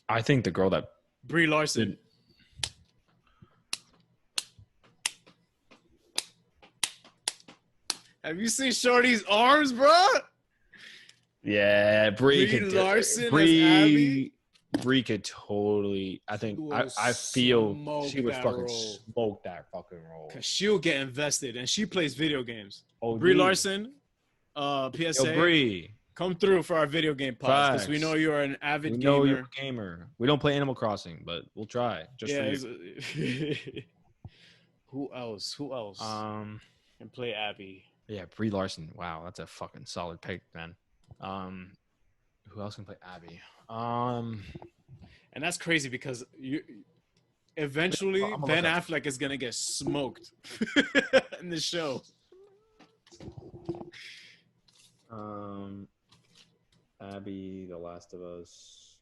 Speaker 2: I think the girl that
Speaker 1: Brie Larson. Have you seen Shorty's arms, bro?
Speaker 2: Yeah, Brie
Speaker 1: Larson as Abby.
Speaker 2: Brie could totally. I think I feel she would fucking smoke that fucking role.
Speaker 1: Cause she'll get invested, and she plays video games.
Speaker 2: Oh,
Speaker 1: Brie Larson, PSA.
Speaker 2: Yo, Brie,
Speaker 1: come through for our video game pods because we know you're an avid gamer.
Speaker 2: You're a gamer. We don't play Animal Crossing, but we'll try. Just for you.
Speaker 1: Who else? Can play Abby?
Speaker 2: Yeah, Brie Larson. Wow, that's a fucking solid pick, man. Who else can play Abby?
Speaker 1: And that's crazy because eventually Ben Affleck is gonna get smoked in the show.
Speaker 2: Abby, The Last of Us.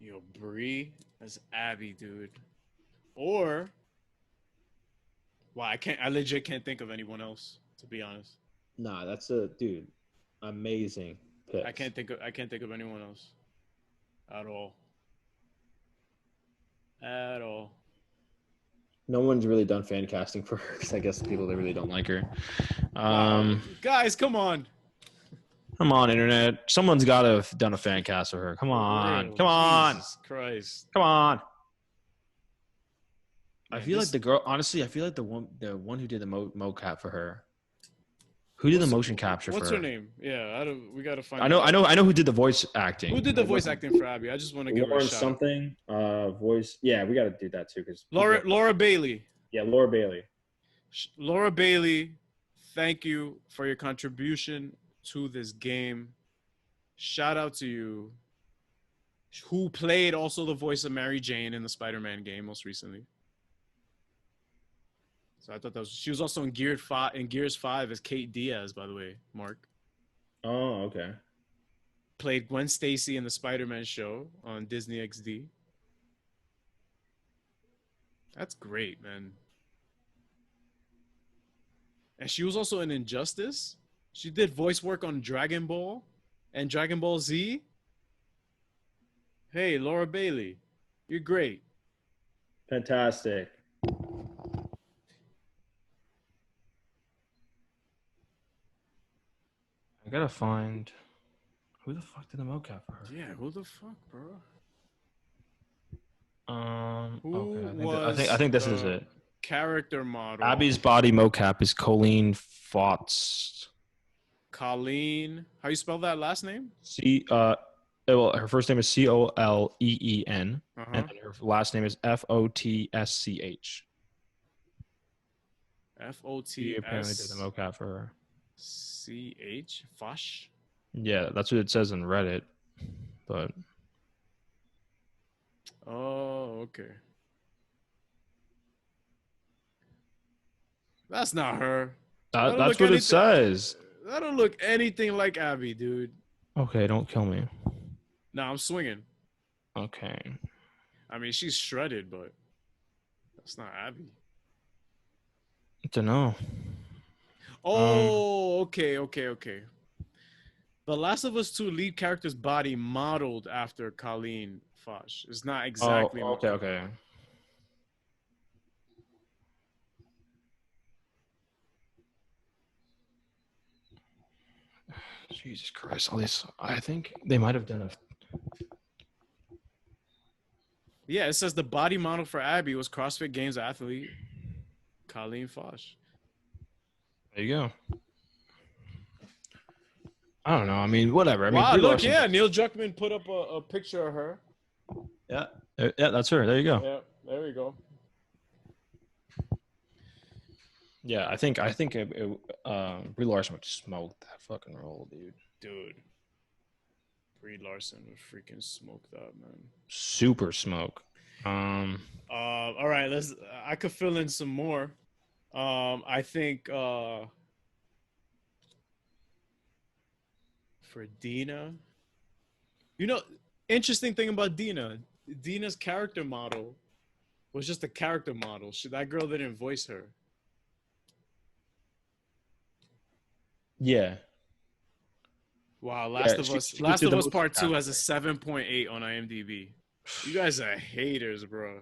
Speaker 1: Yo, Brie as Abby, dude. Or I legit can't think of anyone else, to be honest.
Speaker 2: Nah, that's a dude. Amazing pick.
Speaker 1: I can't think of anyone else. At all.
Speaker 2: No one's really done fan casting for her because I guess the people that really don't like her.
Speaker 1: Guys, come on.
Speaker 2: Come on, internet. Someone's got to have done a fan cast for her. Come on.
Speaker 1: Jesus Christ.
Speaker 2: Come on. I feel like the girl. Honestly, I feel like the one who did the mocap for her. Who did the motion capture for her?
Speaker 1: What's her name? Yeah, we gotta find.
Speaker 2: I know who did the voice acting.
Speaker 1: Who did the voice acting for Abby? I just want to give her a shout.
Speaker 2: Something. Voice. Yeah, we gotta do that too because
Speaker 1: Laura Bailey.
Speaker 2: Yeah, Laura Bailey.
Speaker 1: Laura Bailey, thank you for your contribution to this game. Shout out to you. Who played also the voice of Mary Jane in the Spider-Man game most recently. So I thought she was also in Gears 5 as Kate Diaz, by the way, Mark.
Speaker 2: Oh, okay.
Speaker 1: Played Gwen Stacy in the Spider-Man show on Disney XD. That's great, man. And she was also in Injustice. She did voice work on Dragon Ball and Dragon Ball Z. Hey, Laura Bailey, you're great.
Speaker 2: Fantastic. I gotta find who the fuck did the mocap for her.
Speaker 1: Yeah, who the fuck, bro?
Speaker 2: Okay, I think this is it.
Speaker 1: character model.
Speaker 2: Abby's body mocap is Colleen Fotz.
Speaker 1: Colleen. How you spell that last name?
Speaker 2: Well, her first name is Coleen,
Speaker 1: Uh-huh.
Speaker 2: and then her last name is Fotsch. He apparently did the mocap for her.
Speaker 1: CH Fosh.
Speaker 2: Yeah, that's what it says in Reddit. But
Speaker 1: Oh, okay. That's not her.
Speaker 2: that's what it says.
Speaker 1: That don't look anything like Abby, dude.
Speaker 2: Okay, don't kill me.
Speaker 1: Nah, I'm swinging.
Speaker 2: Okay.
Speaker 1: I mean, she's shredded, but that's not Abby.
Speaker 2: I don't know.
Speaker 1: Oh, okay. The Last of Us 2 lead character's body modeled after Colleen Fosh. It's not exactly.
Speaker 2: Oh, okay. Jesus Christ! At least I think they might have done a.
Speaker 1: Yeah, it says the body model for Abby was CrossFit Games athlete Colleen Fosh.
Speaker 2: There you go. I don't know. I mean, whatever. I mean,
Speaker 1: wow,
Speaker 2: Brie
Speaker 1: look,
Speaker 2: Larson
Speaker 1: yeah, Neil Druckmann put up a picture of her.
Speaker 2: Yeah, that's her. There you go.
Speaker 1: Yeah, there we go.
Speaker 2: Yeah, I think Brie Larson would smoke that fucking role, dude.
Speaker 1: Dude, Brie Larson would freaking smoke that, man.
Speaker 2: Super smoke.
Speaker 1: All right, I could fill in some more. I think for Dina, interesting thing about Dina's character model was just a character model. That girl didn't voice her.
Speaker 2: Yeah.
Speaker 1: Wow, Last of Us Part 2 has a 7.8 on IMDb. You guys are haters, bro.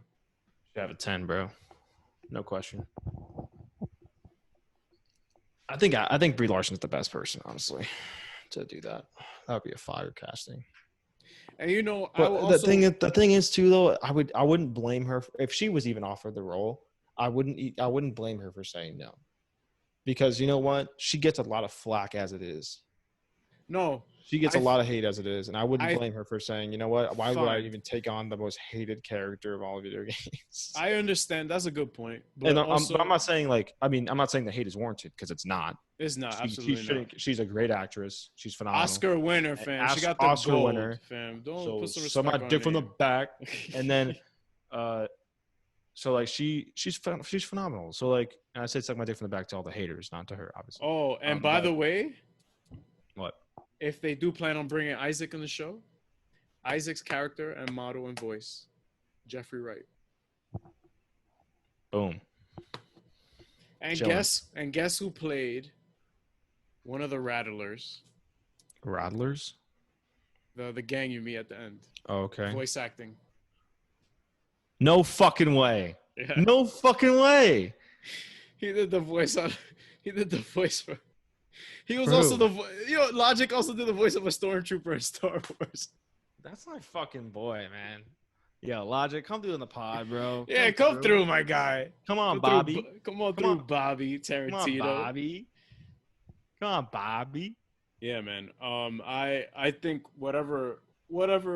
Speaker 2: You have a 10, bro. No question. I think Brie Larson's the best person, honestly, to do that. That would be a fire casting.
Speaker 1: And
Speaker 2: the thing is too, though, I wouldn't blame her if she was even offered the role. I wouldn't blame her for saying no, because you know what, she gets a lot of flack as it is.
Speaker 1: No,
Speaker 2: she gets a lot of hate as it is, and I wouldn't blame her for saying, you know what, why would I even take on the most hated character of all video games?
Speaker 1: I understand, that's a good point, but
Speaker 2: and
Speaker 1: also,
Speaker 2: I'm not saying I'm not saying the hate is warranted, because it's not.
Speaker 1: It's not. Absolutely not.
Speaker 2: She's a great actress. She's phenomenal.
Speaker 1: Oscar winner, fam. She got the
Speaker 2: Oscar
Speaker 1: gold,
Speaker 2: winner,
Speaker 1: fam. Don't put some respect
Speaker 2: on my dick from the back, and then, so like she's phenomenal. So like, and I said suck my dick from the back to all the haters, not to her, obviously.
Speaker 1: Oh, and by the way,
Speaker 2: what
Speaker 1: if they do plan on bringing Isaac in the show? Isaac's character and model and voice, Jeffrey Wright.
Speaker 2: Boom.
Speaker 1: And guess who played one of the Rattlers?
Speaker 2: Rattlers?
Speaker 1: The gang you meet at the end.
Speaker 2: Oh, okay.
Speaker 1: Voice acting.
Speaker 2: No fucking way.
Speaker 1: Yeah.
Speaker 2: No fucking way.
Speaker 1: He did the voice for. He was also Logic also did the voice of a stormtrooper in Star Wars.
Speaker 3: That's my fucking boy, man. Yeah, Logic, come through in the pod, bro.
Speaker 1: Yeah, come through, my guy.
Speaker 3: Come on, Bobby.
Speaker 1: Come on through, Bobby Tarantino.
Speaker 3: Come on, Bobby.
Speaker 1: Yeah, man. I think whatever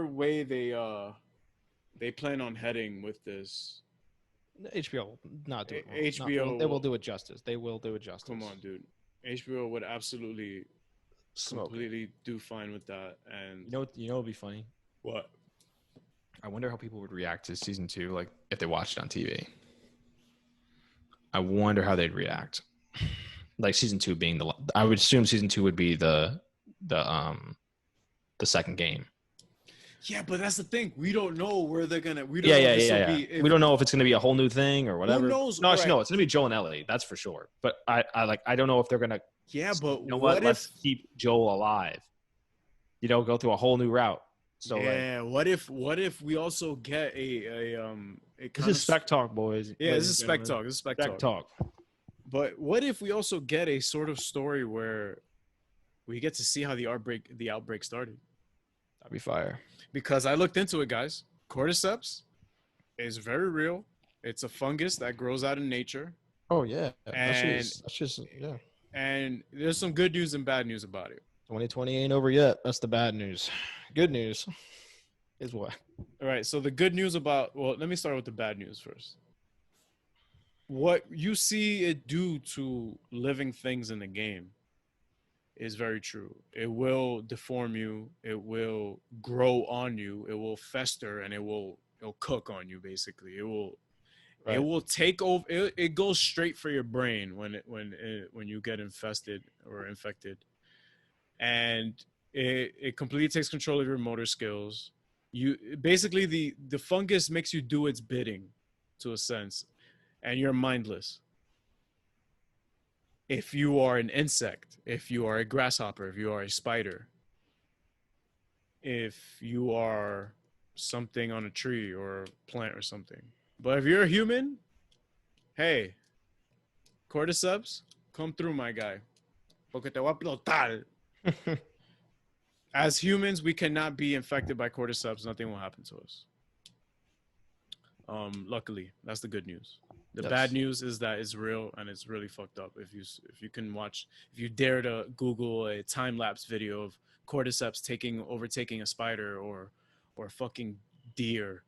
Speaker 1: way they plan on heading with this,
Speaker 3: HBO will not do it.
Speaker 1: HBO
Speaker 3: they will do it justice. They will do it justice.
Speaker 1: Come on, dude. HBO would absolutely completely do fine with that. And
Speaker 2: you know what would be funny?
Speaker 1: What?
Speaker 2: I wonder how people would react to season 2, like if they watched it on TV. I wonder how they'd react. Like season 2 being I would assume season 2 would be the second game.
Speaker 1: Yeah, but that's the thing. We don't know where they're gonna. We don't
Speaker 2: we don't know if it's gonna be a whole new thing or whatever.
Speaker 1: Who knows?
Speaker 2: No, actually, no. It's gonna be Joel and Ellie. That's for sure. But I don't know if they're gonna.
Speaker 1: Yeah, but
Speaker 2: you know what? Let's keep Joel alive. Go through a whole new route. So
Speaker 1: yeah, what if we also get a
Speaker 2: this is spec talk, boys.
Speaker 1: Yeah, this is spec talk. This is spec
Speaker 2: talk.
Speaker 1: But what if we also get a sort of story where we get to see how the outbreak started?
Speaker 2: That'd be fire.
Speaker 1: Because I looked into it, guys. Cordyceps is very real. It's a fungus that grows out in nature,
Speaker 3: Oh yeah,
Speaker 1: and
Speaker 3: that's just yeah.
Speaker 1: and there's some good news and bad news about it.
Speaker 3: 2020 ain't over yet. That's the bad news. Good news is what?
Speaker 1: All right. So the good news about let me start with the bad news first. What you see it do to living things in the game is very true. It will deform you. It will grow on you. It will fester, and it'll cook on you. Basically, it
Speaker 3: Right.
Speaker 1: will take over. It goes straight for your brain when you get infested or infected, and it completely takes control of your motor skills. You basically the fungus makes you do its bidding, to a sense, and you're mindless. If you are an insect, if you are a grasshopper, if you are a spider, if you are something on a tree or a plant or something. But if you're a human, hey, cordyceps, come through, my guy. Porque te voy a explotar. As humans, we cannot be infected by cordyceps. Nothing will happen to us. Luckily, that's the good news. The bad news is that it's real and it's really fucked up. If you dare to Google a time lapse video of cordyceps overtaking a spider or fucking deer,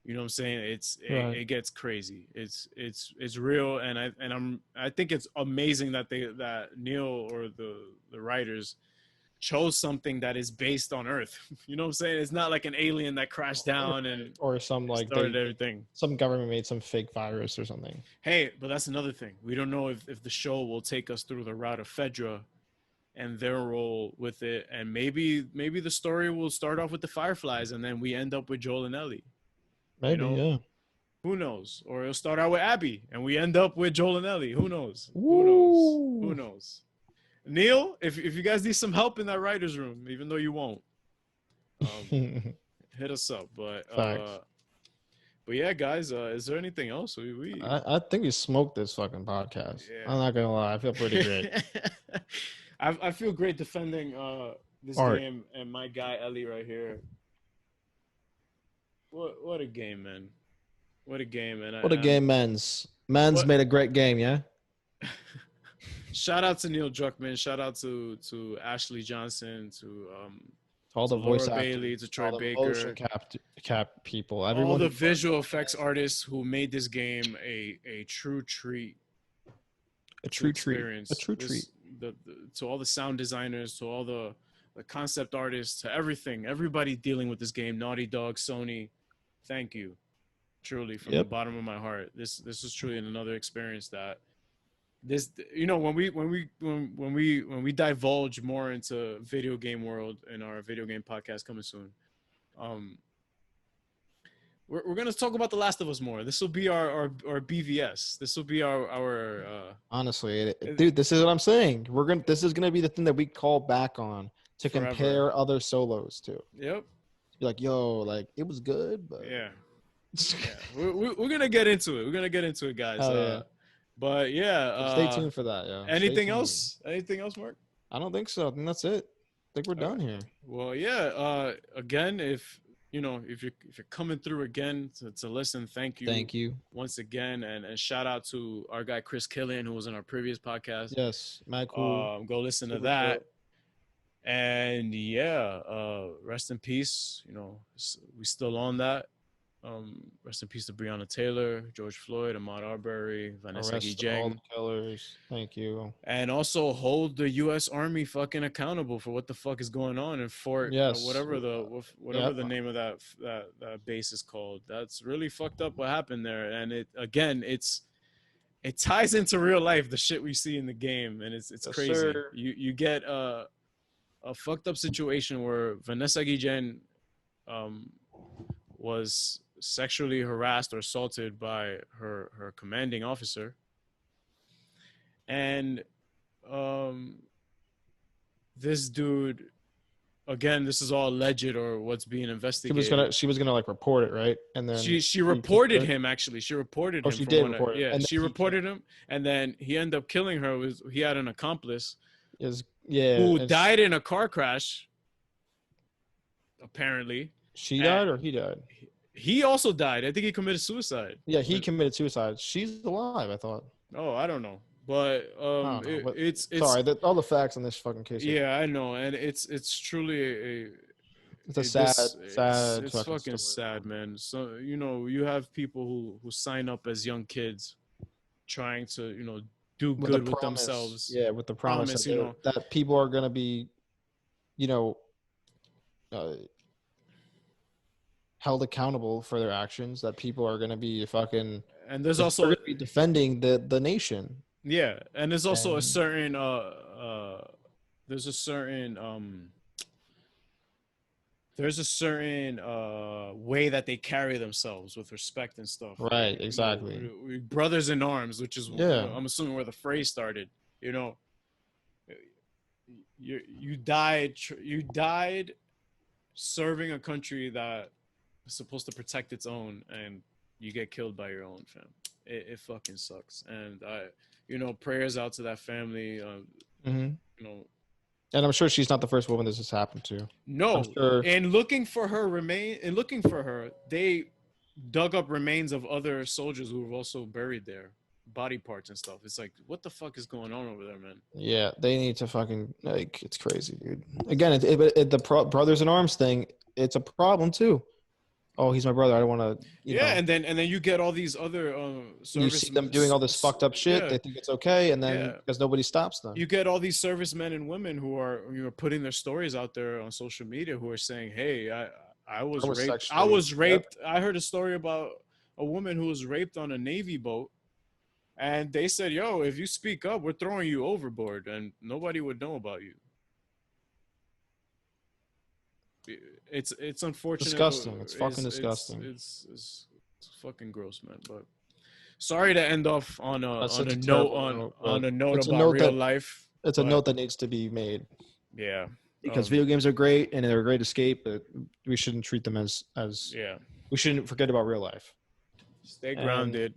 Speaker 1: you know what I'm saying? It gets crazy. It's real, and I think it's amazing that Neil or the writers chose something that is based on Earth. You know what I'm saying? It's not like an alien that crashed down and
Speaker 3: or some like
Speaker 1: started everything.
Speaker 3: Some government made some fake virus or something.
Speaker 1: Hey, but that's another thing. We don't know if the show will take us through the route of Fedra and their role with it, and maybe the story will start off with the Fireflies and then we end up with Joel and Ellie.
Speaker 3: Maybe, yeah.
Speaker 1: Who knows? Or it'll start out with Abby and we end up with Joel and Ellie. Who knows?
Speaker 3: Woo.
Speaker 1: Who knows? Neil, if you guys need some help in that writer's room, even though you won't, hit us up. But yeah, guys, is there anything else?
Speaker 3: I think we smoked this fucking podcast. Yeah. I'm not gonna lie, I feel pretty great.
Speaker 1: I feel great defending this game and my guy Ellie right here. What a game, man! What a game, man!
Speaker 3: What a game, men's made a great game, yeah.
Speaker 1: Shout out to Neil Druckmann. Shout out to Ashley Johnson, to
Speaker 3: all the voice
Speaker 1: Laura Bailey, to Troy Baker,
Speaker 3: motion cap people,
Speaker 1: everyone, all the visual effects artists who made this game a true treat,
Speaker 3: a true treat.
Speaker 1: To all the sound designers, to all the concept artists, to everybody dealing with this game, Naughty Dog, Sony, thank you, truly, from the bottom of my heart. This is truly another experience that. This, when we divulge more into video game world in our video game podcast coming soon, we're gonna talk about The Last of Us more. This will be our BVS. This will be our
Speaker 3: honestly, dude, this is what I'm saying. This is gonna be the thing that we call back on to forever. Compare other solos to.
Speaker 1: Yep.
Speaker 3: Be like, yo, like it was good, but
Speaker 1: yeah. We're gonna get into it. We're gonna get into it, guys.
Speaker 3: Yeah.
Speaker 1: But yeah,
Speaker 3: stay tuned for that. Yeah.
Speaker 1: Anything else? Anything else, Mark?
Speaker 3: I don't think so. I think that's it. I think we're done here.
Speaker 1: Well, yeah. Again, if you're coming through again to listen, thank you once again, and shout out to our guy Chris Chillin, who was in our previous podcast.
Speaker 3: Yes, Matt, cool.
Speaker 1: Go listen to that. And yeah, rest in peace. We still on that. Rest in peace to Breonna Taylor, George Floyd, Ahmaud Arbery, Vanessa Guillen.
Speaker 3: All the killers. Thank you.
Speaker 1: And also hold the U.S. Army fucking accountable for what the fuck is going on in Fort, whatever the name of that base is called. That's really fucked up what happened there. And it ties into real life, the shit we see in the game, and it's crazy. Sir. You get a fucked up situation where Vanessa Guillen was sexually harassed or assaulted by her commanding officer, and this dude, again, this is all alleged or what's being investigated.
Speaker 3: She was gonna like report it, right? And then
Speaker 1: she reported him. Actually, she reported him.
Speaker 3: She did report it.
Speaker 1: Yeah, she reported him, and then he ended up killing her. He had an accomplice who died in a car crash. Apparently,
Speaker 3: she died or he died.
Speaker 1: He also died. I think he committed suicide.
Speaker 3: Yeah, he committed suicide. She's alive, I thought.
Speaker 1: Oh, I don't know, but
Speaker 3: I don't know, but
Speaker 1: it's
Speaker 3: sorry, all the facts on this fucking case.
Speaker 1: Yeah, I know, and it's truly
Speaker 3: It's a sad
Speaker 1: it's
Speaker 3: fucking
Speaker 1: fucking
Speaker 3: story.
Speaker 1: sad, man. So you have people who sign up as young kids, trying to do
Speaker 3: With the
Speaker 1: good with
Speaker 3: promise,
Speaker 1: themselves.
Speaker 3: yeah, with the promise,
Speaker 1: Promise,
Speaker 3: that people are gonna be, uh, held accountable for their actions. That people are gonna be fucking.
Speaker 1: And there's
Speaker 3: They're
Speaker 1: also
Speaker 3: gonna be defending the nation.
Speaker 1: yeah, and there's also a
Speaker 3: And-
Speaker 1: certain there's a certain way that they carry themselves with respect and stuff.
Speaker 3: Right, exactly.
Speaker 1: We brothers in arms, which is
Speaker 3: Yeah.
Speaker 1: I'm assuming where the phrase started. You died serving a country that is supposed to protect its own, and you get killed by your own fam. It fucking sucks. And prayers out to that family.
Speaker 3: Mhm. And I'm sure she's not the first woman this has happened to.
Speaker 1: No,
Speaker 3: I'm sure.
Speaker 1: and looking for her, they dug up remains of other soldiers who were also buried there, body parts and stuff. It's like, what the fuck is going on over there, man?
Speaker 3: Yeah, they need to fucking it's crazy, dude. Again, brothers in arms thing, it's a problem too. Oh, he's my brother. I don't want to.
Speaker 1: And then you get all these other
Speaker 3: you see them doing all this fucked up shit.
Speaker 1: Yeah.
Speaker 3: They think it's okay, and then because nobody stops them.
Speaker 1: You get all these servicemen and women who are putting their stories out there on social media, who are saying, "Hey, I was raped. I was raped." Yep. I heard a story about a woman who was raped on a Navy boat, and they said, "Yo, if you speak up, we're throwing you overboard, and nobody would know about you." It's unfortunate.
Speaker 3: Disgusting. It's fucking disgusting.
Speaker 1: It's fucking gross, man. But sorry to end off on a note about real life.
Speaker 3: It's a note that needs to be made.
Speaker 1: Yeah.
Speaker 3: Because video games are great and they're a great escape, but we shouldn't treat them as we shouldn't forget about real life.
Speaker 1: Stay grounded.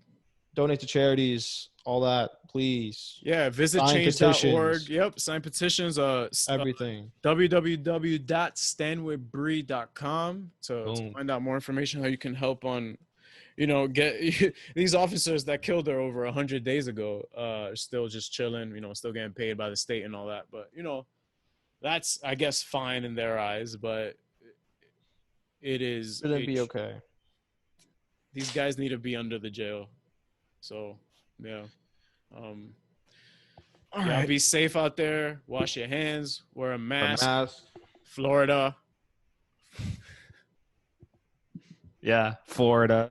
Speaker 3: Donate to charities, all that, please.
Speaker 1: Yeah, visit change.org. Yep, sign petitions.
Speaker 3: Everything.
Speaker 1: www.standwithbree.com to find out more information how you can help on, get these officers that killed her over 100 days ago. Still just chilling, still getting paid by the state and all that. But that's, I guess, fine in their eyes. But it is.
Speaker 3: Shouldn't be okay.
Speaker 1: These guys need to be under the jail. So, yeah. All right. Be safe out there. Wash your hands. Wear a mask. Florida.
Speaker 2: Yeah, Florida.